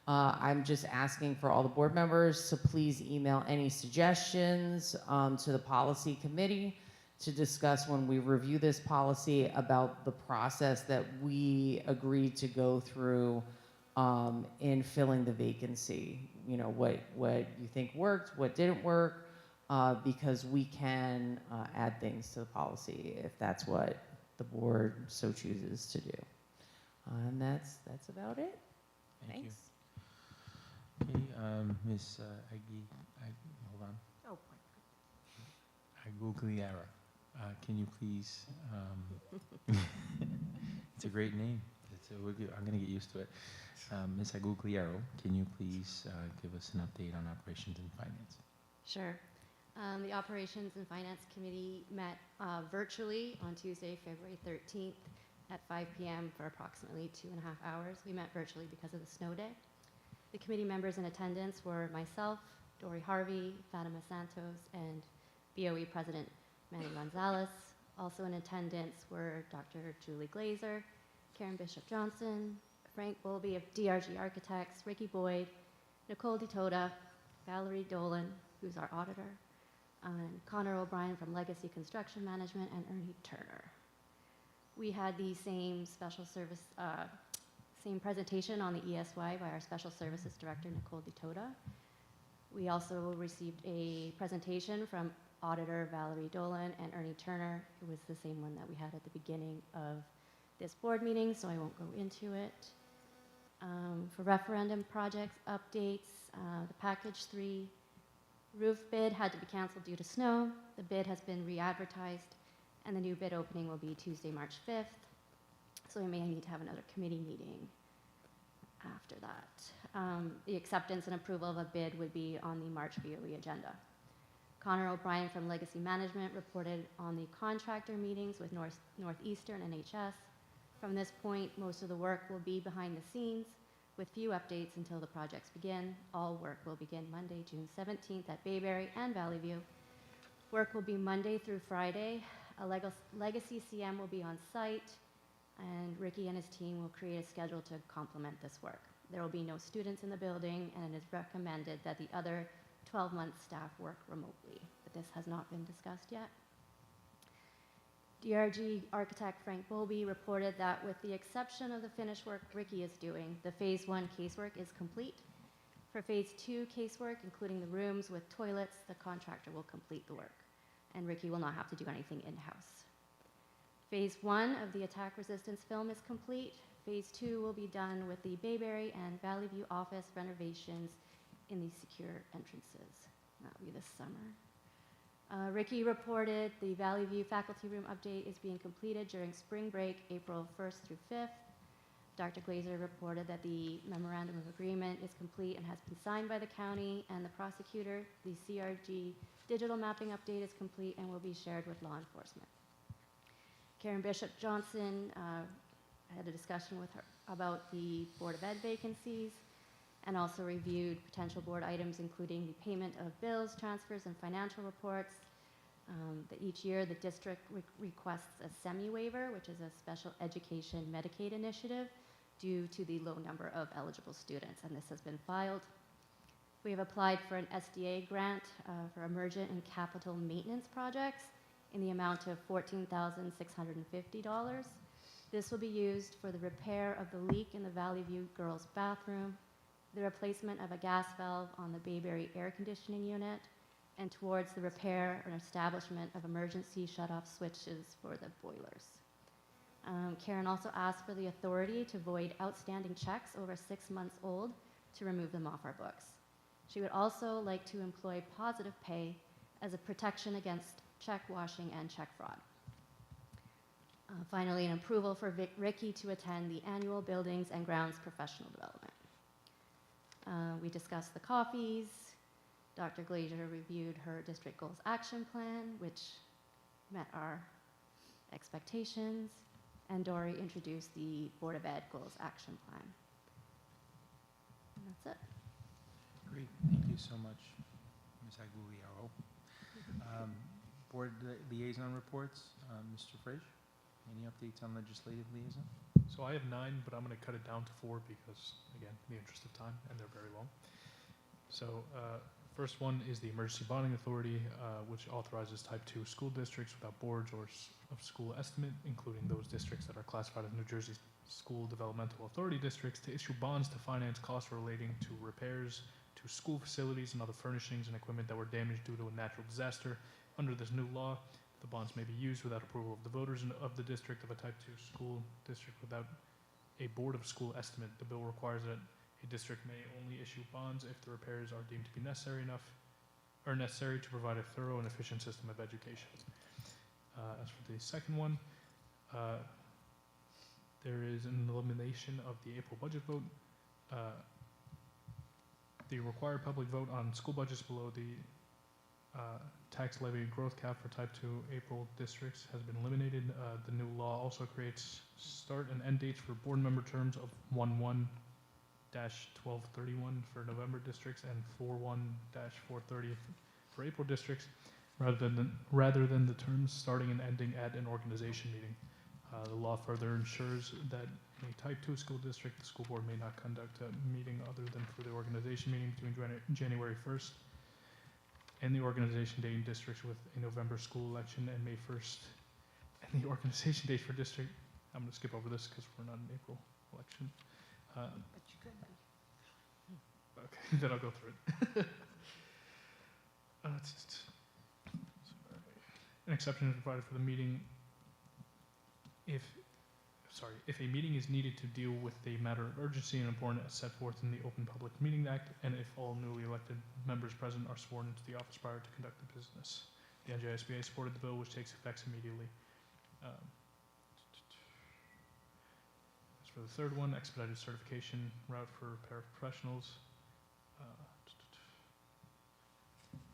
I'm just asking for all the board members to please email any suggestions to the policy committee to discuss when we review this policy about the process that we agreed to go through in filling the vacancy. You know, what you think worked, what didn't work, because we can add things to the policy if that's what the board so chooses to do. And that's about it. Thank Thanks. you. Okay, Ms. hold on. Oh, Agugliara, can you please, it's a great name. I'm gonna get used to it. Ms. Agugliaro, can you please give us an update on operations and finance? Sure. The Operations and Finance Committee met virtually on Tuesday, February 13th at 5 p.m. for approximately 2.5 hours. We met virtually because of the snow day. The committee members in attendance were myself, Dory Harvey, Fatima Santos, and BOE President Manny Gonzalez. Also in attendance were Dr. Julie Glazer, Karen Bishop-Johnson, Frank Bolby of DRG Architects, Ricky Boyd, Nicole DeToda, Valerie Dolan, who's our auditor, and Connor O'Brien from Legacy Construction Management, and Ernie Turner. We had the same same presentation on the ESY by our Special Services Director, Nicole DeToda. We also received a presentation from Auditor Valerie Dolan and Ernie Turner. It was the same one that we had at the beginning of this board meeting, so I won't go into it. For referendum projects updates, the package 3 roof bid had to be canceled due to snow. The bid has been re-advertised, and the new bid opening will be Tuesday, March 5th. So we may need to have another committee meeting after that. The acceptance and approval of a bid would be on the March BOE agenda. Connor O'Brien from Legacy Management reported on the contractor meetings with Northeastern and NHS. From this point, most of the work will be behind the scenes, with few updates until the projects begin. All work will begin Monday, June 17th at Bayberry and Valley View. Work will be Monday through Friday. A Legacy CM will be on site, and Ricky and his team will create a schedule to complement this work. There will be no students in the building, and it is recommended that the other 12-month staff work remotely, but this has not been discussed yet. DRG architect Frank Bolby reported that with the exception of the finish work Ricky is doing, the phase 1 casework is complete. For phase 2 casework, including the rooms with toilets, the contractor will complete the work, and Ricky will not have to do anything in-house. Phase 1 of the attack resistance film is complete. Phase 2 will be done with the Bayberry and Valley View office renovations in the secure entrances. That will be this summer. Ricky reported the Valley View faculty room update is being completed during spring break, April 1st through 5th. Dr. Glazer reported that the memorandum of agreement is complete and has been signed by the county and the prosecutor. The CRG digital mapping update is complete and will be shared with law enforcement. Karen Bishop-Johnson had a discussion with her about the Board of Ed vacancies and also reviewed potential board items, including the payment of bills, transfers, and financial reports. That each year the district requests a semi-waiver, which is a special education Medicaid initiative, due to the low number of eligible students, and this has been filed. We have applied for an SDA grant for emergent and capital maintenance projects in the amount of $14,650. This will be used for the repair of the leak in the Valley View girls' bathroom, the replacement of a gas valve on the Bayberry air conditioning unit, and towards the repair or establishment of emergency shut-off switches for the boilers. Karen also asked for the authority to void outstanding checks over 6 months old to remove them off our books. She would also like to employ positive pay as a protection against check washing and check fraud. Finally, an approval for Ricky to attend the annual Buildings and Grounds Professional Development. We discussed the coffees. Dr. Glazer reviewed her district goals action plan, which met our expectations, and Dory introduced the Board of Ed goals action plan. And that's it. Great, thank you so much, Ms. Aguilera. Board liaison reports, Mr. Frazier, any updates on legislative liaison? So I have 9, but I'm going to cut it down to 4 because, again, in the interest of time, and they're very long. So first one is the Emergency Bonding Authority, which authorizes type 2 school districts without boards or of school estimate, including those districts that are classified as New Jersey School Developmental Authority districts, to issue bonds to finance costs relating to repairs to school facilities and other furnishings and equipment that were damaged due to a natural disaster. Under this new law, the bonds may be used without approval of the voters of the district of a type 2 school district without a board of school estimate. The bill requires that a district may only issue bonds if the repairs are deemed to be necessary to provide a thorough and efficient system of education. As for the second one, there is an elimination of the April budget vote. The required public vote on school budgets below the tax levy growth cap for type 2 April districts has been eliminated. The new law also creates start and end dates for board member terms of 1/1-12/31 for November districts and 4/1-4/30 for April districts, rather than the terms starting and ending at an organization meeting. The law further ensures that in a type 2 school district, the school board may not conduct a meeting other than for the organization meeting between January 1st and the organization date in districts with a November school election and May 1st. And the organization date for district, I'm going to skip over this because we're not in April election. But you could be. Okay, then I'll go through it. An exception is provided for the meeting if a meeting is needed to deal with a matter of urgency and importance as set forth in the Open Public Meeting Act, and if all newly elected members present are sworn into the office prior to conduct the business. The NJSBA supported the bill, which takes effect immediately. As for the third one, expedited certification route for paraprofessionals.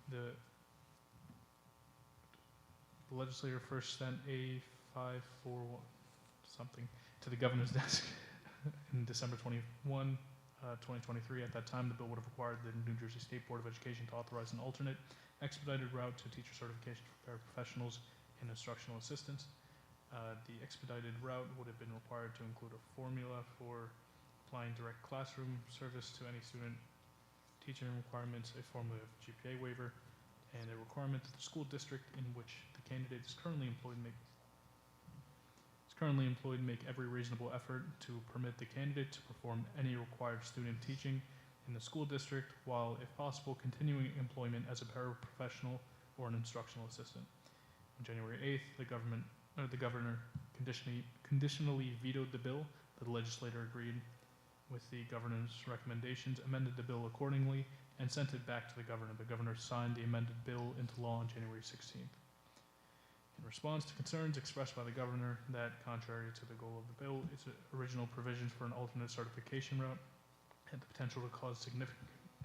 The legislator first sent a 541 something to the governor's desk in December 21, 2023. At that time, the bill would have required the New Jersey State Board of Education to authorize an alternate expedited route to teacher certification for paraprofessionals and instructional assistants. The expedited route would have been required to include a formula for applying direct classroom service to any student, teaching requirements, a formula of GPA waiver, and a requirement that the school district in which the candidate is currently employed make every reasonable effort to permit the candidate to perform any required student teaching in the school district while, if possible, continuing employment as a paraprofessional or an instructional assistant. On January 8th, the governor conditionally vetoed the bill, but the legislature agreed with the governor's recommendations, amended the bill accordingly, and sent it back to the governor. The governor signed the amended bill into law on January 16th. In response to concerns expressed by the governor that, contrary to the goal of the bill, its original provisions for an alternate certification route had the potential to cause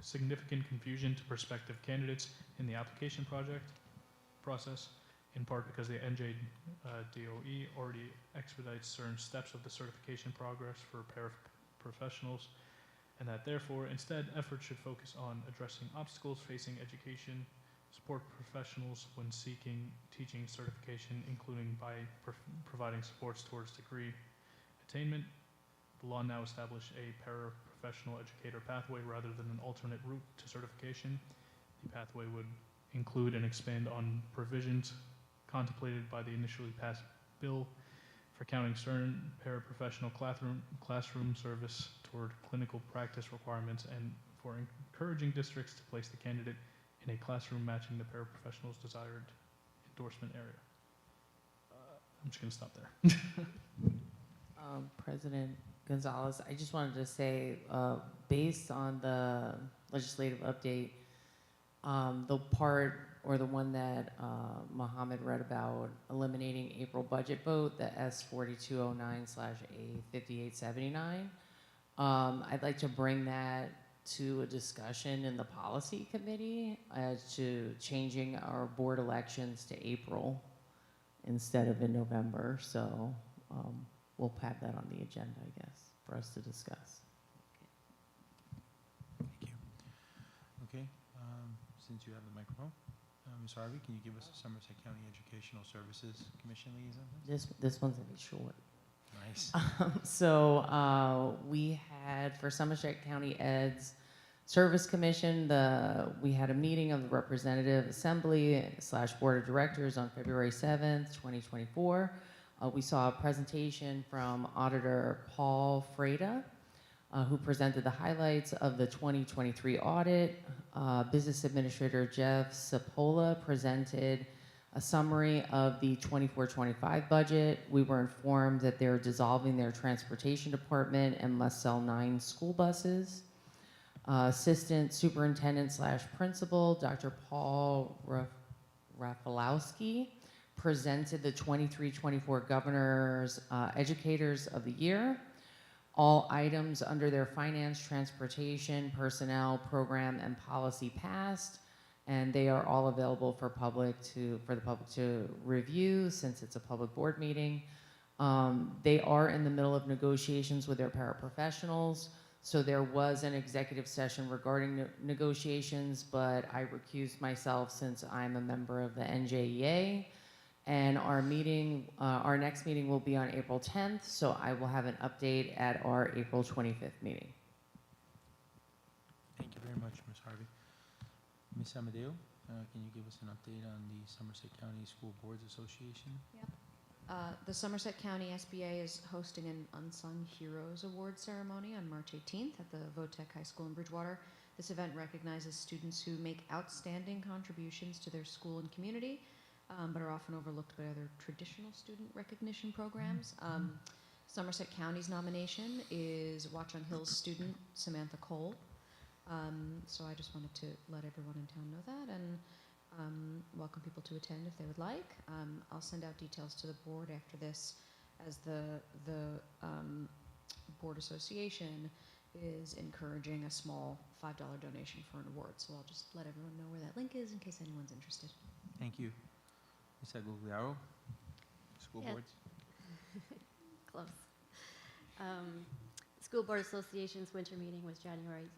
significant confusion to prospective candidates in the application process, in part because the NJDOE already expedites certain steps of the certification progress for paraprofessionals, and that therefore, instead, efforts should focus on addressing obstacles facing education support professionals when seeking teaching certification, including by providing supports towards degree attainment. The law now establishes a paraprofessional educator pathway rather than an alternate route to certification. The pathway would include and expand on provisions contemplated by the initially passed bill for counting certain paraprofessional classroom service toward clinical practice requirements and for encouraging districts to place the candidate in a classroom matching the paraprofessional's desired endorsement area. I'm just gonna stop there. President Gonzalez, I just wanted to say, based on the legislative update, the part or the one that Mohammed read about eliminating April budget vote, the S4209/A5879, I'd like to bring that to a discussion in the policy committee as to changing our board elections to April instead of in November. So we'll have that on the agenda, I guess, for us to discuss. Thank you. Okay, since you have the microphone, Ms. Harvey, can you give us a Somerset County Educational Services Commission liaison? This one's gonna be short. Nice. So we had, for Somerset County Ed's Service Commission, we had a meeting of the Representative Assembly / Board of Directors on February 7th, 2024. We saw a presentation from Auditor Paul Freda, who presented the highlights of the 2023 audit. Business Administrator Jeff Sapola presented a summary of the 24-25 budget. We were informed that they're dissolving their transportation department and must sell 9 school buses. Assistant Superintendent / Principal, Dr. Paul Rafalowski, presented the 23-24 Governor's Educators of the Year. All items under their finance, transportation, personnel, program, and policy passed, and they are all available for the public to review since it's a public board meeting. They are in the middle of negotiations with their paraprofessionals, so there was an executive session regarding negotiations, but I recused myself since I'm a member of the NJEA. And our next meeting will be on April 10th, so I will have an update at our April 25th meeting. Thank you very much, Ms. Harvey. Ms. Amadeo, can you give us an update on the Somerset County School Boards Association? Yep. The Somerset County SBA is hosting an Unsung Heroes Award ceremony on March 18th at the Votech High School in Bridgewater. This event recognizes students who make outstanding contributions to their school and community, but are often overlooked by other traditional student recognition programs. Somerset County's nomination is Watchung Hills student Samantha Cole. So I just wanted to let everyone in town know that and welcome people to attend if they would like. I'll send out details to the board after this, as the board association is encouraging a small $5 donation for an award. So I'll just let everyone know where that link is in case anyone's interested. Thank you. Ms. Agugliaro, School Yeah. Boards. Close. School Board Association's winter meeting was January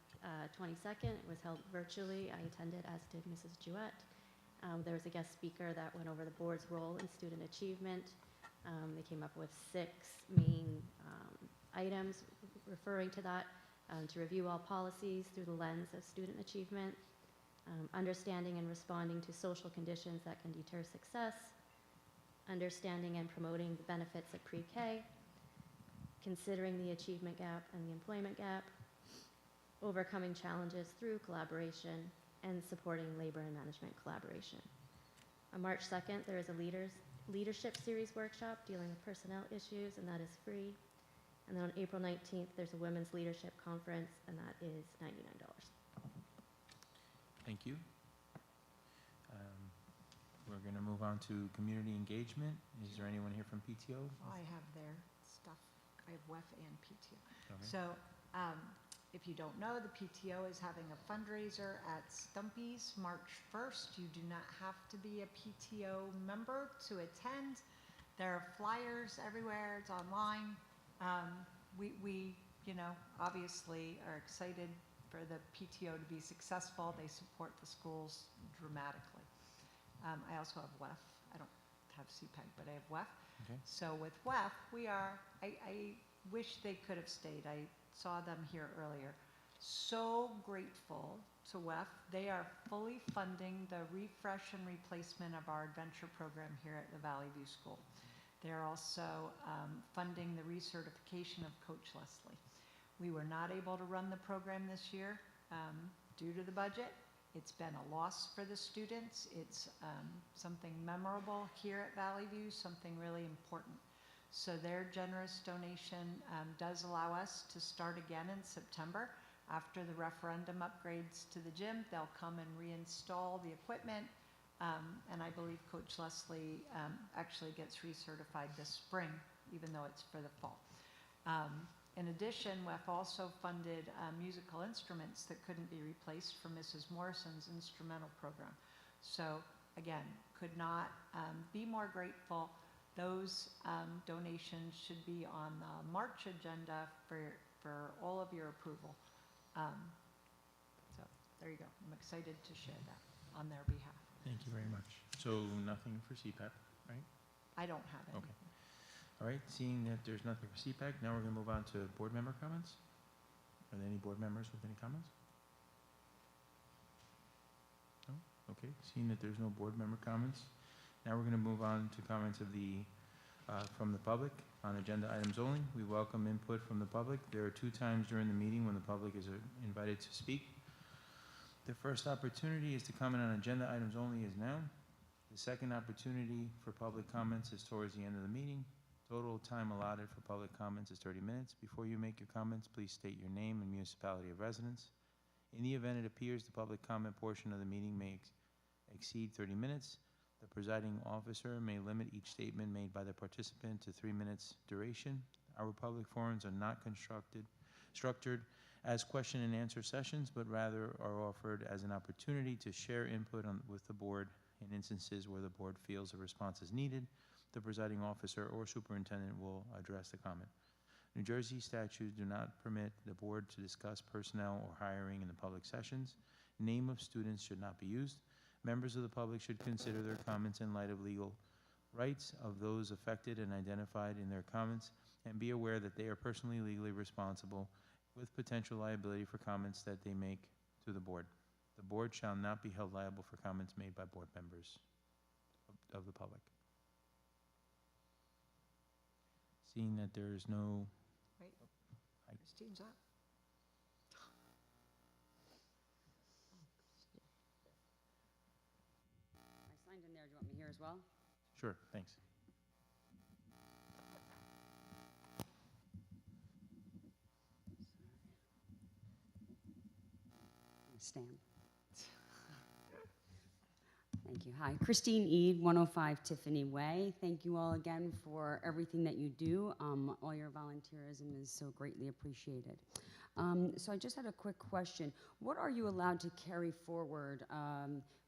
22nd. It was held virtually. I attended, as did Mrs. Jewett. There was a guest speaker that went over the board's role in student achievement. They came up with 6 main items referring to that, to review all policies through the lens of student achievement, understanding and responding to social conditions that can deter success, understanding and promoting the benefits of pre-K, considering the achievement gap and the employment gap, overcoming challenges through collaboration, and supporting labor and management collaboration. On March 2nd, there is a leadership series workshop dealing with personnel issues, and that is free. And then on April 19th, there's a women's leadership conference, and that is $99. Thank you. We're going to move on to community engagement. Is there anyone here from PTO? I have their stuff. I have WEF and PTO. Okay. So if you don't know, the PTO is having a fundraiser at Stumpy's March 1st. You do not have to be a PTO member to attend. There are flyers everywhere. It's online. We obviously are excited for the PTO to be successful. They support the schools dramatically. I also have WEF. I don't have CPEG, but I have WEF. Okay. So with WEF, I wish they could have stayed. I saw them here earlier. So grateful to WEF. They are fully funding the refresh and replacement of our adventure program here at the Valley View School. They're also funding the recertification of Coach Leslie. We were not able to run the program this year due to the budget. It's been a loss for the students. It's something memorable here at Valley View, something really important. So their generous donation does allow us to start again in September. After the referendum upgrades to the gym, they'll come and reinstall the equipment. And I believe Coach Leslie actually gets recertified this spring, even though it's for the fall. In addition, WEF also funded musical instruments that couldn't be replaced for Mrs. Morrison's instrumental program. So again, could not be more grateful. Those donations should be on the March agenda for all of your approval. So there you go. I'm excited to share that on their behalf. Thank you very much. So nothing for CPAC, right? I don't have any. Okay. All right, seeing that there's nothing for CPAC, now we're going to move on to board member comments. Are there any board members with any comments? No? Okay, seeing that there's no board member comments, now we're going to move on to comments of the, from the public on agenda items only. We welcome input from the public. There are 2 times during the meeting when the public is invited to speak. The first opportunity is to comment on agenda items only is now. The second opportunity for public comments is towards the end of the meeting. Total time allotted for public comments is 30 minutes. Before you make your comments, please state your name and municipality of residence. In the event it appears the public comment portion of the meeting may exceed 30 minutes, the presiding officer may limit each statement made by the participant to 3 minutes duration. Our public forums are not structured as question and answer sessions, but rather are offered as an opportunity to share input with the board in instances where the board feels a response is needed. The presiding officer or superintendent will address the comment. New Jersey statutes do not permit the board to discuss personnel or hiring in the public sessions. Name of students should not be used. Members of the public should consider their comments in light of legal rights of those affected and identified in their comments, and be aware that they are personally legally responsible with potential liability for comments that they make to the board. The board shall not be held liable for comments made by board members of the public. Seeing that there is no... Wait, Christine's up. I signed in there. Do you want me here as well? Sure, thanks. Stand. Thank you. Hi, Christine Eade, 105 Tiffany Way. Thank you all again for everything that you do. All your volunteerism is so greatly appreciated. So I just had a quick question. What are you allowed to carry forward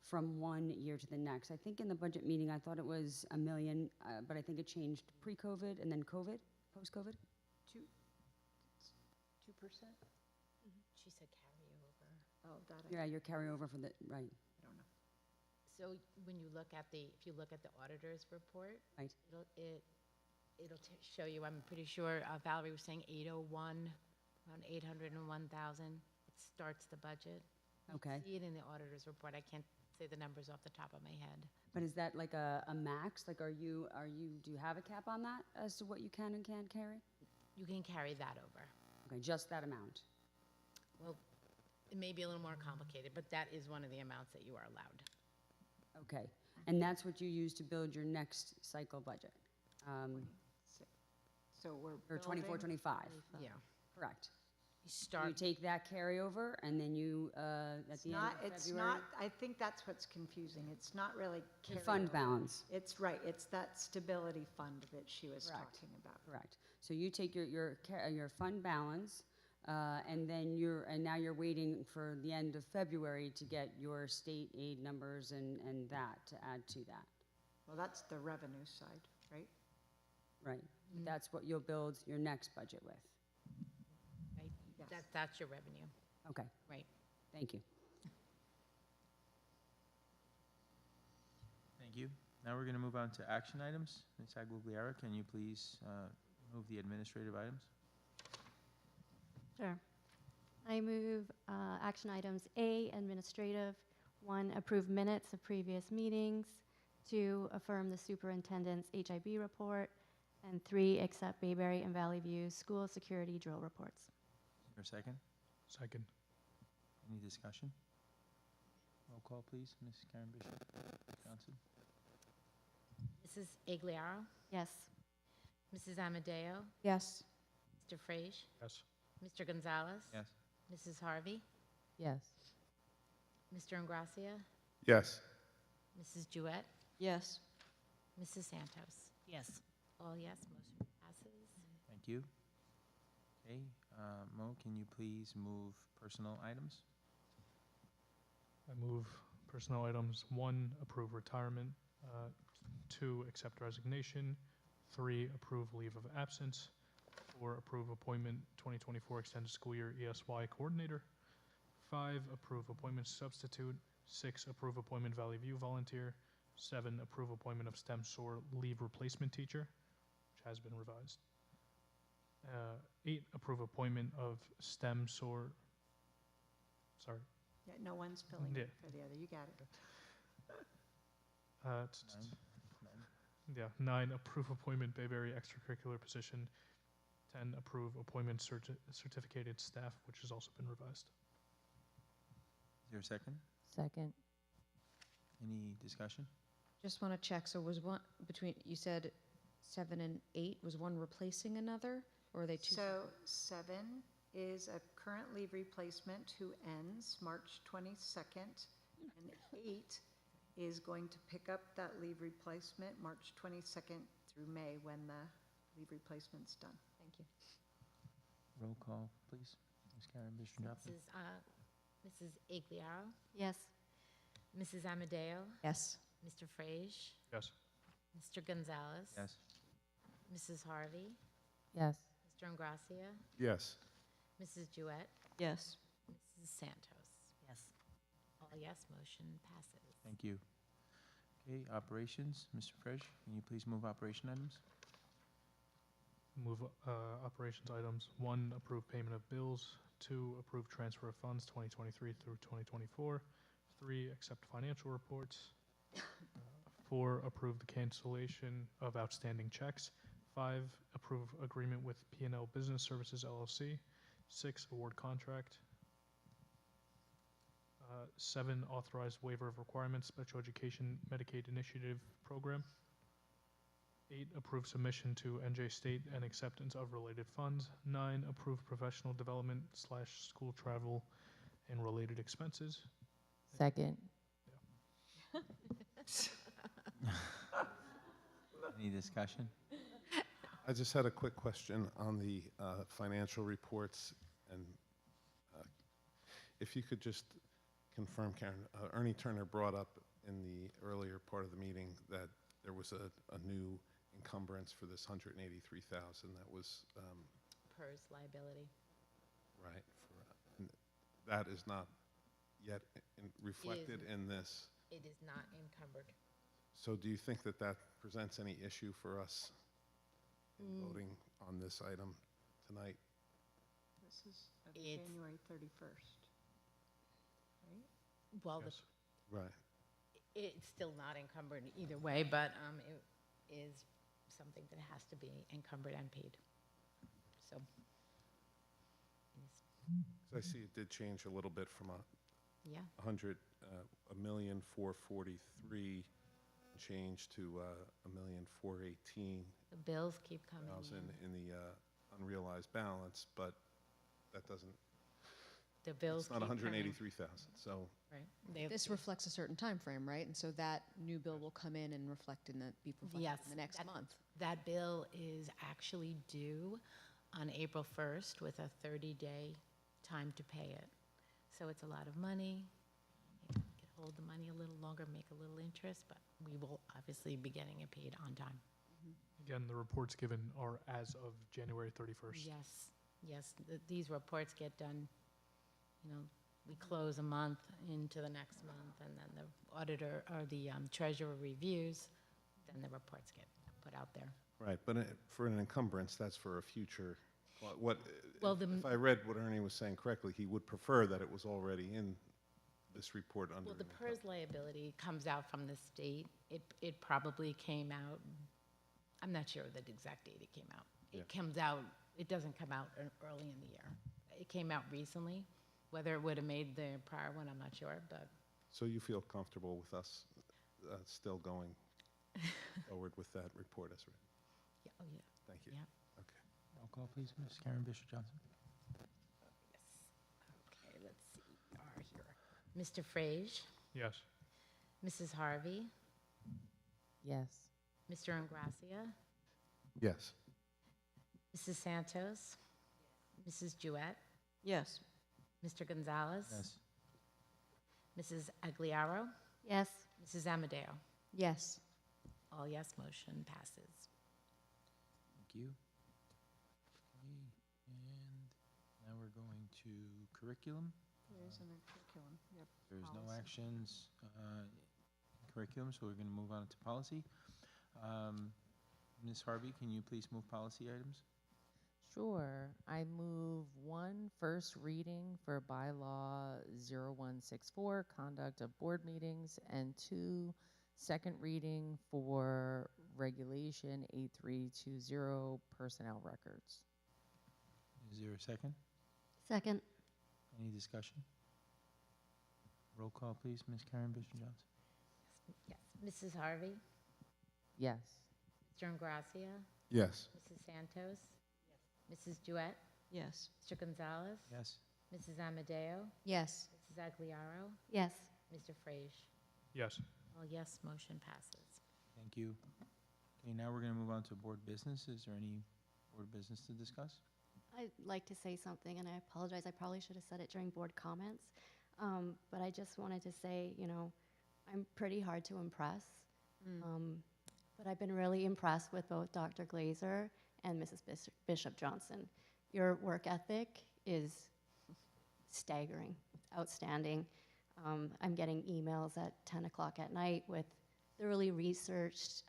from one year to the next? I think in the budget meeting I thought it was $1 million, but I think it changed pre-COVID and then COVID, post-COVID? 2%? She said carryover. Oh, that Yeah, your carryover for the, right. I don't know. So when you look at if you look at the auditor's report, Right. it'll show you, I'm pretty sure Valerie was saying 801, around 801,000. It starts the budget. You Okay. see it in the auditor's report. I can't say the numbers off the top of my head. But is that like a max? Like, do you have a cap on that as to what you can and can't carry? You can carry that over. Okay, just that amount. Well, it may be a little more complicated, but that is one of the amounts that you are allowed. Okay, and that's what you use to build your next cycle budget? So we're Or 24, 25? Yeah. Correct. You start. You take that carryover and then you, at It's the end not, of it's February? not, I think that's what's confusing. It's not really Your fund carryover. balance. It's right, it's that stability fund that she was Correct. talking about. Correct. So you take your fund balance, and then now you're waiting for the end of February to get your state aid numbers and that to add to that. Well, that's the revenue side, right? Right. That's what you'll build your next budget with. Right? Yes. That's your revenue. Okay. Right. Thank you. Thank you. Now we're going to move on to action items. Ms. Aguilera, can you please move the administrative items? Sure. I move action items A, administrative, 1, approve minutes of previous meetings, 2, affirm the superintendent's HIB report, and 3, accept Bayberry and Valley View school security drill reports. Or second? Second. Any discussion? Roll call, please. Ms. Karen Bishop Johnson? Mrs. Agliaro? Yes. Mrs. Amadeo? Yes. Mr. Frage? Yes. Mr. Gonzalez? Yes. Mrs. Harvey? Yes. Mr. Ingracia? Yes. Mrs. Jewett? Yes. Mrs. Santos? Yes. All yes, motion passes. Thank you. Okay, Mo, can you please move personal items? I move personnel items. 1, approve retirement. 2, accept resignation. 3, approve leave of absence. 4, approve appointment 2024 extended school year ESY coordinator. 5, approve appointment substitute. 6, approve appointment Valley View volunteer. 7, approve appointment of STEM SOAR leave replacement teacher, which has been revised. 8, approve appointment of STEM SOAR, sorry. Yeah, no one's filling Yeah. in for the other, you got it. Yeah, 9, approve appointment Bayberry extracurricular position. 10, approve appointment certificated staff, which has also been revised. Is there a second? Second. Any discussion? Just want to check, so was one, you said 7 and 8, was one replacing another, or are they two? So 7 is a current leave replacement who ends March 22nd, and 8 is going to pick up that leave replacement March 22nd through May when the leave replacement's done. Thank you. Roll call, please. Ms. Karen Bishop Johnson? Mrs. Agliaro? Yes. Mrs. Amadeo? Yes. Mr. Frage? Yes. Mr. Gonzalez? Yes. Mrs. Harvey? Yes. Mr. Ingracia? Yes. Mrs. Jewett? Yes. Mrs. Santos? Yes. All yes, motion passes. Thank you. Okay, operations, Mr. Fresh, can you please move operation items? Move operations items. 1, approve payment of bills. 2, approve transfer of funds 2023 through 2024. 3, accept financial reports. 4, approve the cancellation of outstanding checks. 5, approve agreement with P&L Business Services LLC. 6, award contract. 7, authorize waiver of requirements, Special Education Medicaid Initiative Program. 8, approve submission to NJ State and acceptance of related funds. 9, approve professional development / school travel and related expenses. Second. Any discussion? I just had a quick question on the financial reports, and if you could just confirm, Karen, Ernie Turner brought up in the earlier part of the meeting that there was a new encumbrance for this 183,000 that was PERS liability. right. That is not yet reflected in this. It is not encumbered. So do you think that that presents any issue for us in voting on this item tonight? This is It's- January 31st, right? Well, Yes. Right. it's still not encumbered either way, but it is something that has to be encumbered and paid. So, So I see it did change a little bit from yeah. 1,443,000 change to 1,418,000 The bills keep coming in. in the unrealized balance, but that doesn't, The bills it's not keep coming. 183,000, so. Right. This reflects a certain time frame, right? And so that new bill will come in and be reflected Yes, in the next month. That bill is actually due on April 1st with a 30-day time to pay it. So it's a lot of money. You can hold the money a little longer, make a little interest, but we will obviously be getting it paid on time. Again, the reports given are as of January 31st. Yes, these reports get done, we close a month into the next month, and then the auditor or the treasurer reviews, then the reports get put out there. Right, but for an encumbrance, that's for a future, if I read what Ernie was saying correctly, he would prefer that it was already in this report under. Well, the PERS liability comes out from the state. It probably came out, I'm not sure the exact date it came out. It comes out, it doesn't come out early in the year. It came out recently. Whether it would have made the prior one, I'm not sure, but So you feel comfortable with us still going forward with that report as written? Yeah, oh, yeah. Thank you. Yeah. Okay. Roll call, please, Ms. Karen Bishop Johnson. Okay, let's see. Here. Mr. Frage, Yes. Mrs. Harvey, Yes. Mr. Ingracia, Yes. Mrs. Santos, Mrs. Jewett, Yes. Mr. Gonzalez, Yes. Mrs. Agliaro, Yes. Mrs. Amadeo. Yes. All yes, motion passes. Thank you. Okay, and now we're going to curriculum. There isn't a curriculum. You have There's no policy. actions in curriculum, so we're going to move on to policy. Ms. Harvey, can you please move policy items? Sure. I move 1, first reading for bylaw 0164, conduct of board meetings, and 2, second reading for regulation 8320, personnel records. Is there a second? Second. Any discussion? Roll call, please, Ms. Karen Bishop Johnson. Yes. Mrs. Harvey, Yes. Mr. Ingracia, Yes. Mrs. Santos, Mrs. Jewett, Yes. Mr. Gonzalez, Yes. Mrs. Amadeo, Yes. Mrs. Agliaro, Yes. Mr. Frage. Yes. All yes, motion passes. Thank you. Okay, now we're going to move on to board business. Is there any board business to discuss? I'd like to say something, and I apologize. I probably should have said it during board comments. But I just wanted to say, you know, I'm pretty hard to impress. But I've been really impressed with both Dr. Glazer and Mrs. Bishop Johnson. Your work ethic is staggering, outstanding. I'm getting emails at 10 o'clock at night with thoroughly researched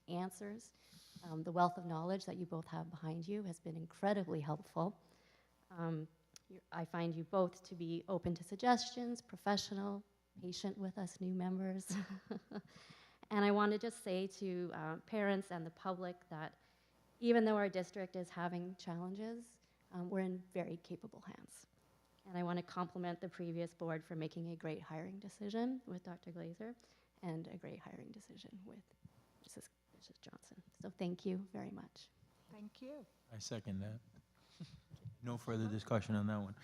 answers. The wealth of knowledge that you both have behind you has been incredibly helpful. I find you both to be open to suggestions, professional, patient with us new members. And I want to just say to parents and the public that even though our district is having challenges, we're in very capable hands. And I want to compliment the previous board for making a great hiring decision with Dr. Glazer and a great hiring decision with Mrs. Bishop Johnson. So thank you very much. Thank you. I second that. No further discussion on that one.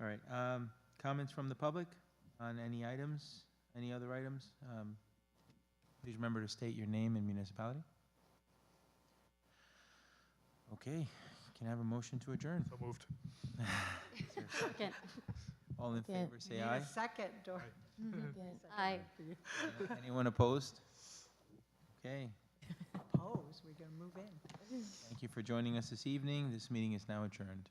All right. Comments from the public on any items, any other items? Please remember to state your name and municipality. Okay. Can I have a motion to adjourn? So moved. Is there a second? Second. All in favor, You say need aye. a second, Dor. Aye. Anyone opposed? Okay. Oppose, we're going to move in. Thank you for joining us this evening. This meeting is now adjourned.